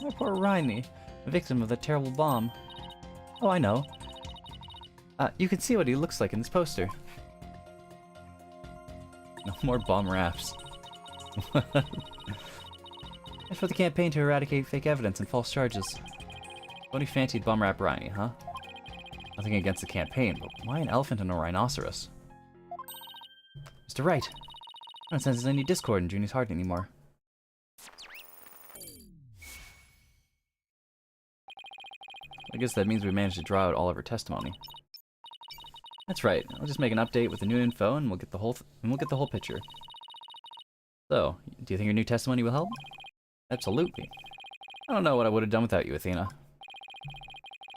My poor Riney, a victim of that terrible bomb. Oh, I know. You can see what he looks like in this poster. No more bomb raps. It's for the campaign to eradicate fake evidence and false charges. Only fancied Bum Rap Riney, huh? Nothing against the campaign, but why an elephant and a rhinoceros? Mr. Wright, I don't sense there's any discord in Junie's heart anymore. I guess that means we managed to draw out all of her testimony. That's right. I'll just make an update with the new info, and we'll get the whole picture. So, do you think your new testimony will help? Absolutely. I don't know what I would have done without you, Athena.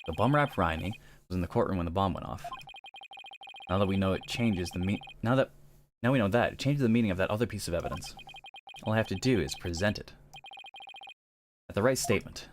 The Bum Rap Riney was in the courtroom when the bomb went off. Now that we know it changes the now we know that it changes the meaning of that other piece of evidence. All I have to do is present it. At the right statement.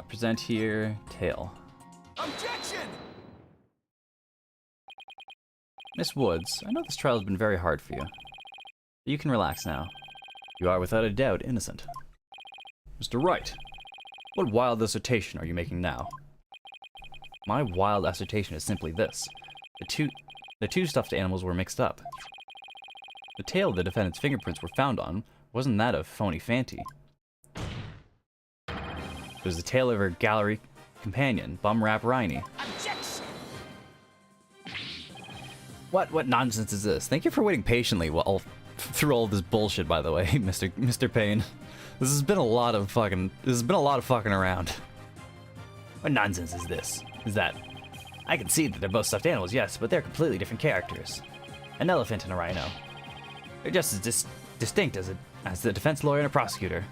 Present here, tail. Objection! Miss Woods, I know this trial has been very hard for you. But you can relax now. You are without a doubt innocent. Mr. Wright, what wild assertion are you making now? My wild assertion is simply this. The two stuffed animals were mixed up. The tail the defendant's fingerprints were found on wasn't that of Phony Fanty. It was the tail of her gallery companion, Bum Rap Riney. Objection! What nonsense is this? Thank you for waiting patiently through all this bullshit, by the way, Mr. Payne. This has been a lot of fucking around. What nonsense is this? Is that I can see that they're both stuffed animals, yes, but they're completely different characters. An elephant and a rhino. They're just as distinct as the defense lawyer and a prosecutor.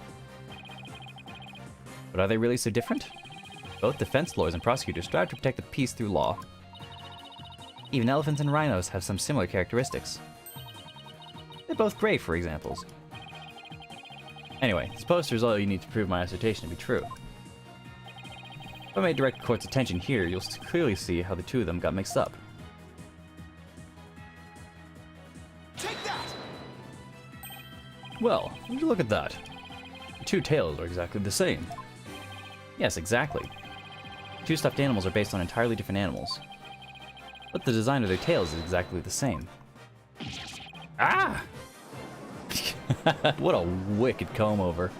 But are they really so different? Both defense lawyers and prosecutors strive to protect the peace through law. Even elephants and rhinos have some similar characteristics. They're both great, for examples. Anyway, this poster is all you need to prove my assertion to be true. If I may direct the court's attention here, you'll clearly see how the two of them got mixed up. Take that! Well, would you look at that? The two tails are exactly the same. Yes, exactly. Two stuffed animals are based on entirely different animals. But the design of their tails is exactly the same. Ah! What a wicked comb over.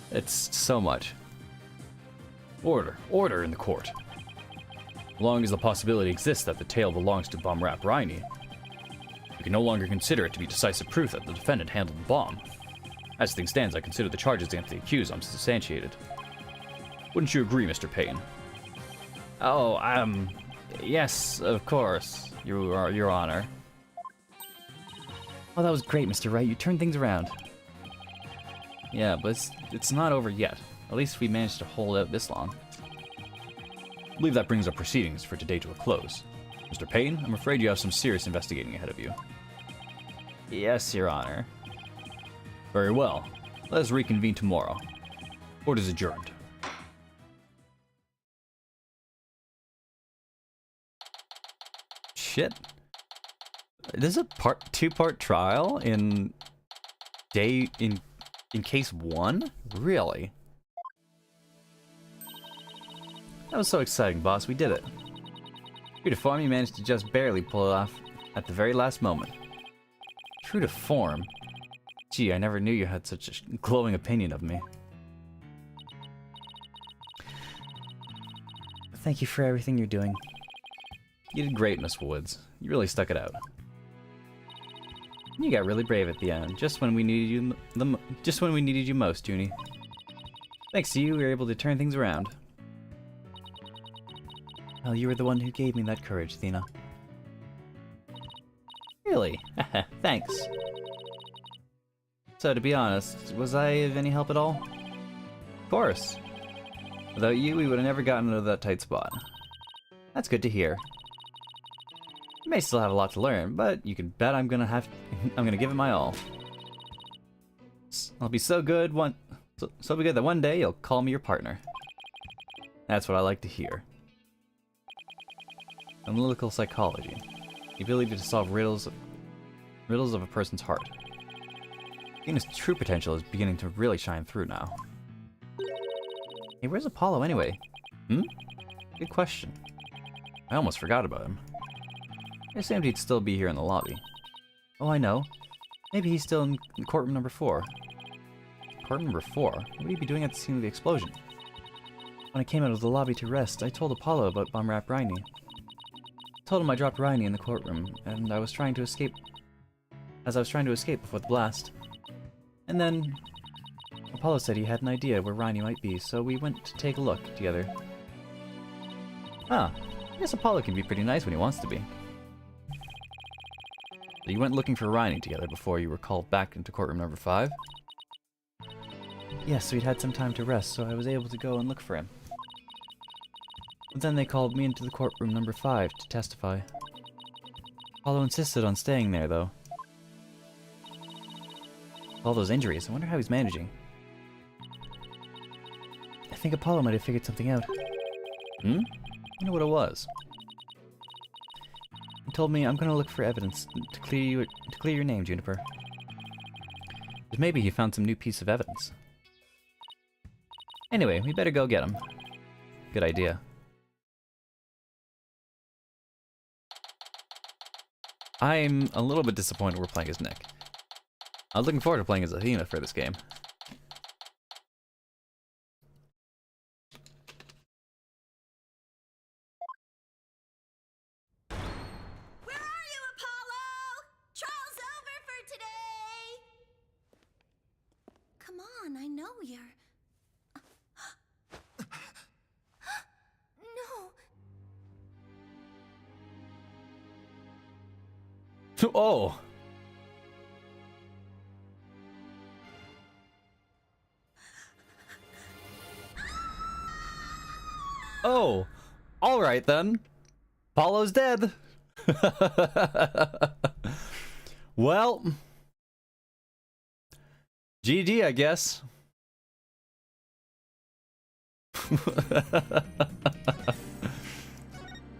It's so much. Order in the court. As long as the possibility exists that the tail belongs to Bomb Rap Riney, we can no longer consider it to be decisive proof that the defendant handled the bomb. As things stands, I consider the charges against the accused unsubstantiated. Wouldn't you agree, Mr. Payne? Oh, yes, of course, Your Honor. Oh, that was great, Mr. Wright. You turned things around. Yeah, but it's not over yet. At least we managed to hold out this long. I believe that brings our proceedings for today to a close. Mr. Payne, I'm afraid you have some serious investigating ahead of you. Yes, Your Honor. Very well. Let us reconvene tomorrow. Court is adjourned. Shit. This is a two-part trial in case 1? Really? That was so exciting, boss. We did it. True to form, you managed to just barely pull it off at the very last moment. True to form? Gee, I never knew you had such a glowing opinion of me. Thank you for everything you're doing. You did great, Miss Woods. You really stuck it out. You got really brave at the end, just when we needed you most, Junie. Thanks to you, we were able to turn things around. Well, you were the one who gave me that courage, Thena. Really? Thanks. So, to be honest, was I of any help at all? Of course. Without you, we would have never gotten into that tight spot. That's good to hear. You may still have a lot to learn, but you can bet I'm gonna give it my all. I'll be so good that one day you'll call me your partner. That's what I like to hear. Analytical psychology. The ability to solve riddles of a person's heart. Thena's true potential is beginning to really shine through now. Hey, where's Apollo anyway? Good question. I almost forgot about him. I assumed he'd still be here in the lobby. Oh, I know. Maybe he's still in courtroom number 4. Courtroom number 4? What would he be doing at the scene of the explosion? When I came out of the lobby to rest, I told Apollo about Bomb Rap Riney. I told him I dropped Riney in the courtroom, and I was trying to escape before the blast. And then Apollo said he had an idea where Riney might be, so we went to take a look together. Ah, I guess Apollo can be pretty nice when he wants to be. So you went looking for Riney together before you were called back into courtroom number 5? Yes, we'd had some time to rest, so I was able to go and look for him. But then they called me into the courtroom number 5 to testify. Apollo insisted on staying there, though. All those injuries, I wonder how he's managing. I think Apollo might have figured something out. I wonder what it was. He told me I'm gonna look for evidence to clear your name, Juniper. But maybe he found some new piece of evidence. Anyway, we better go get him. Good idea. I'm a little bit disappointed we're playing as Nick. I was looking forward to playing as Athena for this game. on, I know you're... No! Oh! Oh! Alright then. Apollo's dead. Well... GG, I guess.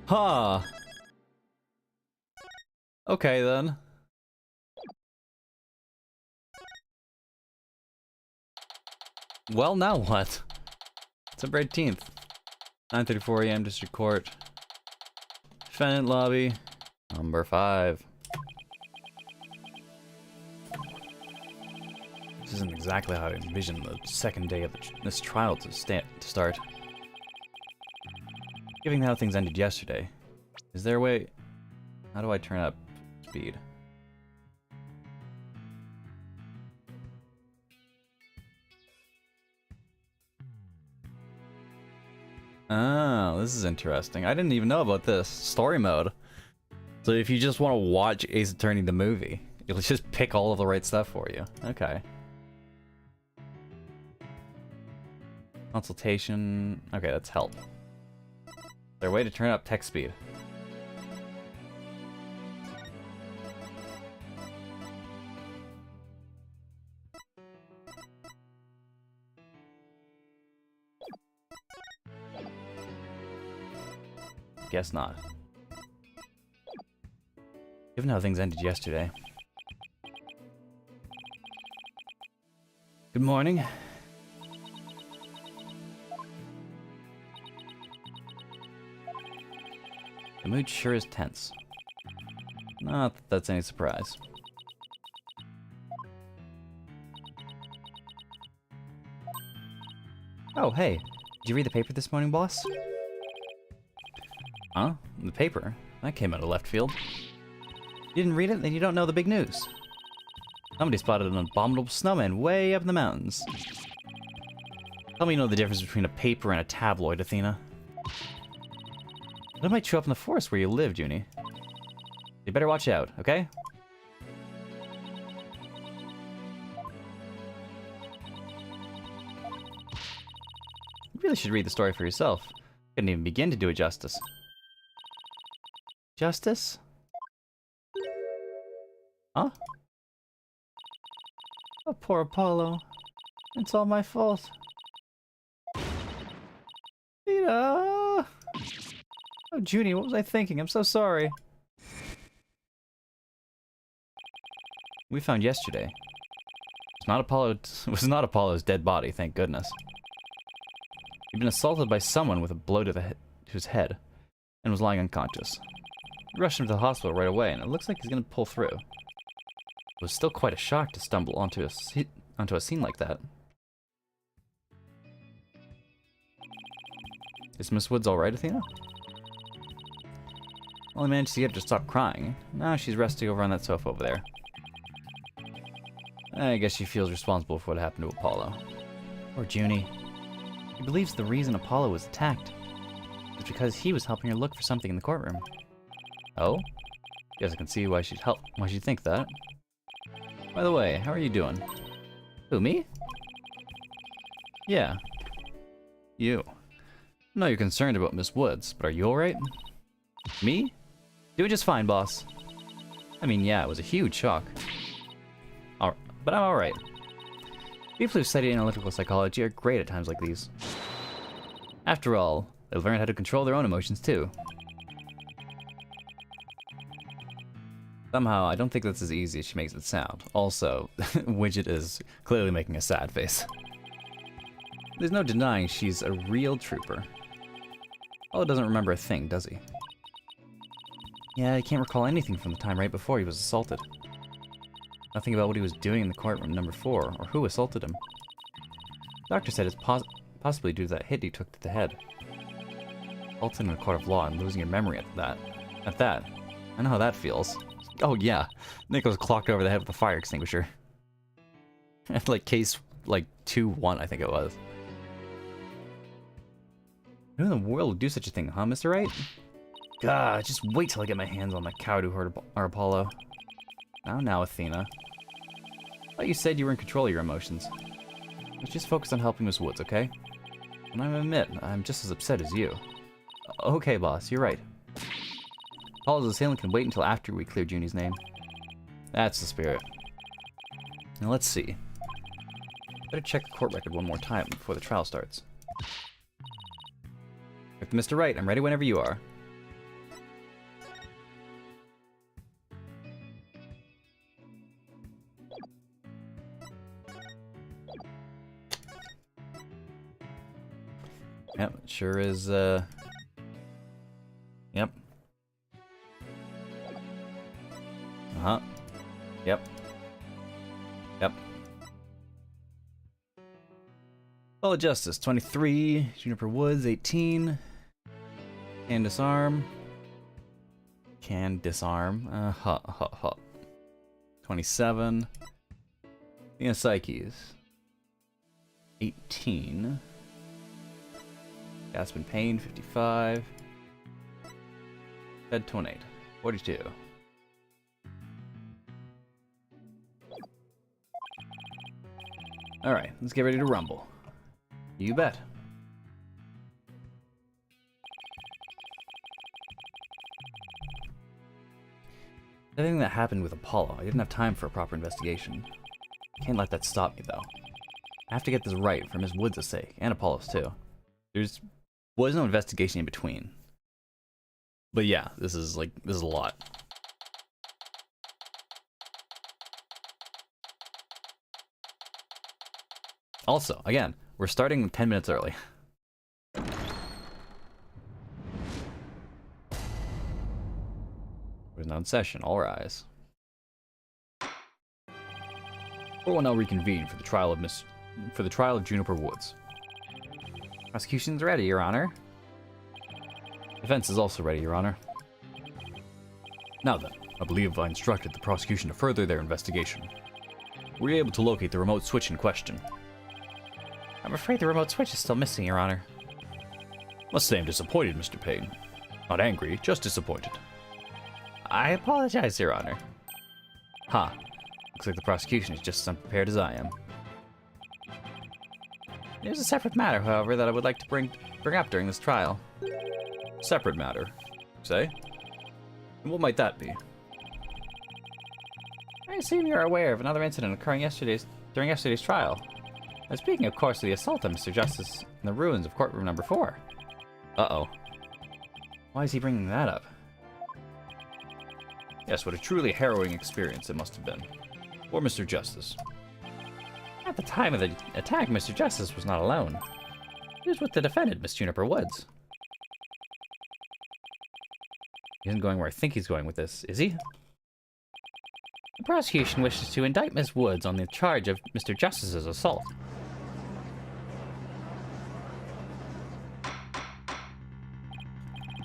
Huh. Okay then. Well, now what? September 18th. 9:34 a.m. District Court. Defendant lobby. Number 5. This isn't exactly how I envisioned the second day of this trial to start. Given how things ended yesterday, is there a way... How do I turn up speed? Oh, this is interesting. I didn't even know about this. Story mode. So if you just want to watch Ace Attorney the movie, it'll just pick all of the right stuff for you. Okay. Consultation. Okay, that's help. Is there a way to turn up text speed? Guess not. Given how things ended yesterday. Good morning. The mood sure is tense. Not that that's any surprise. Oh, hey. Did you read the paper this morning, boss? Huh? The paper? That came out of left field. You didn't read it? Then you don't know the big news. Somebody spotted an abominable snowman way up in the mountains. Tell me you know the difference between a paper and a tabloid, Athena. It might show up in the forest where you live, Junie. You better watch out, okay? You really should read the story for yourself. Couldn't even begin to do it justice. Justice? Huh? Oh, poor Apollo. It's all my fault. Rita! Oh, Junie, what was I thinking? I'm so sorry. We found yesterday. It was not Apollo's dead body, thank goodness. He'd been assaulted by someone with a blow to his head, and was lying unconscious. We rushed him to the hospital right away, and it looks like he's gonna pull through. It was still quite a shock to stumble onto a scene like that. Is Miss Woods alright, Athena? Well, I managed to get her to stop crying. Now she's resting over on that sofa over there. I guess she feels responsible for what happened to Apollo. Poor Junie. He believes the reason Apollo was attacked was because he was helping her look for something in the courtroom. Oh? Guess I can see why she'd think that. By the way, how are you doing? Who, me? Yeah. You. I know you're concerned about Miss Woods, but are you alright? Me? Doing just fine, boss. I mean, yeah, it was a huge shock. But I'm alright. People who study analytical psychology are great at times like these. After all, they've learned how to control their own emotions too. Somehow, I don't think that's as easy as she makes it sound. Also, Widget is clearly making a sad face. There's no denying she's a real trooper. Apollo doesn't remember a thing, does he? Yeah, he can't recall anything from the time right before he was assaulted. Nothing about what he was doing in the courtroom number 4, or who assaulted him. The doctor said it's possibly due to that hit he took to the head. Assaulted in a court of law and losing your memory at that. I know how that feels. Oh yeah, Nick was clocked over the head with a fire extinguisher. Like case like 2-1, I think it was. Who in the world would do such a thing, huh, Mr. Right? God, just wait till I get my hands on that coward who hurt our Apollo. Now, Athena. I thought you said you were in control of your emotions. Let's just focus on helping Miss Woods, okay? And I admit, I'm just as upset as you. Okay, boss, you're right. Apollo's assailant can wait until after we clear Junie's name. That's the spirit. Now let's see. Better check the court record one more time before the trial starts. Mr. Wright, I'm ready whenever you are. Yep, it sure is, Yep. Uh-huh. Yep. Yep. Solid Justice, 23. Juniper Woods, 18. Can disarm. Can disarm. 27. Athena Psyches. 18. Aspen Payne, 55. Fed 28. 42. Alright, let's get ready to rumble. You bet. Everything that happened with Apollo, I didn't have time for a proper investigation. Can't let that stop me, though. I have to get this right for Miss Woods' sake, and Apollo's too. Was no investigation in between. But yeah, this is a lot. Also, again, we're starting 10 minutes early. We're now in session, all rise. Court will now reconvene for the trial of Juniper Woods. Prosecution's ready, Your Honor. Defense is also ready, Your Honor. Now then, I believe I instructed the prosecution to further their investigation. Were you able to locate the remote switch in question? I'm afraid the remote switch is still missing, Your Honor. Must say I'm disappointed, Mr. Payne. Not angry, just disappointed. I apologize, Your Honor. Huh. Looks like the prosecution is just as unprepared as I am. There's a separate matter, however, that I would like to bring up during this trial. Separate matter, say? And what might that be? I assume you're aware of another incident occurring during yesterday's trial. And speaking, of course, of the assault on Mr. Justice in the ruins of courtroom number 4. Uh-oh. Why is he bringing that up? Yes, what a truly harrowing experience it must have been. For Mr. Justice. At the time of the attack, Mr. Justice was not alone. He was with the defendant, Miss Juniper Woods. He isn't going where I think he's going with this, is he? The prosecution wishes to indict Miss Woods on the charge of Mr. Justice's assault.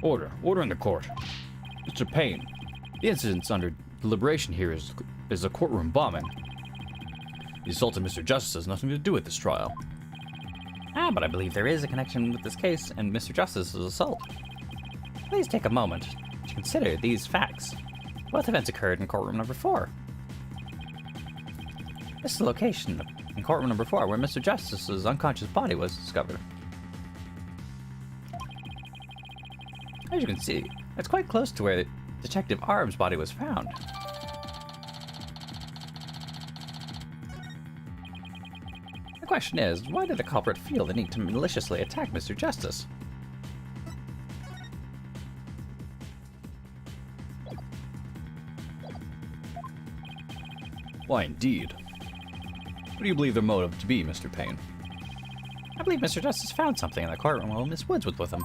Order in the court. Mr. Payne, the incident under deliberation here is a courtroom bombing. The assault of Mr. Justice has nothing to do with this trial. But I believe there is a connection with this case and Mr. Justice's assault. Please take a moment to consider these facts. Both events occurred in courtroom number 4. This is the location in courtroom number 4 where Mr. Justice's unconscious body was discovered. As you can see, it's quite close to where Detective Arb's body was found. The question is, why did the culprit feel the need to maliciously attack Mr. Justice? Why, indeed. What do you believe their motive to be, Mr. Payne? I believe Mr. Justice found something in the courtroom while Miss Woods was with him.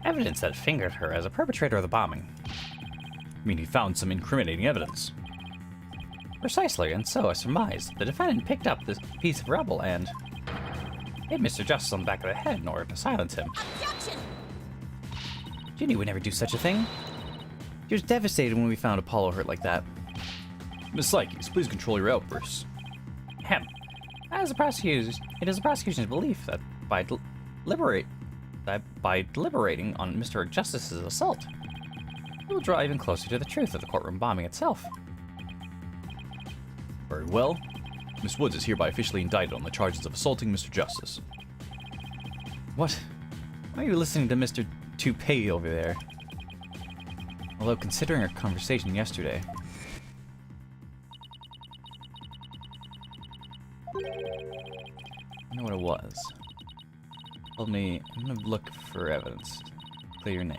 Evidence that fingered her as a perpetrator of the bombing. I mean, he found some incriminating evidence. Precisely, and so I surmised the defendant picked up this piece of rubble and hit Mr. Justice on the back of the head in order to silence him. Objection! Ginny would never do such a thing. She was devastated when we found Apollo hurt like that. Miss Psyches, please control your outbursts. Ahem. It is the prosecution's belief that by deliberating on Mr. Justice's assault, it will draw even closer to the truth of the courtroom bombing itself. Very well. Miss Woods is hereby officially indicted on the charges of assaulting Mr. Justice. What? Why are you listening to Mr. Toupee over there? Although, considering our conversation yesterday... I know what it was. Told me, I'm gonna look for evidence. Clear your name.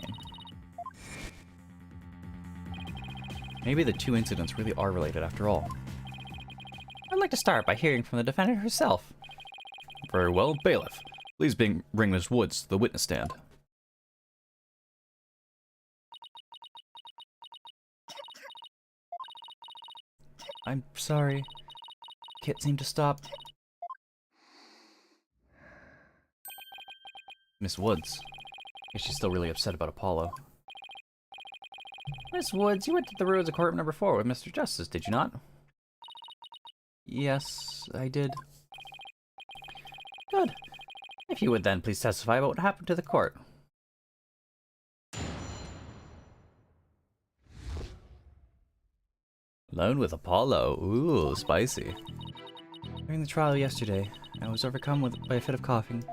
Maybe the two incidents really are related after all. I'd like to start by hearing from the defendant herself. Very well, bailiff. Please bring Miss Woods to the witness stand. I'm sorry. Can't seem to stop. Miss Woods. Guess she's still really upset about Apollo. Miss Woods, you went to the ruins of courtroom number 4 with Mr. Justice, did you not? Yes, I did. Good. If you would then please testify about what happened to the court. Alone with Apollo. Ooh, spicy. During the trial yesterday, I was overcome by a fit of coughing.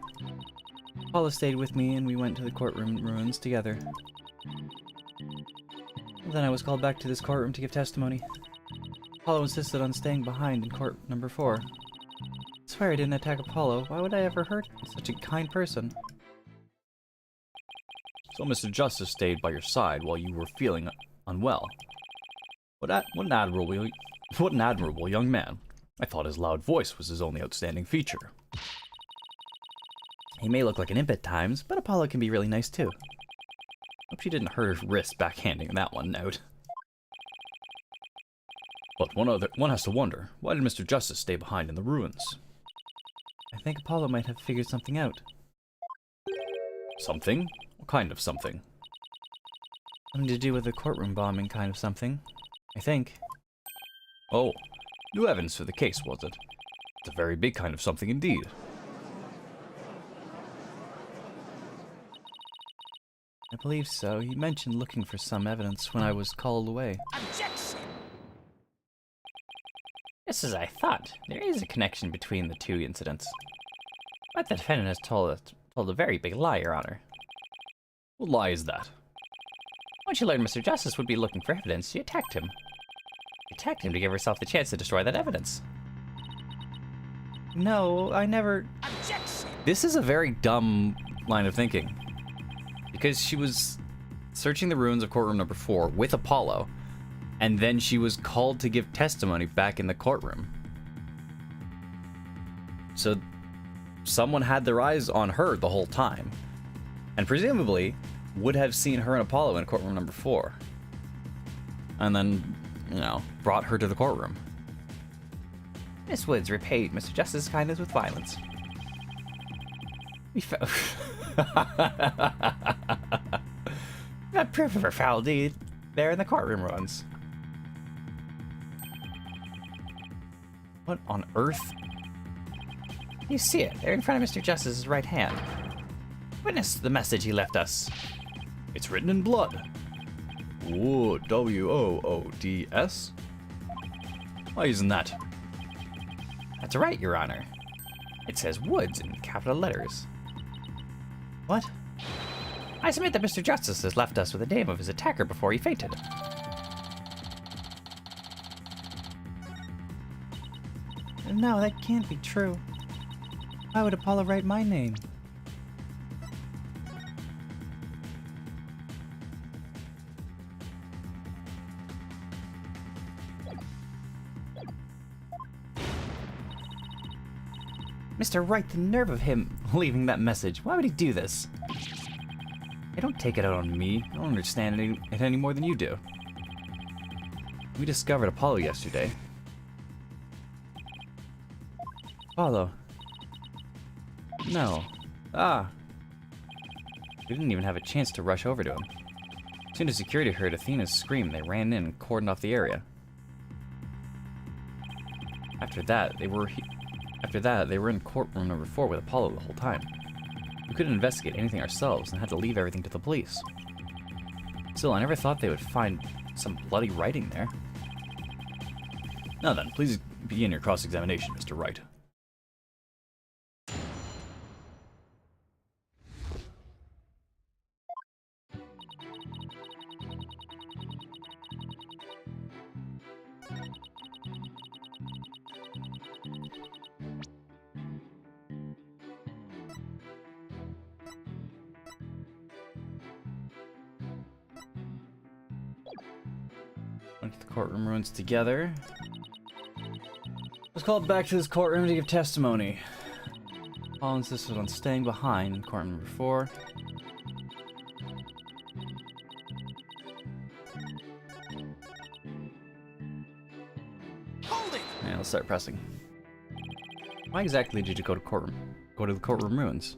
Apollo stayed with me and we went to the courtroom ruins together. Then I was called back to this courtroom to give testimony. Apollo insisted on staying behind in court number 4. I swear I didn't attack Apollo. Why would I ever hurt such a kind person? So Mr. Justice stayed by your side while you were feeling unwell. What an admirable young man. I thought his loud voice was his only outstanding feature. He may look like an imp at times, but Apollo can be really nice too. Hope she didn't hurt her wrist backhanding that one out. But one has to wonder, why did Mr. Justice stay behind in the ruins? I think Apollo might have figured something out. Something? What kind of something? Something to do with the courtroom bombing kind of something. I think. Oh, new evidence for the case, was it? It's a very big kind of something indeed. I believe so. He mentioned looking for some evidence when I was called away. Objection! Just as I thought, there is a connection between the two incidents. But the defendant has told a very big lie, Your Honor. What lie is that? When she learned Mr. Justice would be looking for evidence, she attacked him. She attacked him to give herself the chance to destroy that evidence. No, I never... Objection! This is a very dumb line of thinking. Because she was searching the ruins of courtroom number 4 with Apollo, and then she was called to give testimony back in the courtroom. So someone had their eyes on her the whole time, and presumably would have seen her and Apollo in courtroom number 4, and then, you know, brought her to the courtroom. Miss Woods repaid Mr. Justice's kindness with violence. We found... That proof of her foul deed there in the courtroom ruins. What on earth? You see it, there in front of Mr. Justice's right hand. Witness the message he left us. It's written in blood. Ooh, W-O-O-D-S? Why isn't that? That's right, Your Honor. It says Woods in capital letters. What? I submit that Mr. Justice has left us with the name of his attacker before he fainted. No, that can't be true. Why would Apollo write my name? Mr. Wright, the nerve of him leaving that message. Why would he do this? Hey, don't take it out on me. I don't understand it any more than you do. We discovered Apollo yesterday. Apollo? No. Ah. We didn't even have a chance to rush over to him. As soon as security heard Athena's scream, they ran in and cordoned off the area. After that, they were After that, they were in courtroom number 4 with Apollo the whole time. We couldn't investigate anything ourselves and had to leave everything to the police. Still, I never thought they would find some bloody writing there. Now then, please begin your cross-examination, Mr. Wright. Went to the courtroom ruins together. Was called back to this courtroom to give testimony. Paul insisted on staying behind in courtroom number 4. Hold it! And let's start pressing. Why exactly did you go to the courtroom ruins?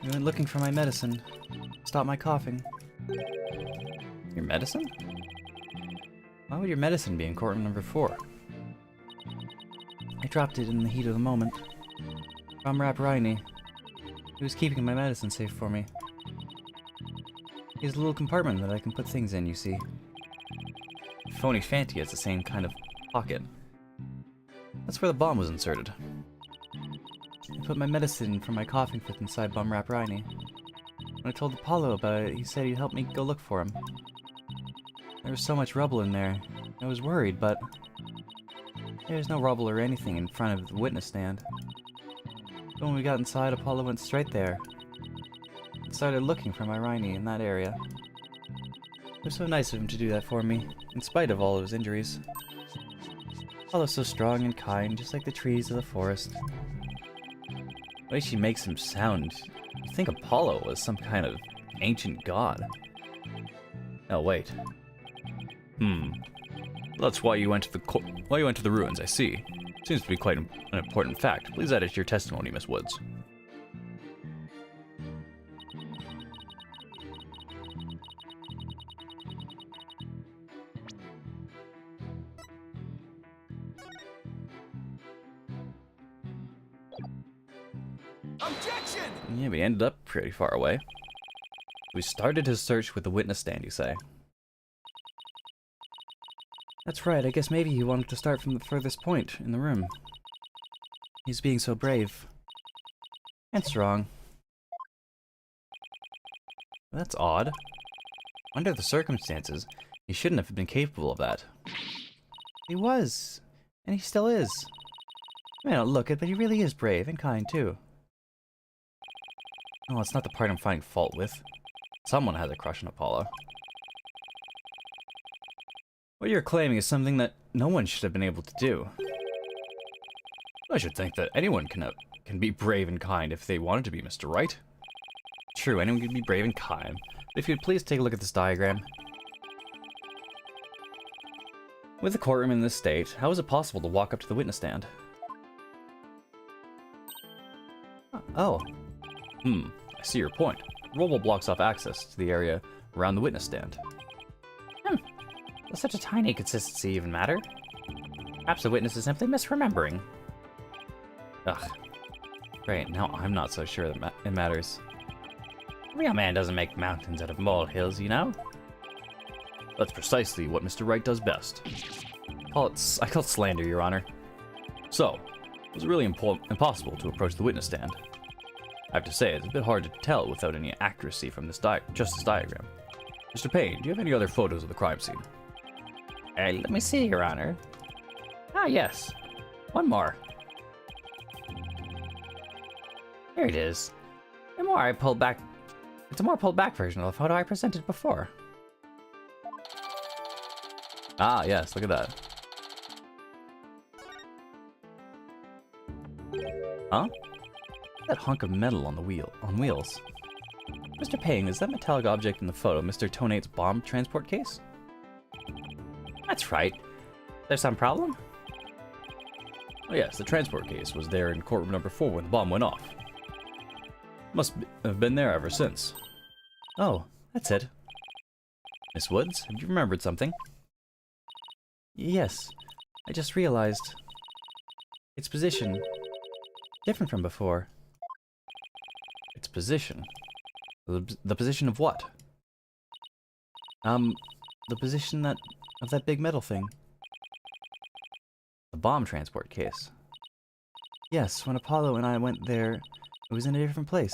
I went looking for my medicine. Stop my coughing. Your medicine? Why would your medicine be in courtroom number 4? I dropped it in the heat of the moment. From Rap Riney. He was keeping my medicine safe for me. He has a little compartment that I can put things in, you see. Phony Fanty has the same kind of pocket. That's where the bomb was inserted. I put my medicine from my coughing fit inside Bum Rap Riney. When I told Apollo about it, he said he'd help me go look for him. There was so much rubble in there. I was worried, but there's no rubble or anything in front of the witness stand. But when we got inside, Apollo went straight there. And started looking for my Riney in that area. It was so nice of him to do that for me, in spite of all of his injuries. Apollo's so strong and kind, just like the trees of the forest. The way she makes him sound, you'd think Apollo was some kind of ancient god. Oh, wait. That's why you went to the ruins, I see. Seems to be quite an important fact. Please add it to your testimony, Miss Woods. Objection! Yeah, we ended up pretty far away. We started his search with the witness stand, you say? That's right, I guess maybe he wanted to start from the furthest point in the room. He's being so brave. And strong. That's odd. Under the circumstances, he shouldn't have been capable of that. He was. And he still is. I may not look it, but he really is brave and kind, too. No, it's not the part I'm finding fault with. Someone has a crush on Apollo. What you're claiming is something that no one should have been able to do. I should think that anyone can be brave and kind if they wanted to be, Mr. Wright. True, anyone can be brave and kind. But if you'd please take a look at this diagram. With the courtroom in this state, how is it possible to walk up to the witness stand? Oh. I see your point. Rubble blocks off access to the area around the witness stand. Does such a tiny consistency even matter? Perhaps the witness is simply misremembering. Ugh. Great, now I'm not so sure that it matters. A real man doesn't make mountains out of molehills, you know? That's precisely what Mr. Wright does best. I call it slander, Your Honor. So, was it really impossible to approach the witness stand? I have to say, it's a bit hard to tell without any accuracy from this diagram. Mr. Payne, do you have any other photos of the crime scene? Let me see, Your Honor. Ah, yes. One more. Here it is. It's a more pulled back version of the photo I presented before. Ah, yes, look at that. Huh? That hunk of metal on wheels. Mr. Payne, is that metallic object in the photo Mr. Tonate's bomb transport case? That's right. There's some problem? Oh yes, the transport case was there in courtroom number 4 when the bomb went off. Have been there ever since. Oh, that's it. Miss Woods, have you remembered something? Yes. I just realized its position different from before. Its position? The position of what? The position of that big metal thing. The bomb transport case. Yes, when Apollo and I went there, it was in a different place.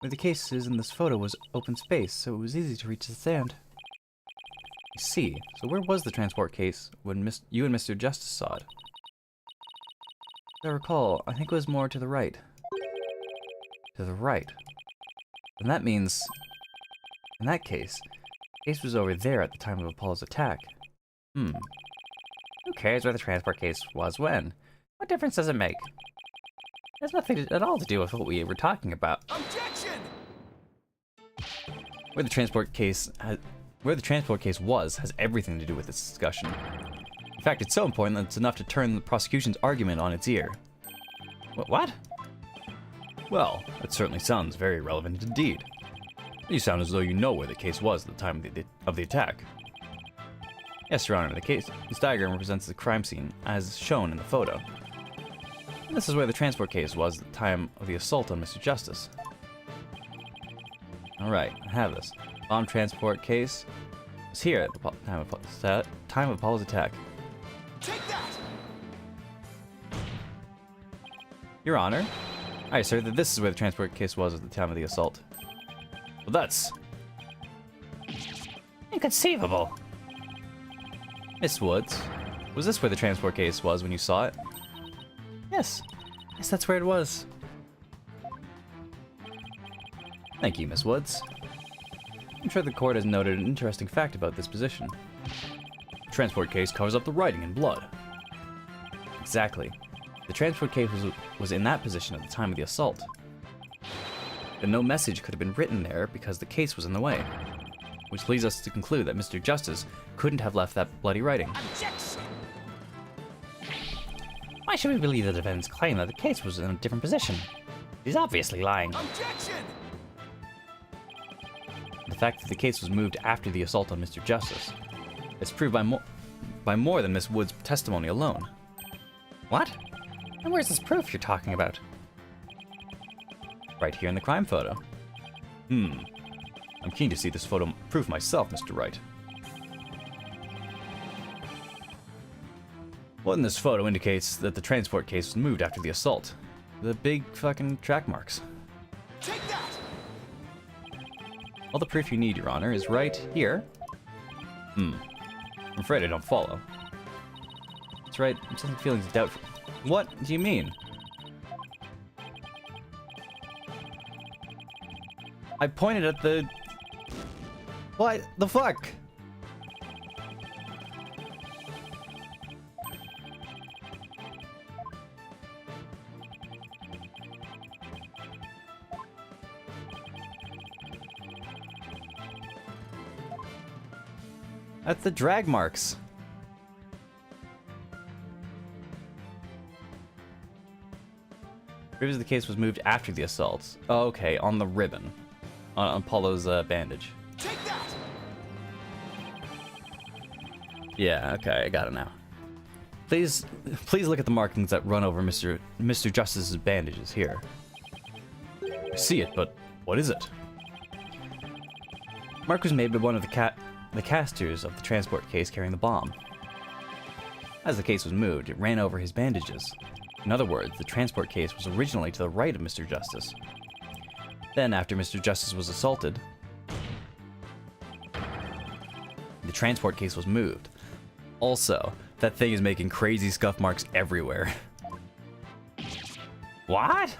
Where the case is in this photo was open space, so it was easy to reach the stand. I see. So where was the transport case when you and Mr. Justice saw it? As I recall, I think it was more to the right. To the right. And that means, in that case, the case was over there at the time of Apollo's attack. Who cares where the transport case was when? What difference does it make? It has nothing at all to do with what we were talking about. Objection! Where the transport case was has everything to do with this discussion. In fact, it's so important that it's enough to turn the prosecution's argument on its ear. What? Well, that certainly sounds very relevant indeed. You sound as though you know where the case was at the time of the attack. Yes, Your Honor, this diagram represents the crime scene as shown in the photo. And this is where the transport case was at the time of the assault on Mr. Justice. Alright, I have this. Bomb transport case was here at the time of Apollo's attack. Take that! Your Honor, I assert that this is where the transport case was at the time of the assault. Well, that's inconceivable. Miss Woods, was this where the transport case was when you saw it? Yes, that's where it was. Thank you, Miss Woods. I'm sure the court has noted an interesting fact about this position. The transport case covers up the writing in blood. Exactly. The transport case was in that position at the time of the assault. Then no message could have been written there because the case was in the way. Which leads us to conclude that Mr. Justice couldn't have left that bloody writing. Objection! Why should we believe the defendant's claim that the case was in a different position? He's obviously lying. Objection! The fact that the case was moved after the assault on Mr. Justice is proved by more than Miss Wood's testimony alone. What? And where's this proof you're talking about? Right here in the crime photo. I'm keen to see this photo proof myself, Mr. Wright. What in this photo indicates that the transport case was moved after the assault? The big fucking track marks. Take that! All the proof you need, Your Honor, is right here. I'm afraid I don't follow. That's right, I'm sensing feelings of doubt. What do you mean? I pointed at the... What the fuck? That's the drag marks. Previously, the case was moved after the assaults. Oh, okay, on the ribbon. On Apollo's bandage. Take that! Yeah, okay, I got it now. Please look at the markings that run over Mr. Justice's bandages here. I see it, but what is it? Mark was made by one of the casters of the transport case carrying the bomb. As the case was moved, it ran over his bandages. In other words, the transport case was originally to the right of Mr. Justice. Then, after Mr. Justice was assaulted, the transport case was moved. Also, that thing is making crazy scuff marks everywhere. What?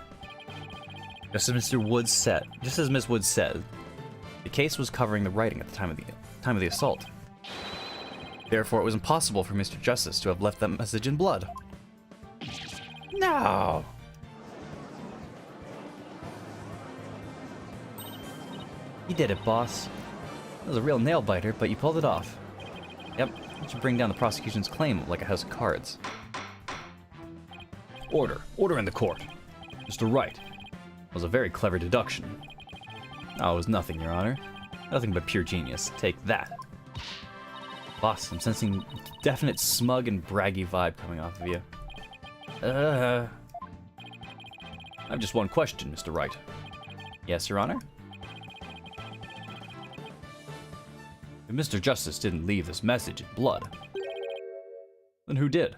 Just as Miss Woods said, the case was covering the writing at the time of the assault. Therefore, it was impossible for Mr. Justice to have left that message in blood. No. You did it, boss. That was a real nail biter, but you pulled it off. Yep, that should bring down the prosecution's claim like a house of cards. Order in the court. Mr. Wright. That was a very clever deduction. Oh, it was nothing, Your Honor. Nothing but pure genius. Take that. Boss, I'm sensing definite smug and braggy vibe coming off of you. I have just one question, Mr. Wright. Yes, Your Honor? If Mr. Justice didn't leave this message in blood, then who did?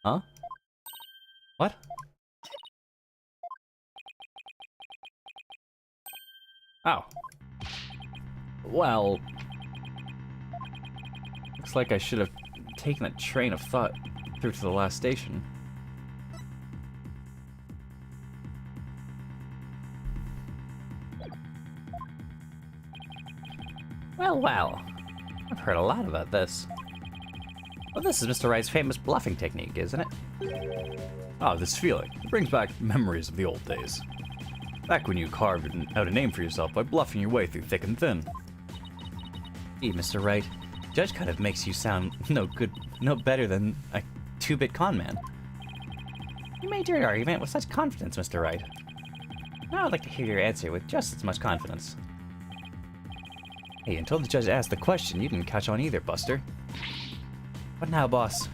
Huh? What? Oh. Well... Looks like I should have taken that train of thought through to the last station. Well, I've heard a lot about this. Well, this is Mr. Wright's famous bluffing technique, isn't it? Ah, this feeling. It brings back memories of the old days. Back when you carved out a name for yourself by bluffing your way through thick and thin. Gee, Mr. Wright, Judge kind of makes you sound no better than a 2-bit con man. You made your argument with such confidence, Mr. Wright. Now I'd like to hear your answer with just as much confidence. Hey, until the judge asked the question, you didn't catch on either, Buster. What now, boss?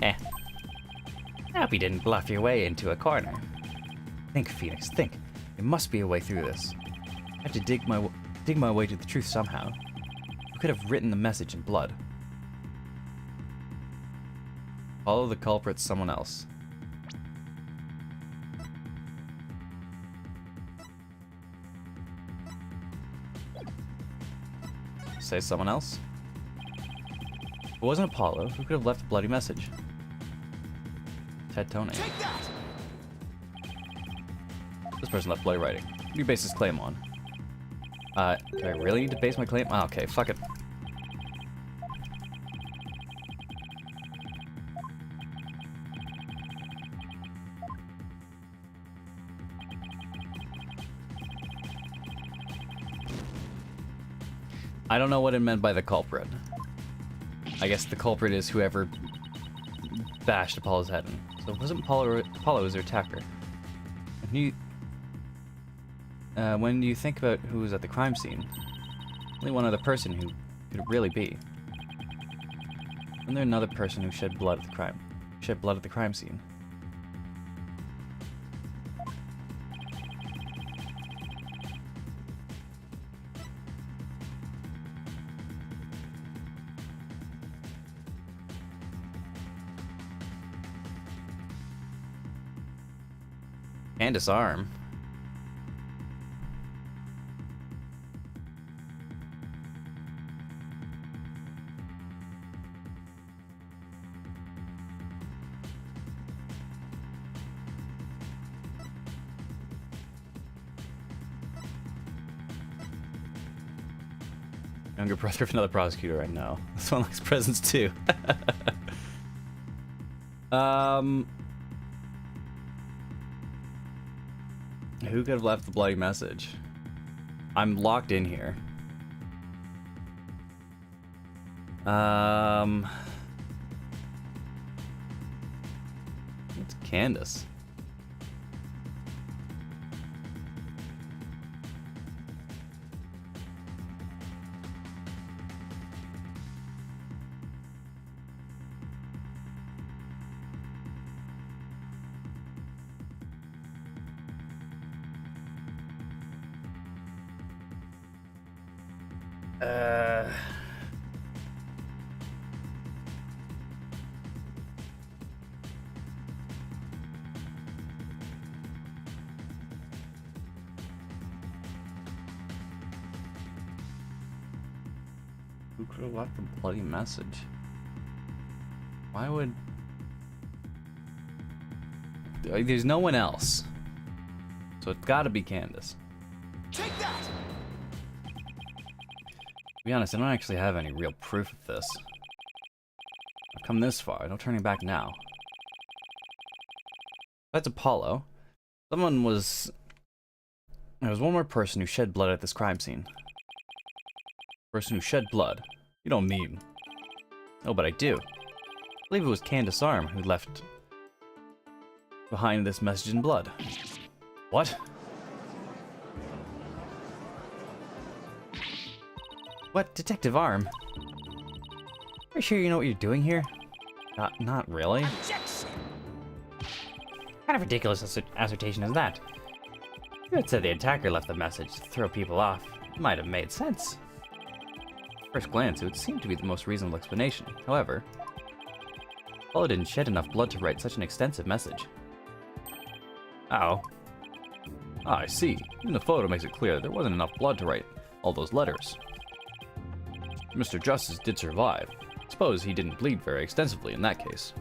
I hope you didn't bluff your way into a corner. Think, Phoenix, think. There must be a way through this. I have to dig my way to the truth somehow. Who could have written the message in blood? Follow the culprit, someone else. Say someone else? If it wasn't Apollo, who could have left a bloody message? Ted Tony. Take that! This person left bloody writing. What do you base this claim on? Do I really need to base my claim? Oh, okay, fuck it. I don't know what it meant by the culprit. I guess the culprit is whoever bashed Apollo's head in. So it wasn't Apollo was their attacker. When you think about who was at the crime scene, only one other person who could it really be. Isn't there another person who shed blood at the crime scene? Candace Arm. Younger brother of another prosecutor, I know. This one likes presents too. Who could have left the bloody message? I'm locked in here. It's Candace. Who could have left the bloody message? Why would... There's no one else. So it's gotta be Candace. Take that! To be honest, I don't actually have any real proof of this. I've come this far, no turning back now. That's Apollo. There was one more person who shed blood at this crime scene. Person who shed blood. You don't mean... Oh, but I do. I believe it was Candace Arm who left behind this message in blood. What? What? Detective Arm? Are you sure you know what you're doing here? Not really. Objection! What kind of ridiculous assertion is that? If you had said the attacker left the message to throw people off, it might have made sense. At first glance, it would seem to be the most reasonable explanation. However, Apollo didn't shed enough blood to write such an extensive message. Uh-oh. Ah, I see. Even the photo makes it clear that there wasn't enough blood to write all those letters. Mr. Justice did survive. Suppose he didn't bleed very extensively in that case.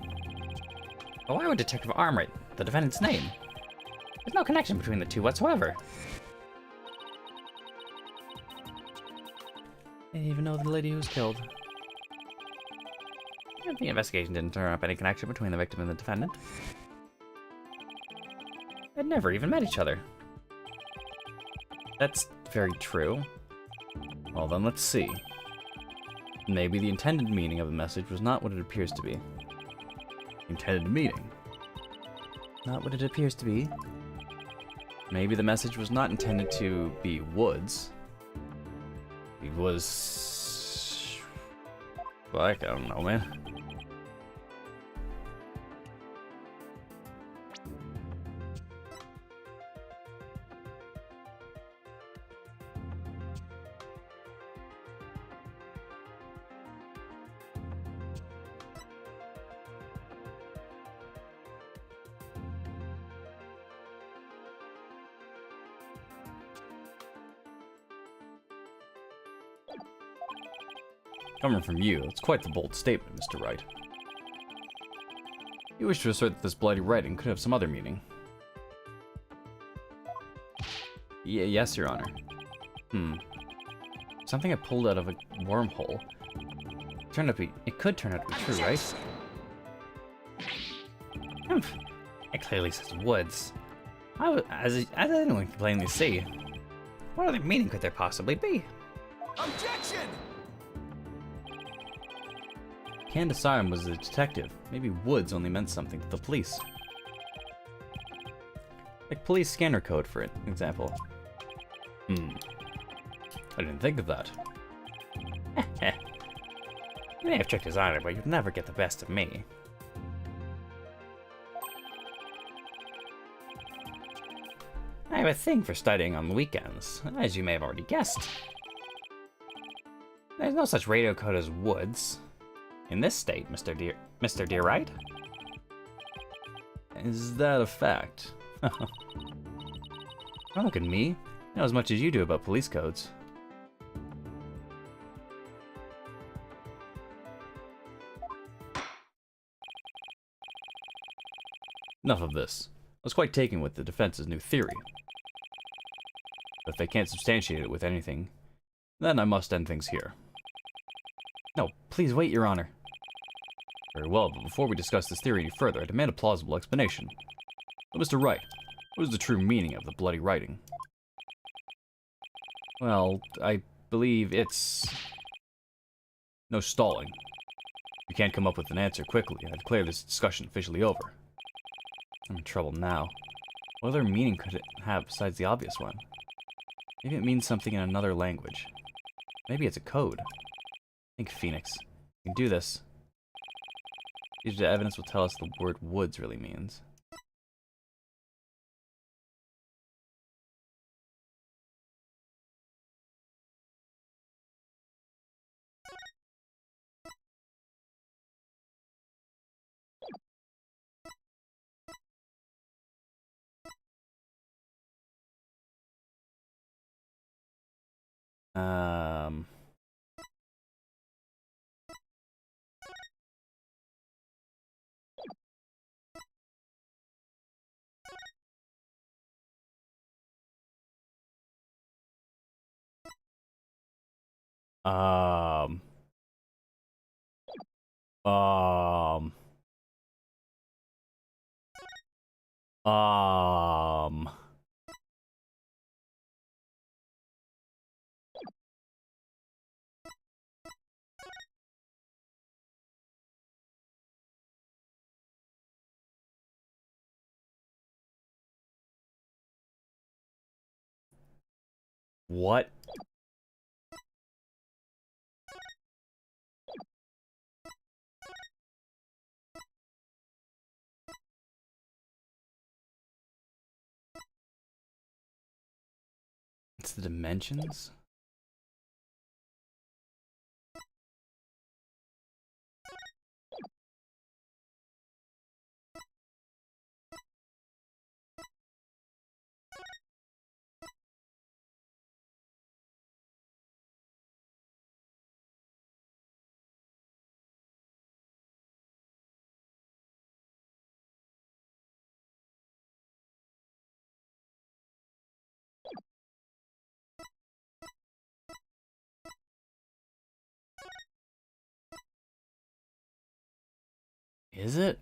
But why would Detective Arm write the defendant's name? There's no connection between the two whatsoever. I didn't even know the lady who was killed. The investigation didn't turn up any connection between the victim and the defendant. They'd never even met each other. That's very true. Well then, let's see. Maybe the intended meaning of the message was not what it appears to be. Intended meaning? Not what it appears to be. Maybe the message was not intended to be Woods. It was... like, I don't know, man. Coming from you, it's quite the bold statement, Mr. Wright. You wish to assert that this bloody writing could have some other meaning. Yes, Your Honor. Something I pulled out of a wormhole. It could turn out to be true, right? It clearly says Woods. As anyone can plainly see. What other meaning could there possibly be? Objection! Candace Arm was a detective. Maybe Woods only meant something to the police. Like police scanner code, for example. I didn't think of that. You may have tricked his honor, but you'd never get the best of me. I have a thing for studying on the weekends, as you may have already guessed. There's no such radio code as Woods. In this state, Mr. Dear Wright? Is that a fact? Don't look at me. I know as much as you do about police codes. Enough of this. I was quite taken with the defense's new theory. But if they can't substantiate it with anything, then I must end things here. No, please wait, Your Honor. Very well, but before we discuss this theory any further, I demand a plausible explanation. So, Mr. Wright, what is the true meaning of the bloody writing? Well, I believe it's... no stalling. If you can't come up with an answer quickly, I declare this discussion officially over. I'm in trouble now. What other meaning could it have besides the obvious one? Maybe it means something in another language. Maybe it's a code. Think, Phoenix. You can do this. Future evidence will tell us the word Woods really means. Um... Um... Um... Um... What? It's the dimensions? Is it?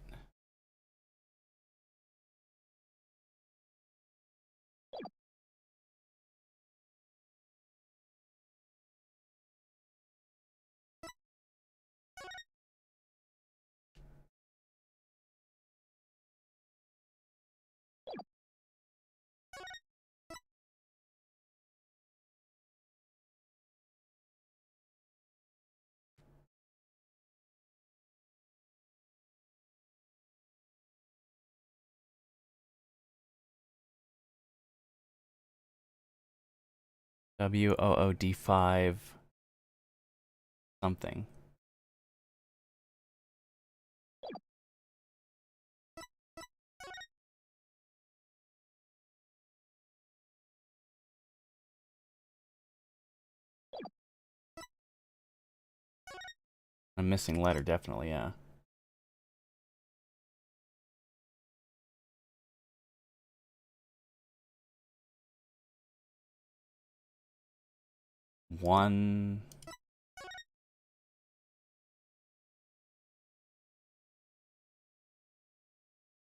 WOOD5 something. A missing letter, definitely, yeah. One.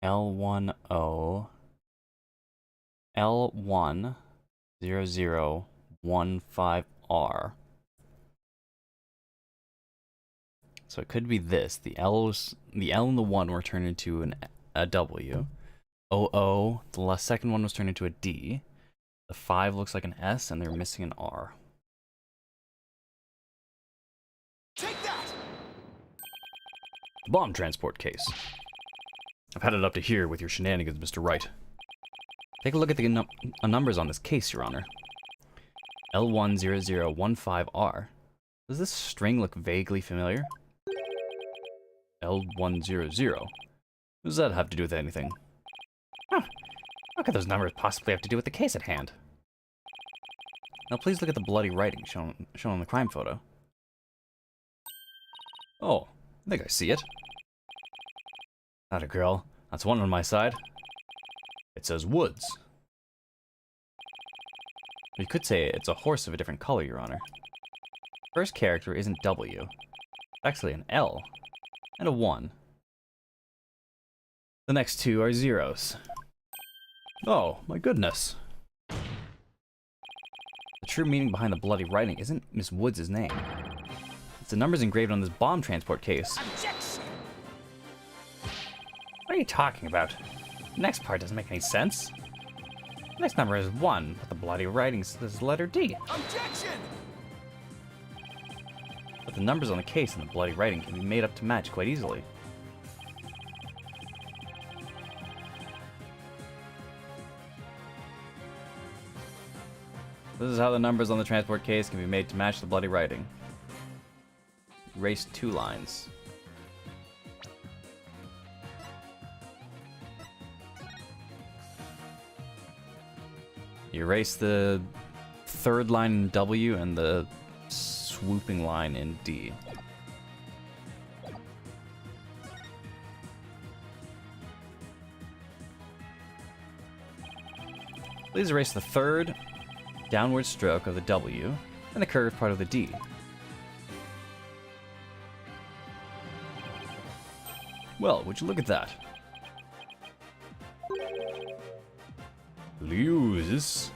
L10 L10015R. So it could be this. The L and the 1 were turned into a W. The second one was turned into a D. The 5 looks like an S, and they're missing an R. Take that! Bomb transport case. I've had it up to here with your shenanigans, Mr. Wright. Take a look at the numbers on this case, Your Honor. L10015R. Does this string look vaguely familiar? L100. What does that have to do with anything? Huh. What could those numbers possibly have to do with the case at hand? Now please look at the bloody writing shown on the crime photo. Oh, I think I see it. Not a girl. That's one on my side. It says Woods. You could say it's a horse of a different color, Your Honor. First character isn't W. It's actually an L. And a 1. The next two are zeros. Oh, my goodness. The true meaning behind the bloody writing isn't Miss Woods' name. It's the numbers engraved on this bomb transport case. Objection! What are you talking about? The next part doesn't make any sense. The next number is 1, but the bloody writing says the letter D. Objection! But the numbers on the case and the bloody writing can be made up to match quite easily. This is how the numbers on the transport case can be made to match the bloody writing. Erase 2 lines. You erase the third line in W and the swooping line in D. Please erase the third downward stroke of the W and the curved part of the D. Well, would you look at that? Lose.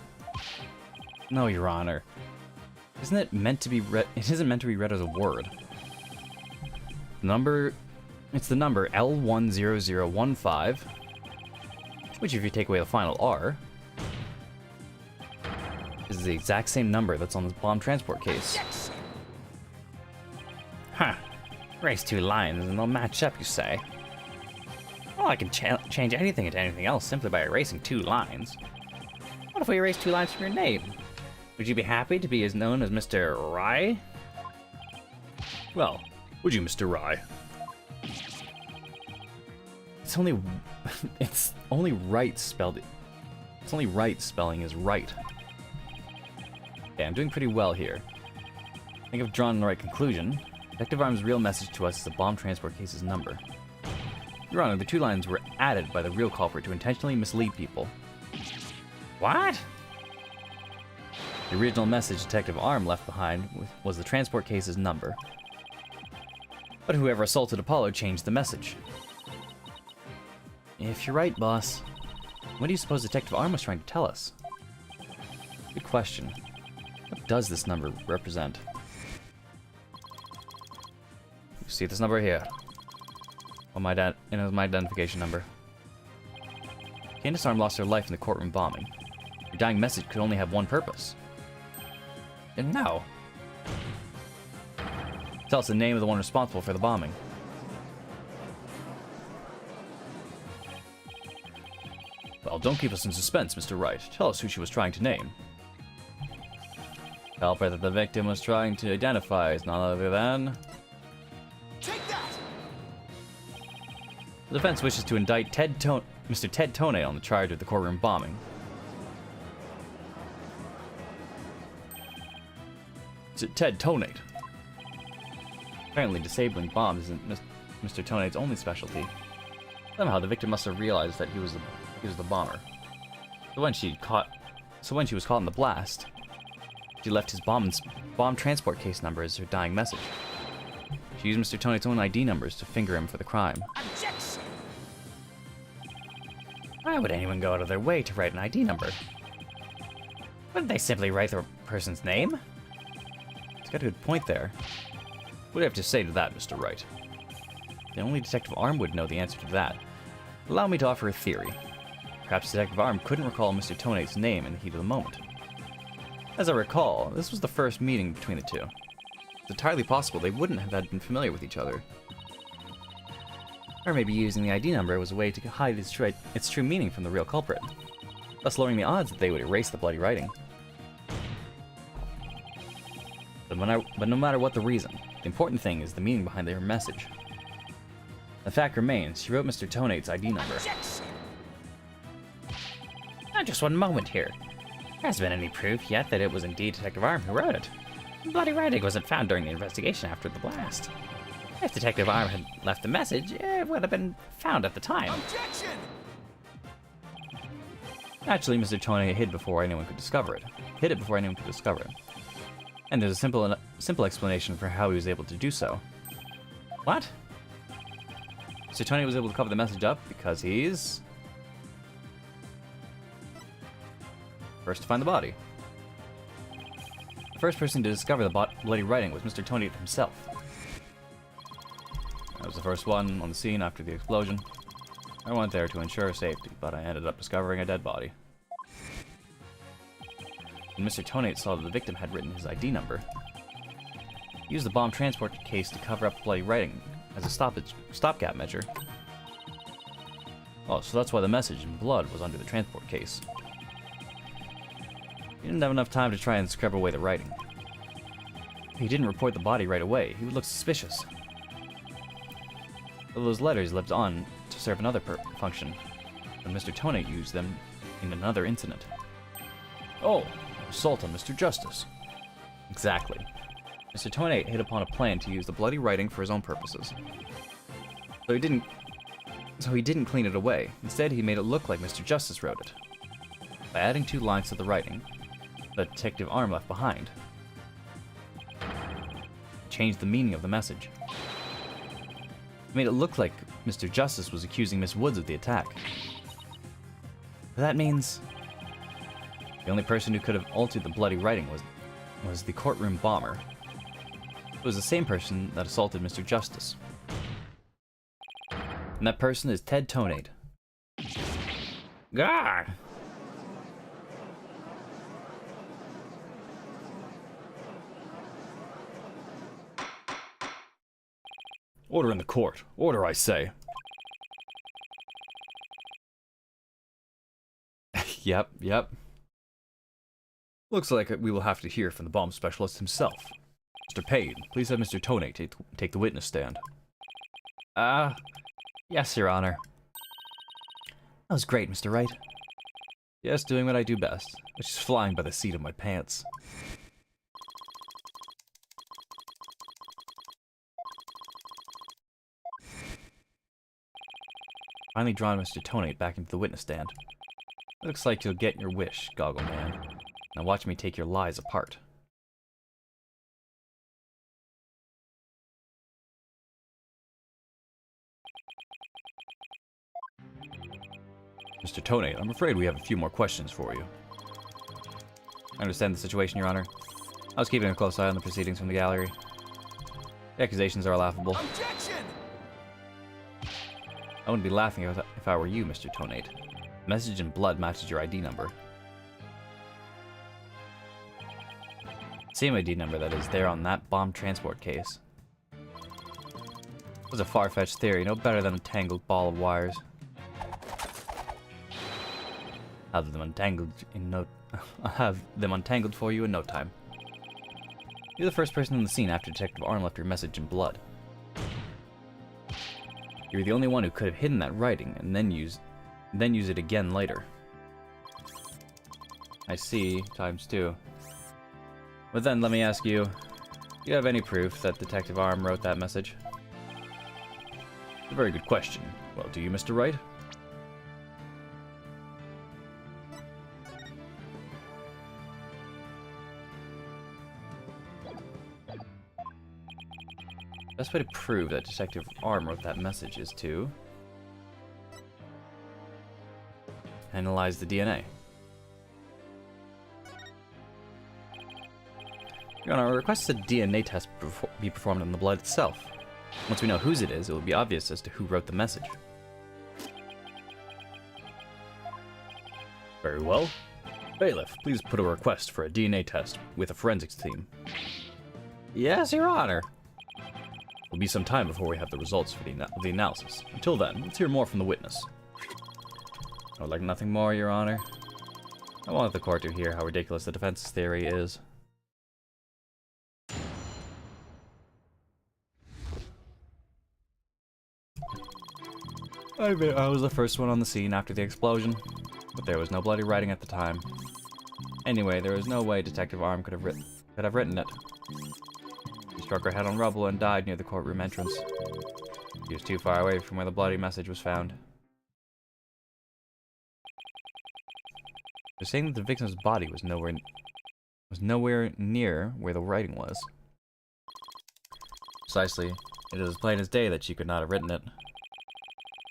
No, Your Honor. Isn't it meant to be read? It isn't meant to be read as a word. It's the number L10015, which if you take away the final R, is the exact same number that's on this bomb transport case. Huh. Erase 2 lines and they'll match up, you say? Well, I can change anything into anything else simply by erasing 2 lines. What if we erase 2 lines from your name? Would you be happy to be as known as Mr. Rye? Well, would you, Mr. Rye? It's only... it's only right spelled... It's only right spelling is right. Okay, I'm doing pretty well here. I think I've drawn the right conclusion. Detective Arm's real message to us is the bomb transport case's number. Your Honor, the two lines were added by the real culprit to intentionally mislead people. What? The original message Detective Arm left behind was the transport case's number. But whoever assaulted Apollo changed the message. If you're right, boss, what do you suppose Detective Arm was trying to tell us? Good question. What does this number represent? You see this number here? On my my identification number. Candace Arm lost her life in the courtroom bombing. Her dying message could only have one purpose. And now, tell us the name of the one responsible for the bombing. Well, don't keep us in suspense, Mr. Wright. Tell us who she was trying to name. The culprit that the victim was trying to identify is none other than... Take that! The defense wishes to indict Mr. Ted Toney on the charge of the courtroom bombing. Is it Ted Tonate? Apparently, disabling bombs isn't Mr. Toney's only specialty. Somehow, the victim must have realized that he was the bomber. So when she was caught in the blast, she left his bomb transport case number as her dying message. She used Mr. Toney's own ID numbers to finger him for the crime. Objection! Why would anyone go out of their way to write an ID number? Wouldn't they simply write the person's name? He's got a good point there. What do you have to say to that, Mr. Wright? The only Detective Arm would know the answer to that. Allow me to offer a theory. Perhaps Detective Arm couldn't recall Mr. Toney's name in the heat of the moment. As I recall, this was the first meeting between the two. It's entirely possible they wouldn't have been familiar with each other. Or maybe using the ID number was a way to hide its true meaning from the real culprit, thus lowering the odds that they would erase the bloody writing. But no matter what the reason, the important thing is the meaning behind their message. The fact remains, she wrote Mr. Tonate's ID number. Objection! Now just one moment here. There hasn't been any proof yet that it was indeed Detective Arm who wrote it. The bloody writing wasn't found during the investigation after the blast. If Detective Arm had left the message, it would have been found at the time. Objection! Naturally, Mr. Toney hid before anyone could discover it. Hid it before anyone could discover it. And there's a simple explanation for how he was able to do so. What? Mr. Toney was able to cover the message up because he's... first to find the body. The first person to discover the bloody writing was Mr. Toney himself. I was the first one on the scene after the explosion. I went there to ensure safety, but I ended up discovering a dead body. When Mr. Tonate saw that the victim had written his ID number, he used the bomb transport case to cover up the bloody writing as a stopgap measure. Oh, so that's why the message in blood was under the transport case. He didn't have enough time to try and scrub away the writing. If he didn't report the body right away, he would look suspicious. But those letters lived on to serve another function, when Mr. Tonate used them in another incident. Oh, assault on Mr. Justice. Exactly. Mr. Tonate hit upon a plan to use the bloody writing for his own purposes. So he didn't clean it away. Instead, he made it look like Mr. Justice wrote it. By adding 2 lines to the writing that Detective Arm left behind. Changed the meaning of the message. It made it look like Mr. Justice was accusing Miss Woods of the attack. But that means the only person who could have altered the bloody writing was the courtroom bomber. It was the same person that assaulted Mr. Justice. And that person is Ted Tonate. Gah! Order in the court. Order, I say. Yep. Looks like we will have to hear from the bomb specialist himself. Mr. Payne, please have Mr. Tone take the witness stand. Yes, Your Honor. That was great, Mr. Wright. Yes, doing what I do best, which is flying by the seat of my pants. Finally drawn Mr. Tonate back into the witness stand. Looks like you'll get your wish, Goggle Man. Now watch me take your lies apart. Mr. Tonate, I'm afraid we have a few more questions for you. I understand the situation, Your Honor. I was keeping a close eye on the proceedings from the gallery. The accusations are laughable. Objection! I wouldn't be laughing if I were you, Mr. Tonate. The message in blood matches your ID number. Same ID number that is there on that bomb transport case. It was a far-fetched theory, no better than a tangled ball of wires. I'll have them untangled for you in no time. You're the first person on the scene after Detective Arm left your message in blood. You're the only one who could have hidden that writing and then use it again later. I see, ×2. But then let me ask you, do you have any proof that Detective Arm wrote that message? A very good question. Well, do you, Mr. Wright? Best way to prove that Detective Arm wrote that message is to analyze the DNA. Your Honor, I request a DNA test be performed on the blood itself. Once we know whose it is, it will be obvious as to who wrote the message. Very well. Bailiff, please put a request for a DNA test with a forensics team. Yes, Your Honor. It'll be some time before we have the results for the analysis. Until then, let's hear more from the witness. I would like nothing more, Your Honor. I want the court to hear how ridiculous the defense's theory is. I admit I was the first one on the scene after the explosion, but there was no bloody writing at the time. Anyway, there was no way Detective Arm could have written it. She struck her head on rubble and died near the courtroom entrance. She was too far away from where the bloody message was found. They're saying that the victim's body was nowhere near where the writing was. Precisely. It is as plain as day that she could not have written it.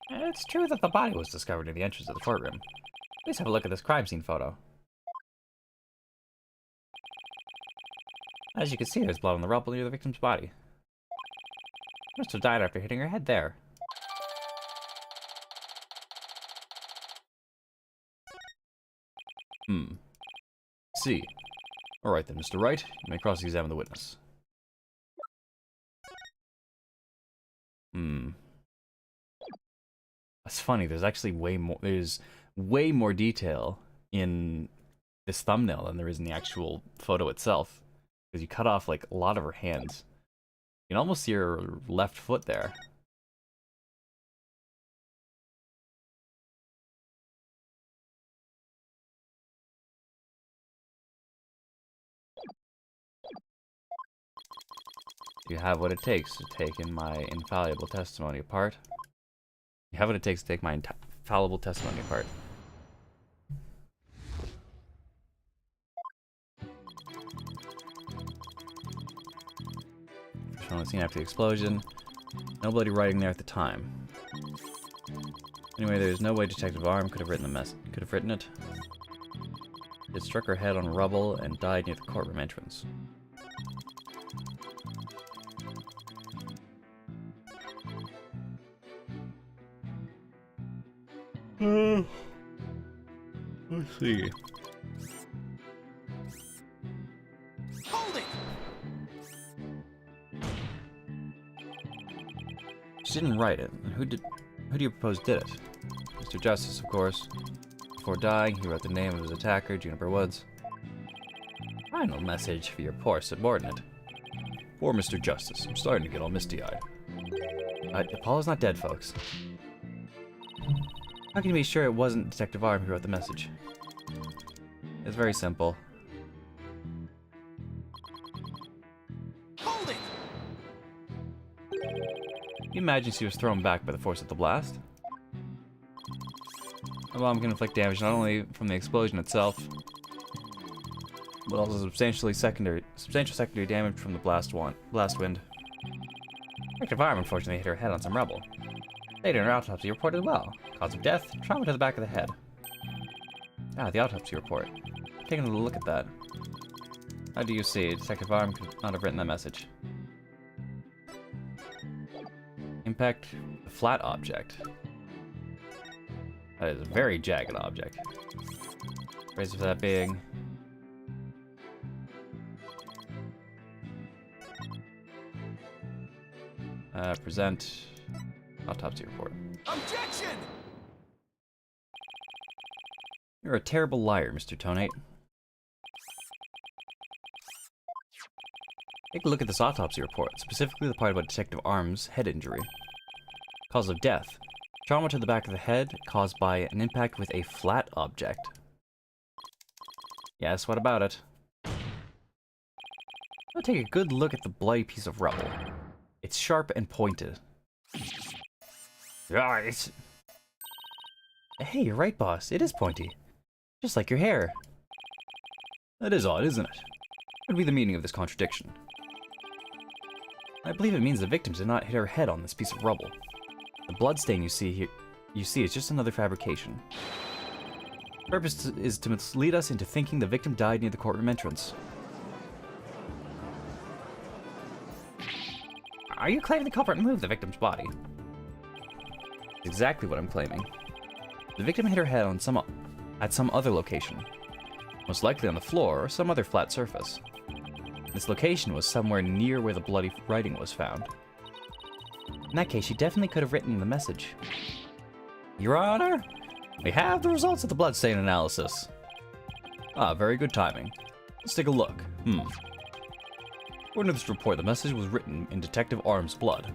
It's true that the body was discovered near the entrance of the courtroom. Please have a look at this crime scene photo. As you can see, there's blood on the rubble near the victim's body. She must have died after hitting her head there. See. Alright then, Mr. Wright, you may cross-examine the witness. That's funny, there's actually way more detail in this thumbnail than there is in the actual photo itself. Because you cut off, like, a lot of her hands. You can almost see her left foot there. You have what it takes to take in my infallible testimony apart. You have what it takes to take my infallible testimony apart. Shown on the scene after the explosion. No bloody writing there at the time. Anyway, there's no way Detective Arm could have written it. It struck her head on rubble and died near the courtroom entrance. Let's see. Hold it! She didn't write it. And who do you propose did it? Mr. Justice, of course. Before dying, he wrote the name of his attacker, Juniper Woods. Final message for your poor subordinate. Poor Mr. Justice. I'm starting to get all misty-eyed. Apollo's not dead, folks. How can you be sure it wasn't Detective Arm who wrote the message? It's very simple. Hold it! Can you imagine she was thrown back by the force of the blast? The bomb can inflict damage not only from the explosion itself, but also substantial secondary damage from the blast wind. Detective Arm unfortunately hit her head on some rubble. Later in her autopsy report as well. Cause of death, trauma to the back of the head. Ah, the autopsy report. Taking a look at that. How do you see? Detective Arm could not have written that message. Impact a flat object. That is a very jagged object. Raise for that being. Present autopsy report. Objection! You're a terrible liar, Mr. Tonate. Take a look at this autopsy report, specifically the part about Detective Arm's head injury. Cause of death. Trauma to the back of the head caused by an impact with a flat object. Yes, what about it? I'll take a good look at the bloody piece of rubble. It's sharp and pointed. Hey, you're right, boss. It is pointy. Just like your hair. That is odd, isn't it? What would be the meaning of this contradiction? I believe it means the victim did not hit her head on this piece of rubble. The bloodstain you see is just another fabrication. The purpose is to mislead us into thinking the victim died near the courtroom entrance. Are you claiming the culprit moved the victim's body? That's exactly what I'm claiming. The victim hit her head on at some other location. Most likely on the floor or some other flat surface. This location was somewhere near where the bloody writing was found. In that case, she definitely could have written the message. Your Honor, we have the results of the bloodstain analysis. Ah, very good timing. Let's take a look. According to this report, the message was written in Detective Arm's blood.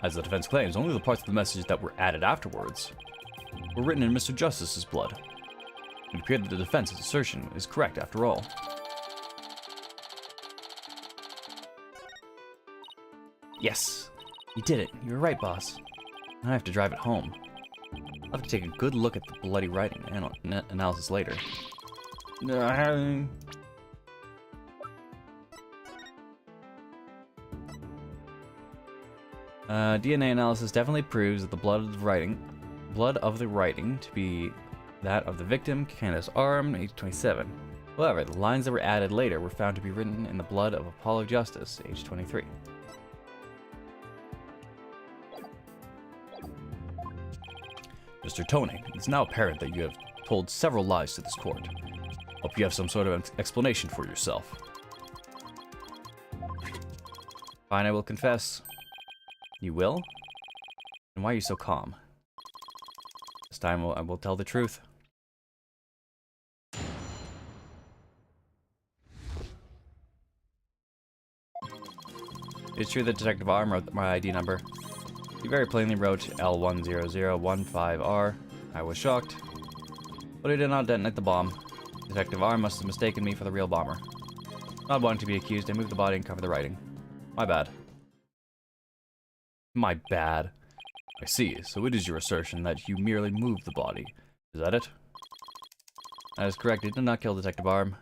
As the defense claims, only the parts of the message that were added afterwards were written in Mr. Justice's blood. It appeared that the defense's assertion is correct after all. Yes, you did it. You were right, boss. Now I have to drive it home. I'll have to take a good look at the bloody writing analysis later. DNA analysis definitely proves that the blood of the writing to be that of the victim, Candace Arm, age 27. However, the lines that were added later were found to be written in the blood of Apollo Justice, age 23. Mr. Tony, it's now apparent that you have told several lies to this court. Hope you have some sort of explanation for yourself. Fine, I will confess. You will? And why are you so calm? This time I will tell the truth. It's true that Detective Arm wrote my ID number. He very plainly wrote L10015R. I was shocked, but he did not detonate the bomb. Detective Arm must have mistaken me for the real bomber. Not wanting to be accused, I moved the body and covered the writing. My bad. My bad. I see, so it is your assertion that you merely moved the body. Is that it? That is correct, it did not kill Detective Arm.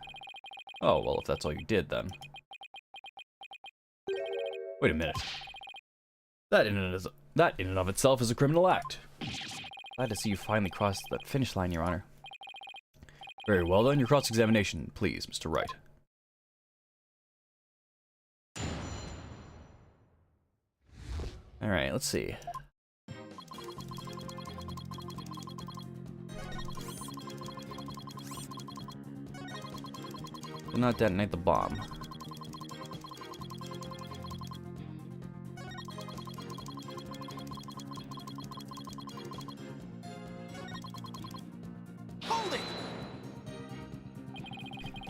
Oh, well, if that's all you did, then. Wait a minute. That in and of itself is a criminal act. Glad to see you finally crossed that finish line, Your Honor. Very well then, your cross-examination, please, Mr. Wright. Alright, let's see. Do not detonate the bomb.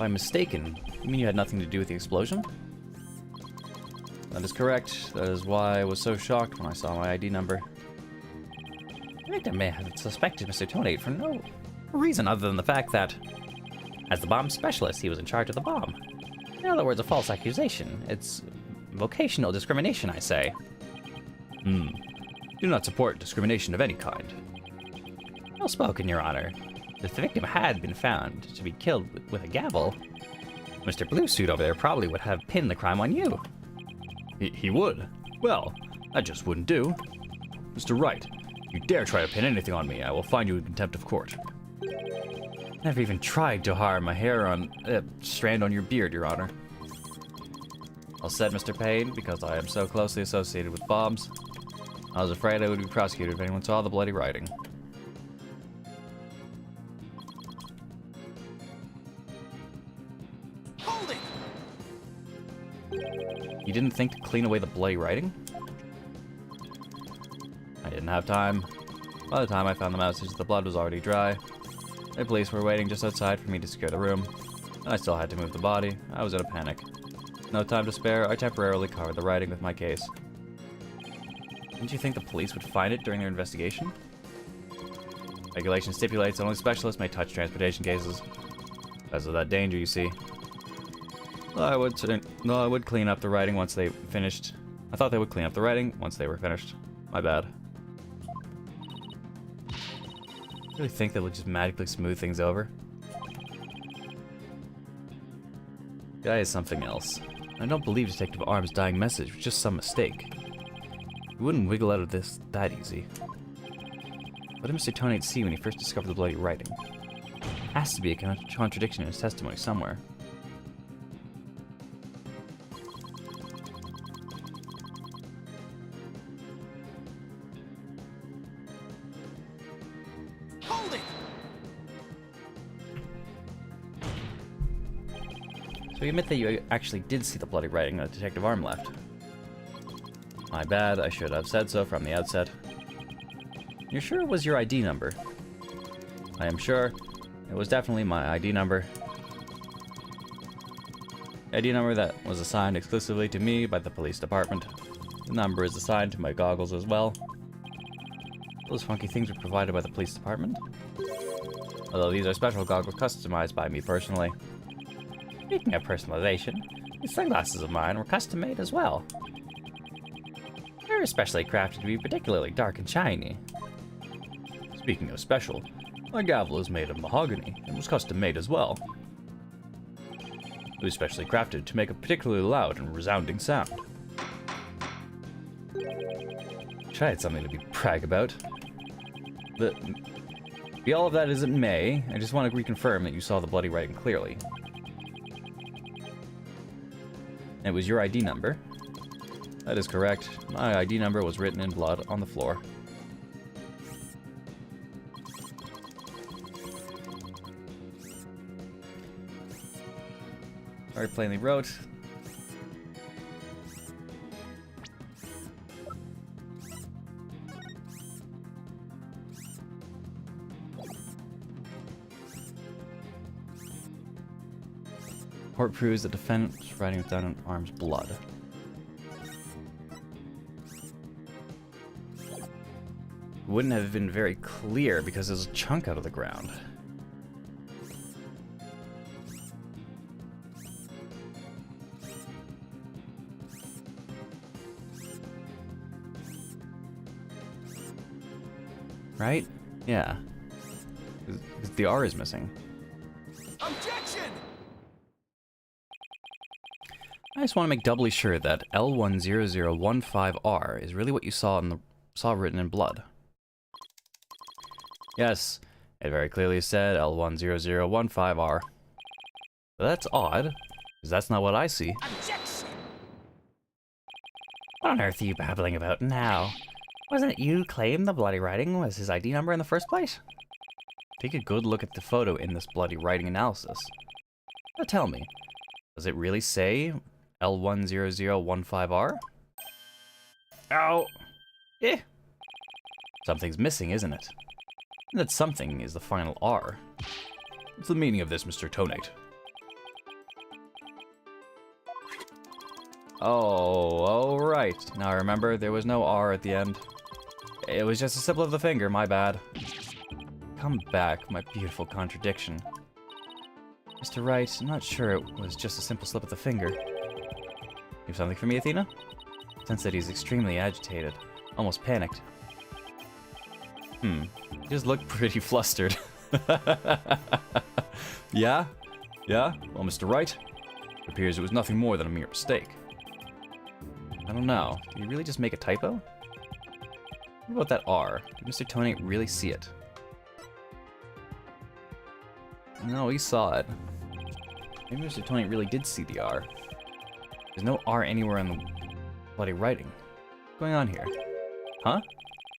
If I'm mistaken, you mean you had nothing to do with the explosion? That is correct. That is why I was so shocked when I saw my ID number. The victim may have suspected Mr. Tonate for no reason other than the fact that, as the bomb specialist, he was in charge of the bomb. In other words, a false accusation. It's vocational discrimination, I say. Do not support discrimination of any kind. Well spoken, Your Honor. If the victim had been found to be killed with a gavel, Mr. Blue Suit over there probably would have pinned the crime on you. He would? Well, that just wouldn't do. Mr. Wright, you dare try to pin anything on me, I will find you in contempt of court. Never even tried to harm a hair on strand on your beard, Your Honor. All said, Mr. Payne, because I am so closely associated with bombs, I was afraid I would be prosecuted if anyone saw the bloody writing. Hold it! You didn't think to clean away the bloody writing? I didn't have time. By the time I found the message, the blood was already dry. The police were waiting just outside for me to secure the room, and I still had to move the body. I was in a panic. No time to spare, I temporarily covered the writing with my case. Didn't you think the police would find it during their investigation? Regulation stipulates that only specialists may touch transportation cases. Because of that danger, you see. I would clean up the writing once they finished. I thought they would clean up the writing once they were finished. My bad. Really think that would just magically smooth things over? Guy is something else. I don't believe Detective Arm's dying message was just some mistake. He wouldn't wiggle out of this that easy. What did Mr. Tonate see when he first discovered the bloody writing? Has to be a contradiction in his testimony somewhere. Hold it! So you admit that you actually did see the bloody writing that Detective Arm left. My bad, I should have said so from the outset. You're sure it was your ID number? I am sure. It was definitely my ID number. The ID number that was assigned exclusively to me by the police department. The number is assigned to my goggles as well. Those funky things were provided by the police department. Although these are special goggles customized by me personally. Speaking of personalization, these sunglasses of mine were custom made as well. They're especially crafted to be particularly dark and shiny. Speaking of special, my gavel is made of mahogany and was custom made as well. It was specially crafted to make a particularly loud and resounding sound. Wish I had something to be brag about. But be all of that as it may, I just want to reconfirm that you saw the bloody writing clearly. It was your ID number. That is correct. My ID number was written in blood on the floor. Very plainly wrote. Court proves the defendant was writing with down on Arm's blood. Wouldn't have been very clear because there's a chunk out of the ground. Right? Yeah. Because the R is missing. Objection! I just want to make doubly sure that L10015R is really what you saw written in blood. Yes, it very clearly said L10015R. But that's odd, because that's not what I see. Objection! What on earth are you babbling about now? Wasn't it you who claimed the bloody writing was his ID number in the first place? Take a good look at the photo in this bloody writing analysis. Now tell me, does it really say L10015R? Ow! Eh! Something's missing, isn't it? And that something is the final R. What's the meaning of this, Mr. Tonate? Oh, right. Now remember, there was no R at the end. It was just a slip of the finger, my bad. Come back, my beautiful contradiction. Mr. Wright, I'm not sure it was just a simple slip of the finger. You have something for me, Athena? I sense that he's extremely agitated, almost panicked. He just looked pretty flustered. Yeah? Yeah? Well, Mr. Wright, it appears it was nothing more than a mere mistake. I don't know. Did he really just make a typo? What about that R? Did Mr. Tonate really see it? No, he saw it. Maybe Mr. Tonate really did see the R. There's no R anywhere in the bloody writing. What's going on here? Huh?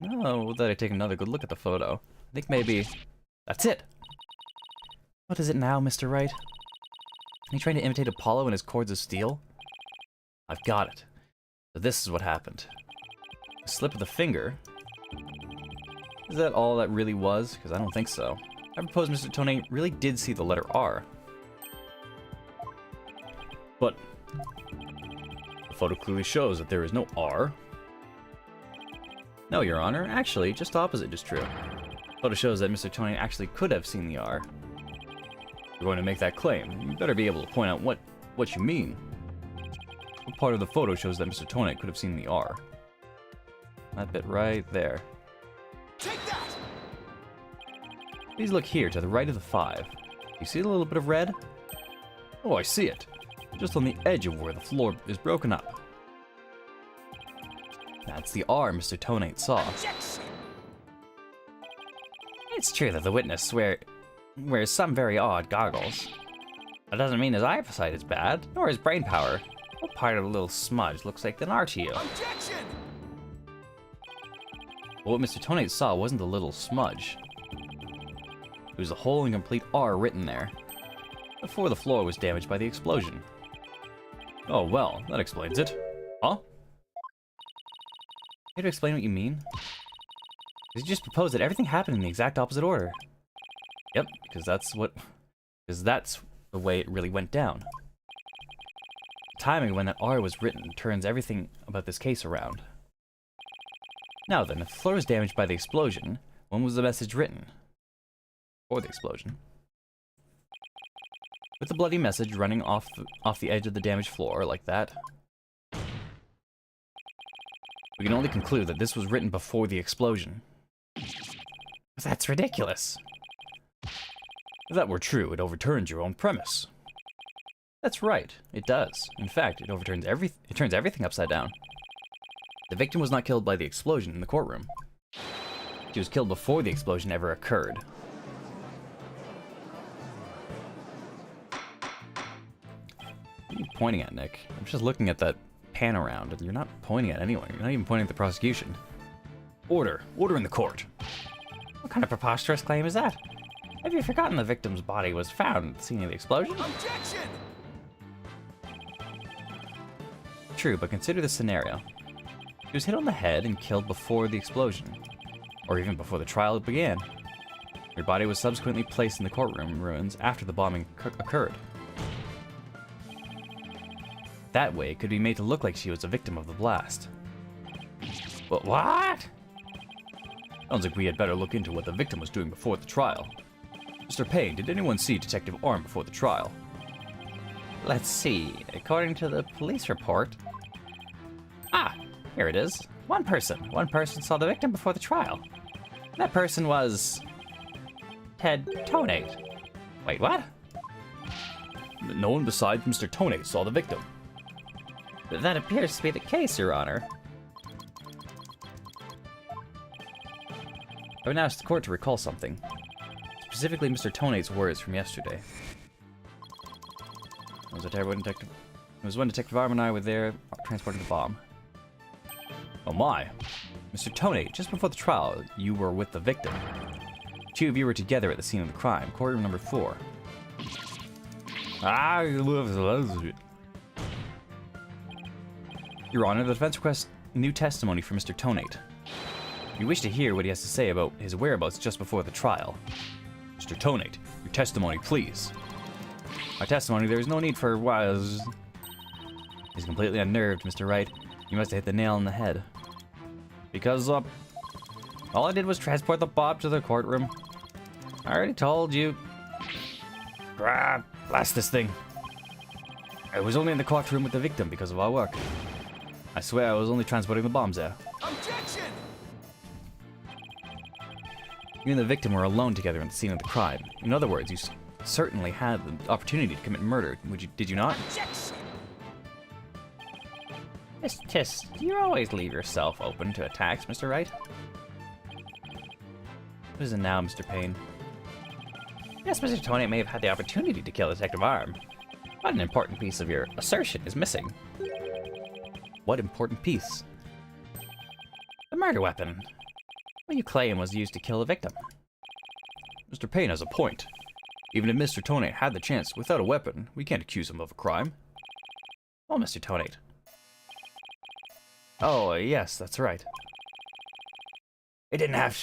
No, that I take another good look at the photo. I think maybe... That's it! What is it now, Mr. Wright? Are you trying to imitate Apollo and his cords of steel? I've got it. So this is what happened. A slip of the finger? Is that all that really was? Because I don't think so. I propose Mr. Tonate really did see the letter R. But the photo clearly shows that there is no R. No, Your Honor. Actually, just the opposite is true. The photo shows that Mr. Tonate actually could have seen the R. If you're going to make that claim, you better be able to point out what you mean. What part of the photo shows that Mr. Tonate could have seen the R? That bit right there. Take that! Please look here, to the right of the 5. You see the little bit of red? Oh, I see it. Just on the edge of where the floor is broken up. That's the R Mr. Tonate saw. Objection! It's true that the witness wears some very odd goggles. That doesn't mean his eyesight is bad, nor his brain power. What part of a little smudge looks like an R to you? Objection! But what Mr. Tonate saw wasn't the little smudge. It was a whole and complete R written there, before the floor was damaged by the explosion. Oh well, that explains it. Huh? Care to explain what you mean? Did you just propose that everything happened in the exact opposite order? Yep, because that's the way it really went down. The timing when that R was written turns everything about this case around. Now then, if the floor was damaged by the explosion, when was the message written? Before the explosion. With the bloody message running off the edge of the damaged floor like that, we can only conclude that this was written before the explosion. That's ridiculous. If that were true, it overturns your own premise. That's right, it does. In fact, it turns everything upside down. The victim was not killed by the explosion in the courtroom. She was killed before the explosion ever occurred. What are you pointing at, Nick? I'm just looking at that pan around, and you're not pointing at anyone. You're not even pointing at the prosecution. Order! Order in the court! What kind of preposterous claim is that? Have you forgotten the victim's body was found at the scene of the explosion? Objection! True, but consider the scenario. She was hit on the head and killed before the explosion, or even before the trial began. Her body was subsequently placed in the courtroom ruins after the bombing occurred. That way, it could be made to look like she was a victim of the blast. But what? Sounds like we had better look into what the victim was doing before the trial. Mr. Payne, did anyone see Detective Arm before the trial? Let's see. According to the police report... Ah, here it is. One person. One person saw the victim before the trial. That person was... Ted Tonate. Wait, what? No one besides Mr. Tonate saw the victim. That appears to be the case, Your Honor. I would ask the court to recall something. Specifically Mr. Tonate's words from yesterday. It was when Detective Arm and I were there transporting the bomb. Oh my. Mr. Tonate, just before the trial, you were with the victim. The two of you were together at the scene of the crime, courtroom number 4. Your Honor, the defense requests new testimony from Mr. Tonate. We wish to hear what he has to say about his whereabouts just before the trial. Mr. Tonate, your testimony, please. My testimony, there is no need for He's completely unnerved, Mr. Wright. You must have hit the nail on the head. Because, all I did was transport the Bob to the courtroom. I already told you. Blast this thing. I was only in the courtroom with the victim because of our work. I swear I was only transporting the bombs there. Objection! You and the victim were alone together at the scene of the crime. In other words, you certainly had the opportunity to commit murder. Did you not? Objection! Miss Tiss, do you always leave yourself open to attacks, Mr. Wright? What is it now, Mr. Payne? Yes, Mr. Tony may have had the opportunity to kill Detective Arm, but an important piece of your assertion is missing. What important piece? The murder weapon. What you claim was used to kill the victim. Mr. Payne has a point. Even if Mr. Tonate had the chance without a weapon, we can't accuse him of a crime. Well, Mr. Tonate. Oh, yes, that's right. I didn't have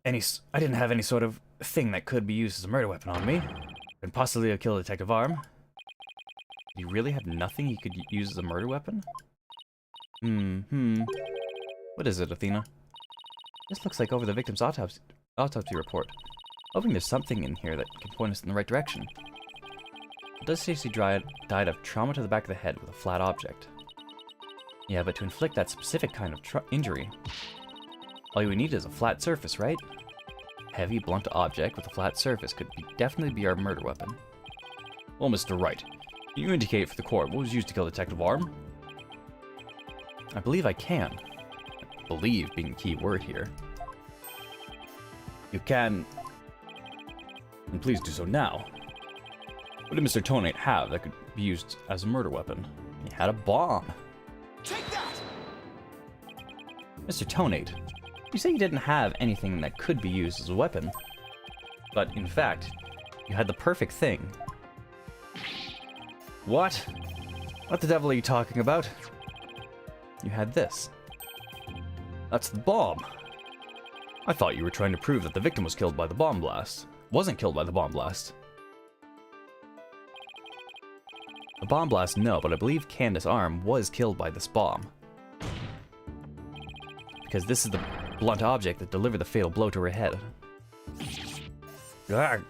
any sort of thing that could be used as a murder weapon on me. Couldn't possibly have killed Detective Arm. Did he really have nothing he could use as a murder weapon? What is it, Athena? This looks like over the victim's autopsy report. Hoping there's something in here that can point us in the right direction. It does say she died of trauma to the back of the head with a flat object. Yeah, but to inflict that specific kind of injury, all you would need is a flat surface, right? Heavy, blunt object with a flat surface could definitely be our murder weapon. Well, Mr. Wright, can you indicate for the court what was used to kill Detective Arm? I believe I can. Believe being the key word here. You can, and please do so now. What did Mr. Tonate have that could be used as a murder weapon? He had a bomb. Take that! Mr. Tonate, you say you didn't have anything that could be used as a weapon, but in fact, you had the perfect thing. What? What the devil are you talking about? You had this. That's the bomb. I thought you were trying to prove that the victim was killed by the bomb blast. Wasn't killed by the bomb blast. The bomb blast, no, but I believe Candace Arm was killed by this bomb. Because this is the blunt object that delivered the fatal blow to her head. Arrgh.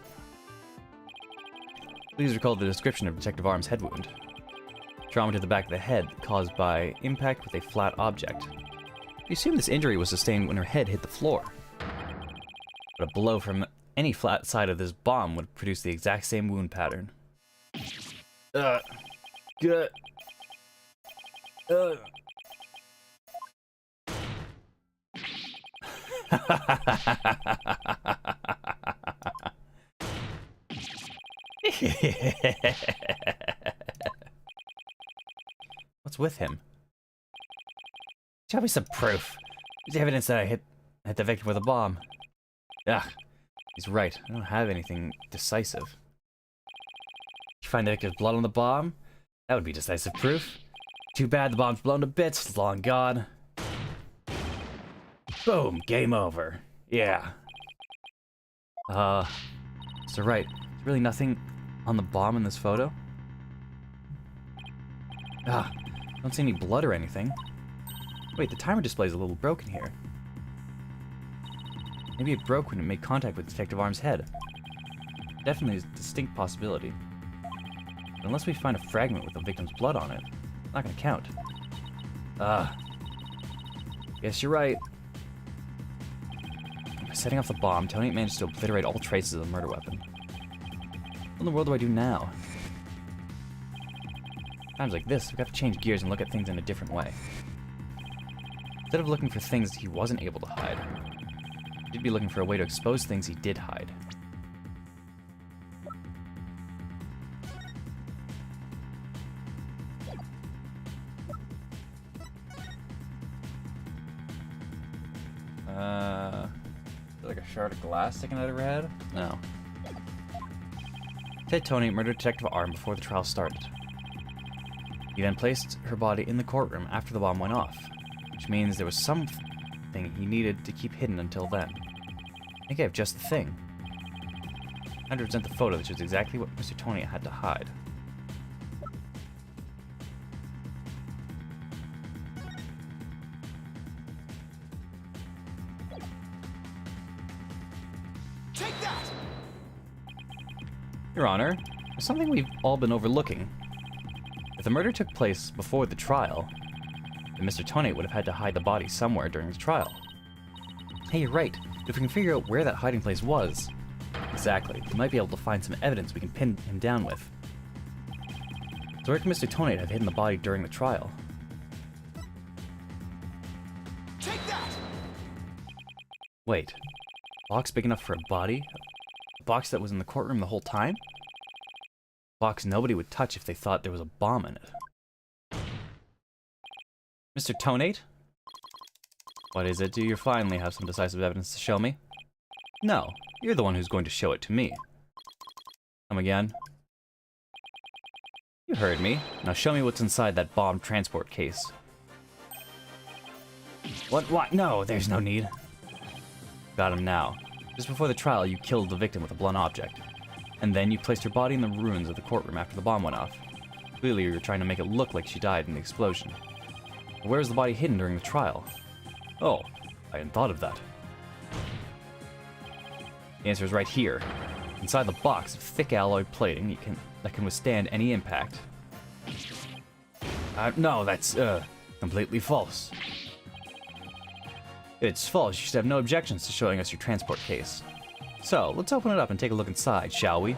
Please recall the description of Detective Arm's head wound. Trauma to the back of the head caused by impact with a flat object. We assume this injury was sustained when her head hit the floor. But a blow from any flat side of this bomb would produce the exact same wound pattern. Good. What's with him? Show me some proof. There's evidence that I hit the victim with a bomb. Ugh, he's right. I don't have anything decisive. You find the victim's blood on the bomb? That would be decisive proof. Too bad the bomb's blown to bits. It's long gone. Boom. Game over. Yeah. So right. There's really nothing on the bomb in this photo. Don't see any blood or anything. Wait, the timer display is a little broken here. Maybe it broke when it made contact with Detective Arm's head. Definitely a distinct possibility. But unless we find a fragment with the victim's blood on it, it's not gonna count. Guess you're right. By setting off the bomb, Tony managed to obliterate all traces of the murder weapon. What in the world do I do now? Times like this, we've got to change gears and look at things in a different way. Instead of looking for things he wasn't able to hide, we'd be looking for a way to expose things he did hide. Like a shard of glass sticking out of her head? No. Ted Tony murdered Detective Arm before the trial started. He then placed her body in the courtroom after the bomb went off, which means there was something he needed to keep hidden until then. I think I have just the thing. 100% the photo that shows exactly what Mr. Tony had to hide. Take that! Your Honor, there's something we've all been overlooking. If the murder took place before the trial, then Mr. Tonate would have had to hide the body somewhere during the trial. Hey, you're right. If we can figure out where that hiding place was... Exactly. We might be able to find some evidence we can pin him down with. So where can Mr. Tonate have hidden the body during the trial? Take that! Wait. A box big enough for a body? A box that was in the courtroom the whole time? A box nobody would touch if they thought there was a bomb in it. Mr. Tonate? What is it? Do you finally have some decisive evidence to show me? No, you're the one who's going to show it to me. Come again? You heard me. Now show me what's inside that bomb transport case. What? No, there's no need. Got him now. Just before the trial, you killed the victim with a blunt object. And then you placed her body in the ruins of the courtroom after the bomb went off. Clearly, you were trying to make it look like she died in the explosion. But where was the body hidden during the trial? Oh, I hadn't thought of that. The answer is right here. Inside the box of thick alloy plating that can withstand any impact. No, that's, completely false. It's false. You should have no objections to showing us your transport case. So, let's open it up and take a look inside, shall we?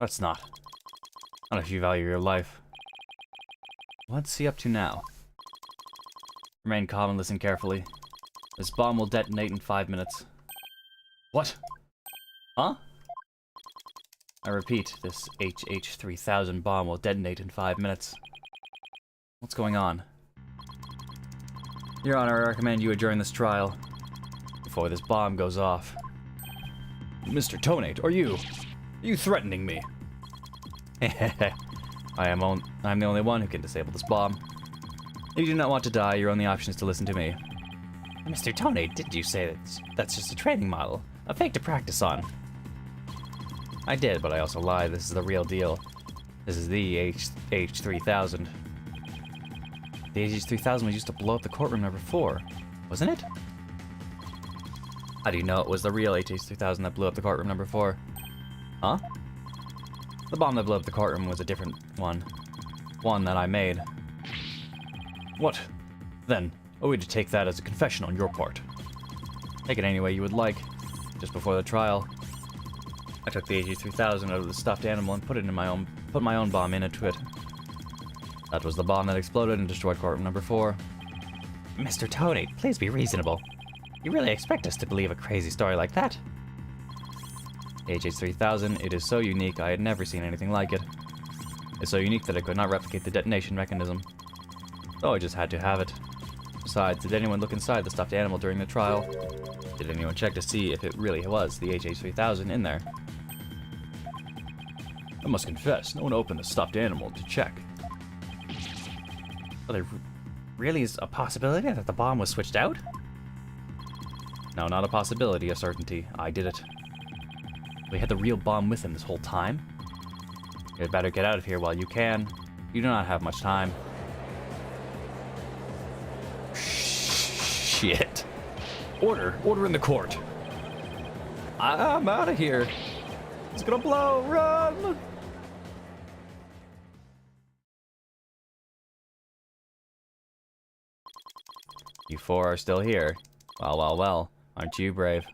Let's not. Not if you value your life. What's he up to now? Remain calm and listen carefully. This bomb will detonate in 5 minutes. What? Huh? I repeat, this HH-3000 bomb will detonate in 5 minutes. What's going on? Your Honor, I recommend you adjourn this trial before this bomb goes off. Mr. Tonate, are you threatening me? I'm the only one who can disable this bomb. If you do not want to die, your only option is to listen to me. Mr. Tonate, did you say that's just a training model? A fake to practice on? I did, but I also lied. This is the real deal. This is the H3000. The H3000 was used to blow up the courtroom number 4, wasn't it? How do you know it was the real HH3000 that blew up the courtroom number 4? Huh? The bomb that blew up the courtroom was a different one. One that I made. What? Then, are we to take that as a confession on your part? Take it any way you would like. Just before the trial, I took the AG-3000 out of the stuffed animal and put my own bomb into it. That was the bomb that exploded and destroyed courtroom number 4. Mr. Tonate, please be reasonable. You really expect us to believe a crazy story like that? The HH-3000, it is so unique, I had never seen anything like it. It's so unique that I could not replicate the detonation mechanism. So I just had to have it. Besides, did anyone look inside the stuffed animal during the trial? Did anyone check to see if it really was the HH-3000 in there? I must confess, no one opened the stuffed animal to check. Well, there really is a possibility that the bomb was switched out? No, not a possibility, a certainty. I did it. We had the real bomb with him this whole time. You'd better get out of here while you can. You do not have much time. Shit. Order in the court. I'm out of here. It's gonna blow. Run! You 4 are still here. Well. Aren't you brave?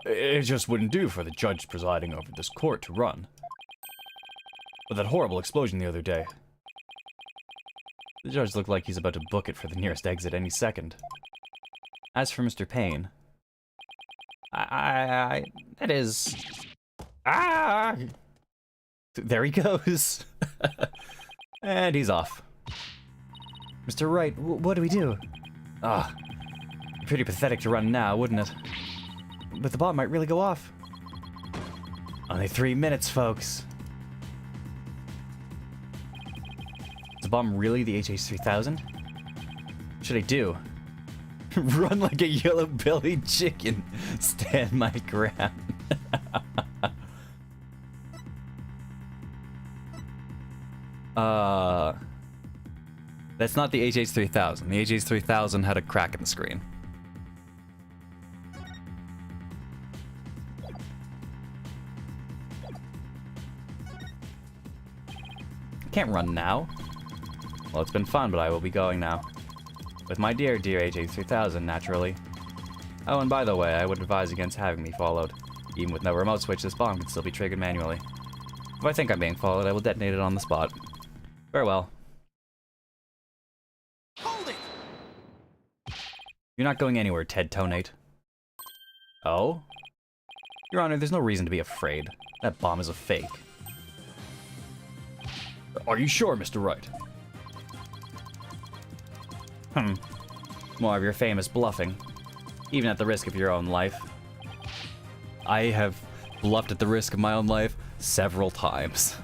It just wouldn't do for the judge presiding over this court to run. But that horrible explosion the other day. The judge looked like he's about to book it for the nearest exit any second. As for Mr. Payne, that is... Ah! There he goes. And he's off. Mr. Wright, what do we do? Pretty pathetic to run now, wouldn't it? But the bomb might really go off. Only 3 minutes, folks. Is the bomb really the HH-3000? What should I do? Run like a yellow-bellied chicken. Stand my ground. That's not the HH3000. The HH3000 had a crack in the screen. Can't run now. Well, it's been fun, but I will be going now. With my dear HH3000, naturally. Oh, and by the way, I would advise against having me followed. Even with no remote switch, this bomb can still be triggered manually. If I think I'm being followed, I will detonate it on the spot. Farewell. Hold it! You're not going anywhere, Ted Tonate. Oh? Your Honor, there's no reason to be afraid. That bomb is a fake. Are you sure, Mr. Wright? More of your famous bluffing. Even at the risk of your own life. I have bluffed at the risk of my own life several times.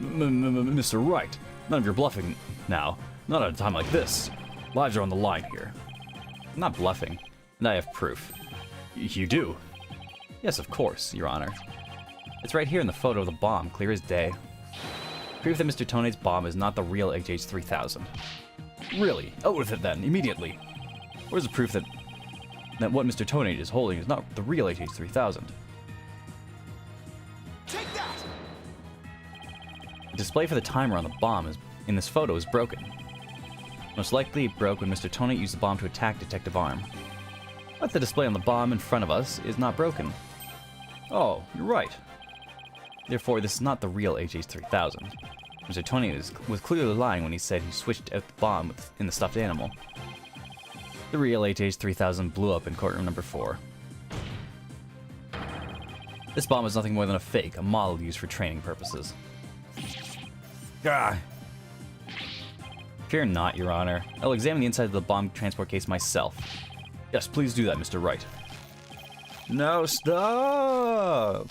Mr. Wright, none of your bluffing now. Not at a time like this. Lives are on the line here. I'm not bluffing, and I have proof. You do? Yes, of course, Your Honor. It's right here in the photo of the bomb, clear as day. Proof that Mr. Tonate's bomb is not the real HH3000. Really? Out with it then, immediately. Where's the proof that what Mr. Tonate is holding is not the real HH3000? Take that! The display for the timer on the bomb in this photo is broken. Most likely it broke when Mr. Tonate used the bomb to attack Detective Arm. But the display on the bomb in front of us is not broken. Oh, you're right. Therefore, this is not the real HH3000. Mr. Tonate was clearly lying when he said he switched out the bomb in the stuffed animal. The real HH3000 blew up in courtroom number 4. This bomb is nothing more than a fake, a model used for training purposes. Ah. Fear not, Your Honor. I'll examine the inside of the bomb transport case myself. Yes, please do that, Mr. Wright. No, stop!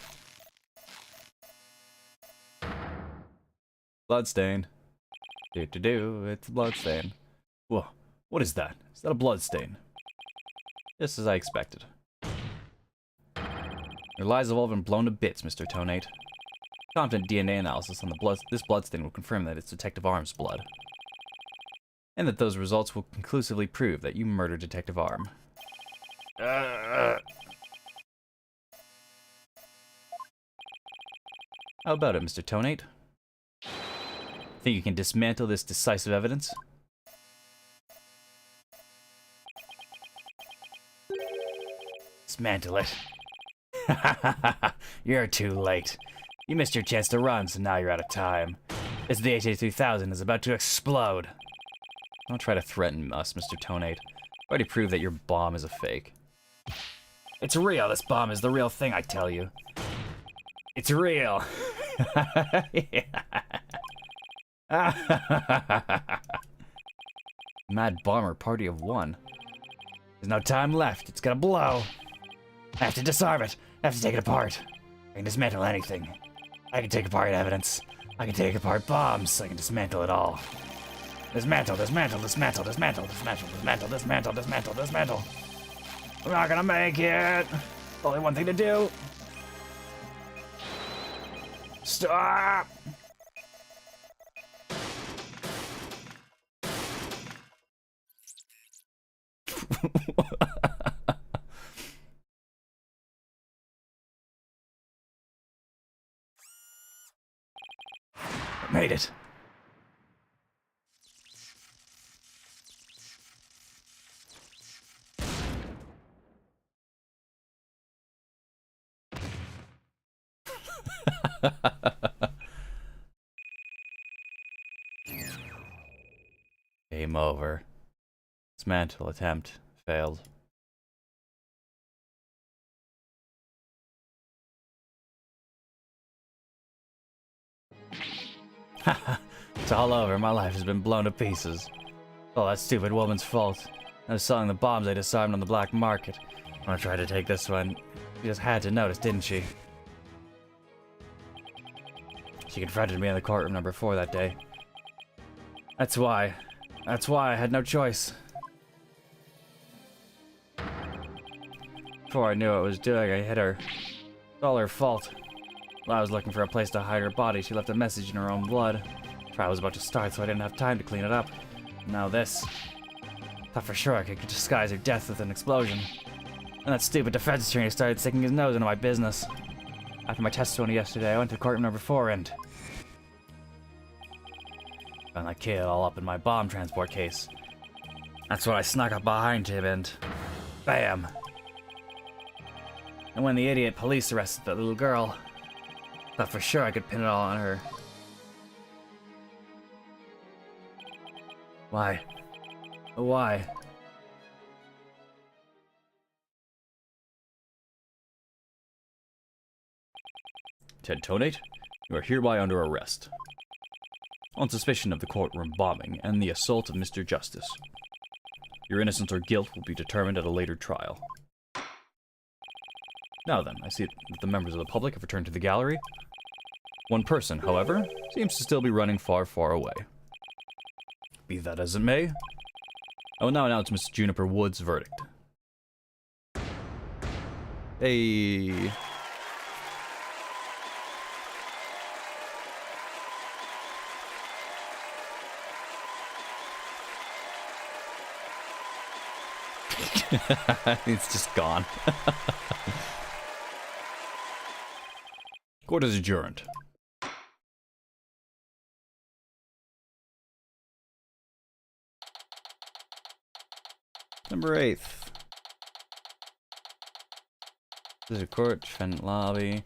Bloodstain. It's a bloodstain. Whoa, what is that? Is that a bloodstain? Just as I expected. Your lies have all been blown to bits, Mr. Tonate. Competent DNA analysis on this bloodstain will confirm that it's Detective Arm's blood. And that those results will conclusively prove that you murdered Detective Arm. How about it, Mr. Tonate? Think you can dismantle this decisive evidence? Dismantle it. You're too late. You missed your chance to run, so now you're out of time. This DHA-3000 is about to explode. Don't try to threaten us, Mr. Tonate. Already proved that your bomb is a fake. It's real. This bomb is the real thing, I tell you. It's real. Mad bomber party of one. There's no time left. It's gonna blow. I have to disarm it. I have to take it apart. I can dismantle anything. I can take apart evidence. I can take apart bombs. I can dismantle it all. Dismantle, dismantle, dismantle, dismantle, dismantle, dismantle, dismantle, dismantle, dismantle. We're not gonna make it. Only one thing to do. Stop! Made it. Game over. Dismantle attempt failed. It's all over. My life has been blown to pieces. All that stupid woman's fault. I was selling the bombs I disarmed on the black market. When I tried to take this one, she just had to notice, didn't she? She confronted me in the courtroom number 4 that day. That's why I had no choice. Before I knew what I was doing, I hit her. It's all her fault. While I was looking for a place to hide her body, she left a message in her own blood. The trial was about to start, so I didn't have time to clean it up. Now this. Thought for sure I could disguise her death with an explosion. And that stupid defense attorney started sticking his nose into my business. After my testimony yesterday, I went to courtroom number 4 and found that kid all up in my bomb transport case. That's when I snuck up behind him and bam! And when the idiot police arrested that little girl, thought for sure I could pin it all on her. Why? Why? Ted Tonate, you are hereby under arrest on suspicion of the courtroom bombing and the assault of Mr. Justice. Your innocence or guilt will be determined at a later trial. Now then, I see that the members of the public have returned to the gallery. One person, however, seems to still be running far, far away. Be that as it may, I will now announce Miss Juniper Wood's verdict. Hey. It's just gone. Court is adjourned. Number 8th. This is a court, defendant lobby.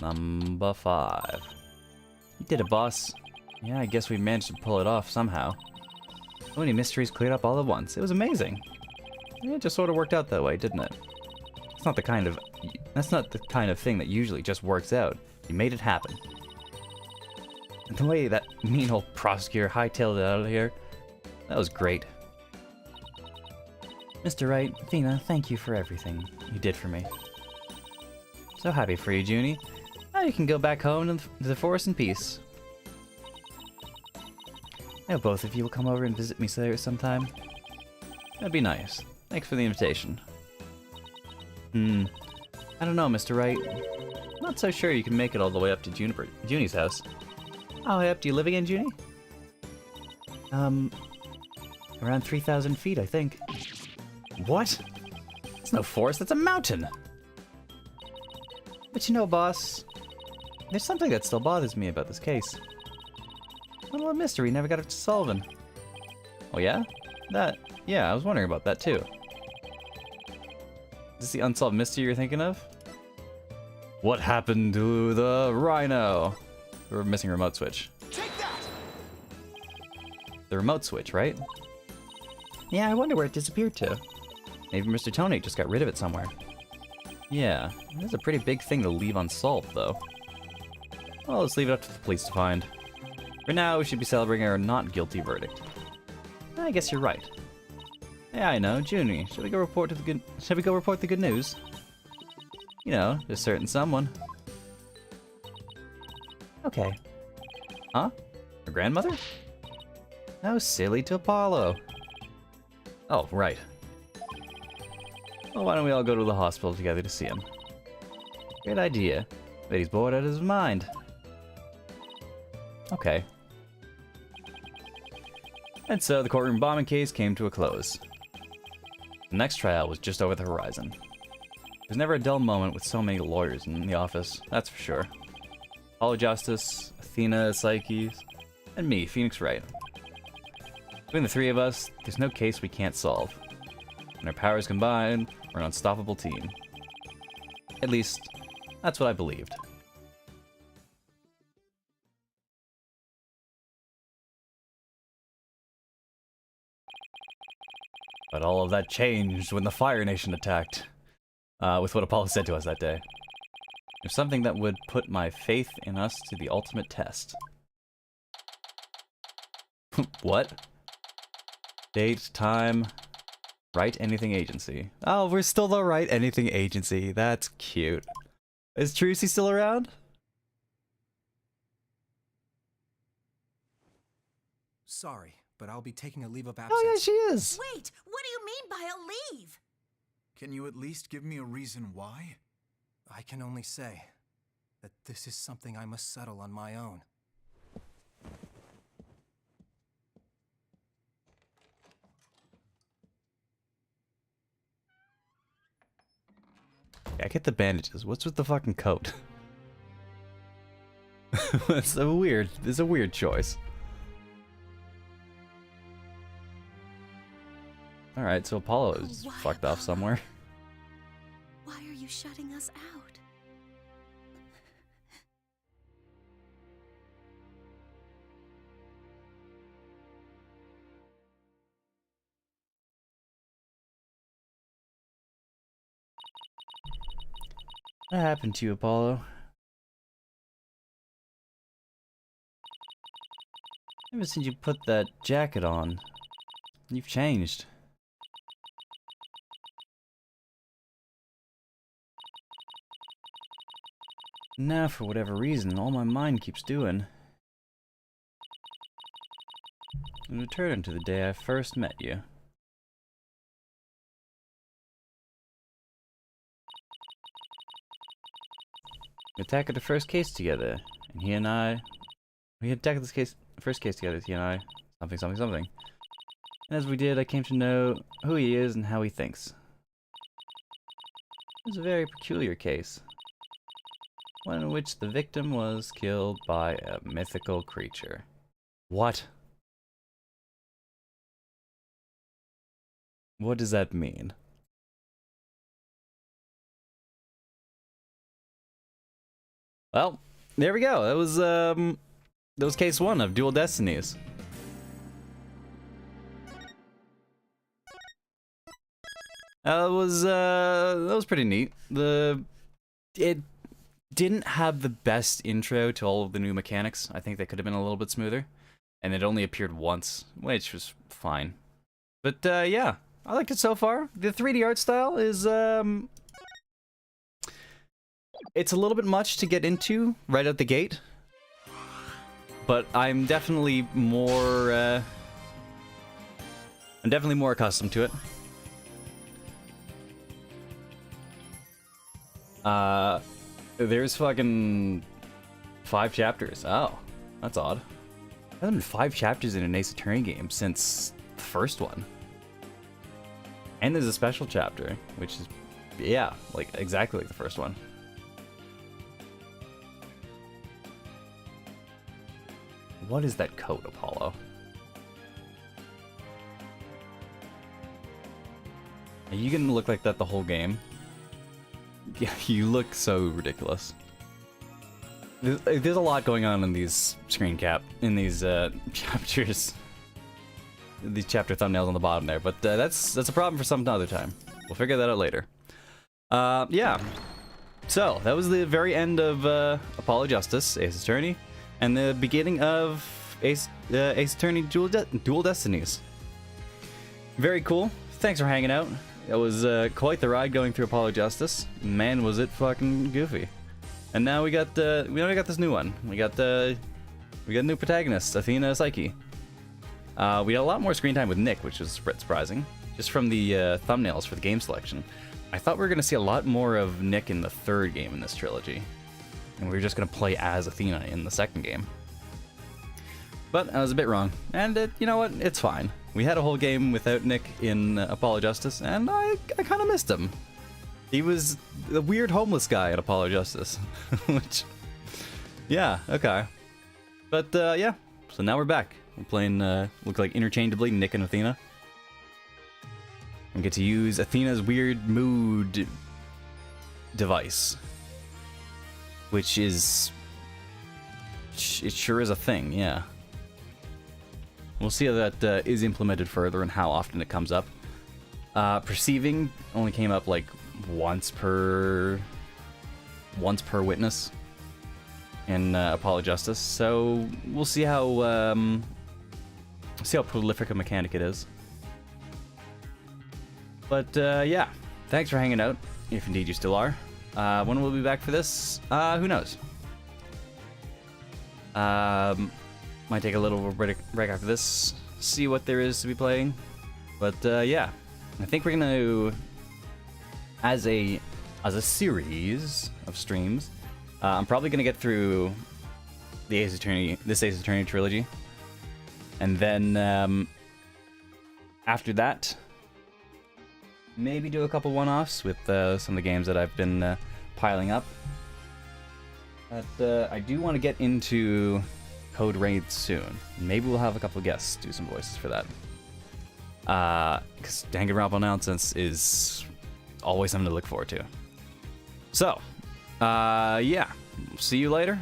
Number 5. You did it, boss. Yeah, I guess we managed to pull it off somehow. So many mysteries cleared up all at once. It was amazing. Yeah, it just sort of worked out that way, didn't it? That's not the kind of thing that usually just works out. You made it happen. And the way that mean old prosecutor hightailed it out of here, that was great. Mr. Wright, Athena, thank you for everything you did for me. So happy for you, Junie. Now you can go back home to the forest in peace. I hope both of you will come over and visit me sometime. That'd be nice. Thanks for the invitation. I don't know, Mr. Wright. Not so sure you can make it all the way up to Junie's house. How high up do you live again, Junie? Around 3,000 feet, I think. What? It's no forest, that's a mountain! But you know, boss, there's something that still bothers me about this case. A little mystery never got up to solving. Oh yeah? Yeah, I was wondering about that too. Is this the unsolved mystery you're thinking of? What happened to the rhino? We're missing a remote switch. Take that! The remote switch, right? Yeah, I wonder where it disappeared to. Maybe Mr. Tony just got rid of it somewhere. Yeah, that's a pretty big thing to leave unsolved, though. Well, let's leave it up to the police to find. For now, we should be celebrating our not guilty verdict. I guess you're right. Yeah, I know, Junie. Should we go report the good news? You know, to a certain someone. Okay. Huh? Her grandmother? How silly, to Apollo. Oh, right. Well, why don't we all go to the hospital together to see him? Great idea. But he's bored out of his mind. Okay. And so the courtroom bombing case came to a close. The next trial was just over the horizon. There's never a dull moment with so many lawyers in the office, that's for sure. Apollo Justice, Athena, Psyche, and me, Phoenix Wright. Between the three of us, there's no case we can't solve. When our powers combine, we're an unstoppable team. At least, that's what I believed. But all of that changed when the Fire Nation attacked. With what Apollo said to us that day. It was something that would put my faith in us to the ultimate test. What? Date, time, Write Anything Agency. Oh, we're still the Write Anything Agency. That's cute. Is Trucy still around? Sorry, but I'll be taking a leave of absence. Oh yeah, she is. Wait, what do you mean by a leave? Can you at least give me a reason why? I can only say, that this is something I must settle on my own. Yeah, I get the bandages. What's with the fucking coat? It's a weird choice. Alright, so Apollo is Why, fucked off somewhere. Why are you shutting us out? What happened to you, Apollo? Ever since you put that jacket on, you've changed. Now, for whatever reason, all my mind keeps doing is returning to the day I first met you. We attacked the first case together, and we attacked this first case together, he and I, something, something, something. And as we did, I came to know who he is and how he thinks. It was a very peculiar case, one in which the victim was killed by a mythical creature. What? What does that mean? Well, there we go. That was case 1 of Duel Destinies. That was pretty neat. It didn't have the best intro to all of the new mechanics. I think they could have been a little bit smoother, and it only appeared once, which was fine. But yeah, I liked it so far. The 3D art style is it's a little bit much to get into right out the gate, but I'm definitely more accustomed to it. There's fucking 5 chapters. Oh, that's odd. There hasn't been 5 chapters in an Ace Attorney game since the first one. And there's a special chapter, which is, yeah, like exactly like the first one. What is that coat, Apollo? Are you gonna look like that the whole game? Yeah, you look so ridiculous. There's a lot going on in these chapters. These chapter thumbnails on the bottom there, but that's a problem for some other time. We'll figure that out later. Yeah. So, that was the very end of Apollo Justice, Ace Attorney, and the beginning of Ace Attorney Duel Destinies. Very cool. Thanks for hanging out. It was quite the ride going through Apollo Justice. Man, was it fucking goofy. And now we got this new one. We got a new protagonist, Athena Psyche. We had a lot more screen time with Nick, which was surprising. Just from the thumbnails for the game selection. I thought we were going to see a lot more of Nick in the 3rd game in this trilogy. And we were just going to play as Athena in the 2nd game. But I was a bit wrong. And you know what? It's fine. We had a whole game without Nick in Apollo Justice, and I kind of missed him. He was the weird homeless guy at Apollo Justice. Which, yeah, okay. But yeah, so now we're back. We're playing, look like interchangeably, Nick and Athena. We get to use Athena's weird mood device. Which is... it sure is a thing, yeah. We'll see how that is implemented further and how often it comes up. Perceiving only came up like once per witness in Apollo Justice, so we'll see how prolific a mechanic it is. But yeah, thanks for hanging out, if indeed you still are. When we'll be back for this, who knows? Might take a little break after this, see what there is to be playing. But yeah, I think we're gonna, as a series of streams, I'm probably gonna get through the Ace Attorney, this Ace Attorney trilogy, and then after that, maybe do a couple one-offs with some of the games that I've been piling up. But I do want to get into Code Raid soon. Maybe we'll have a couple of guests do some voices for that. Because Danganronpa Nonsense is always something to look forward to. So, yeah, see you later.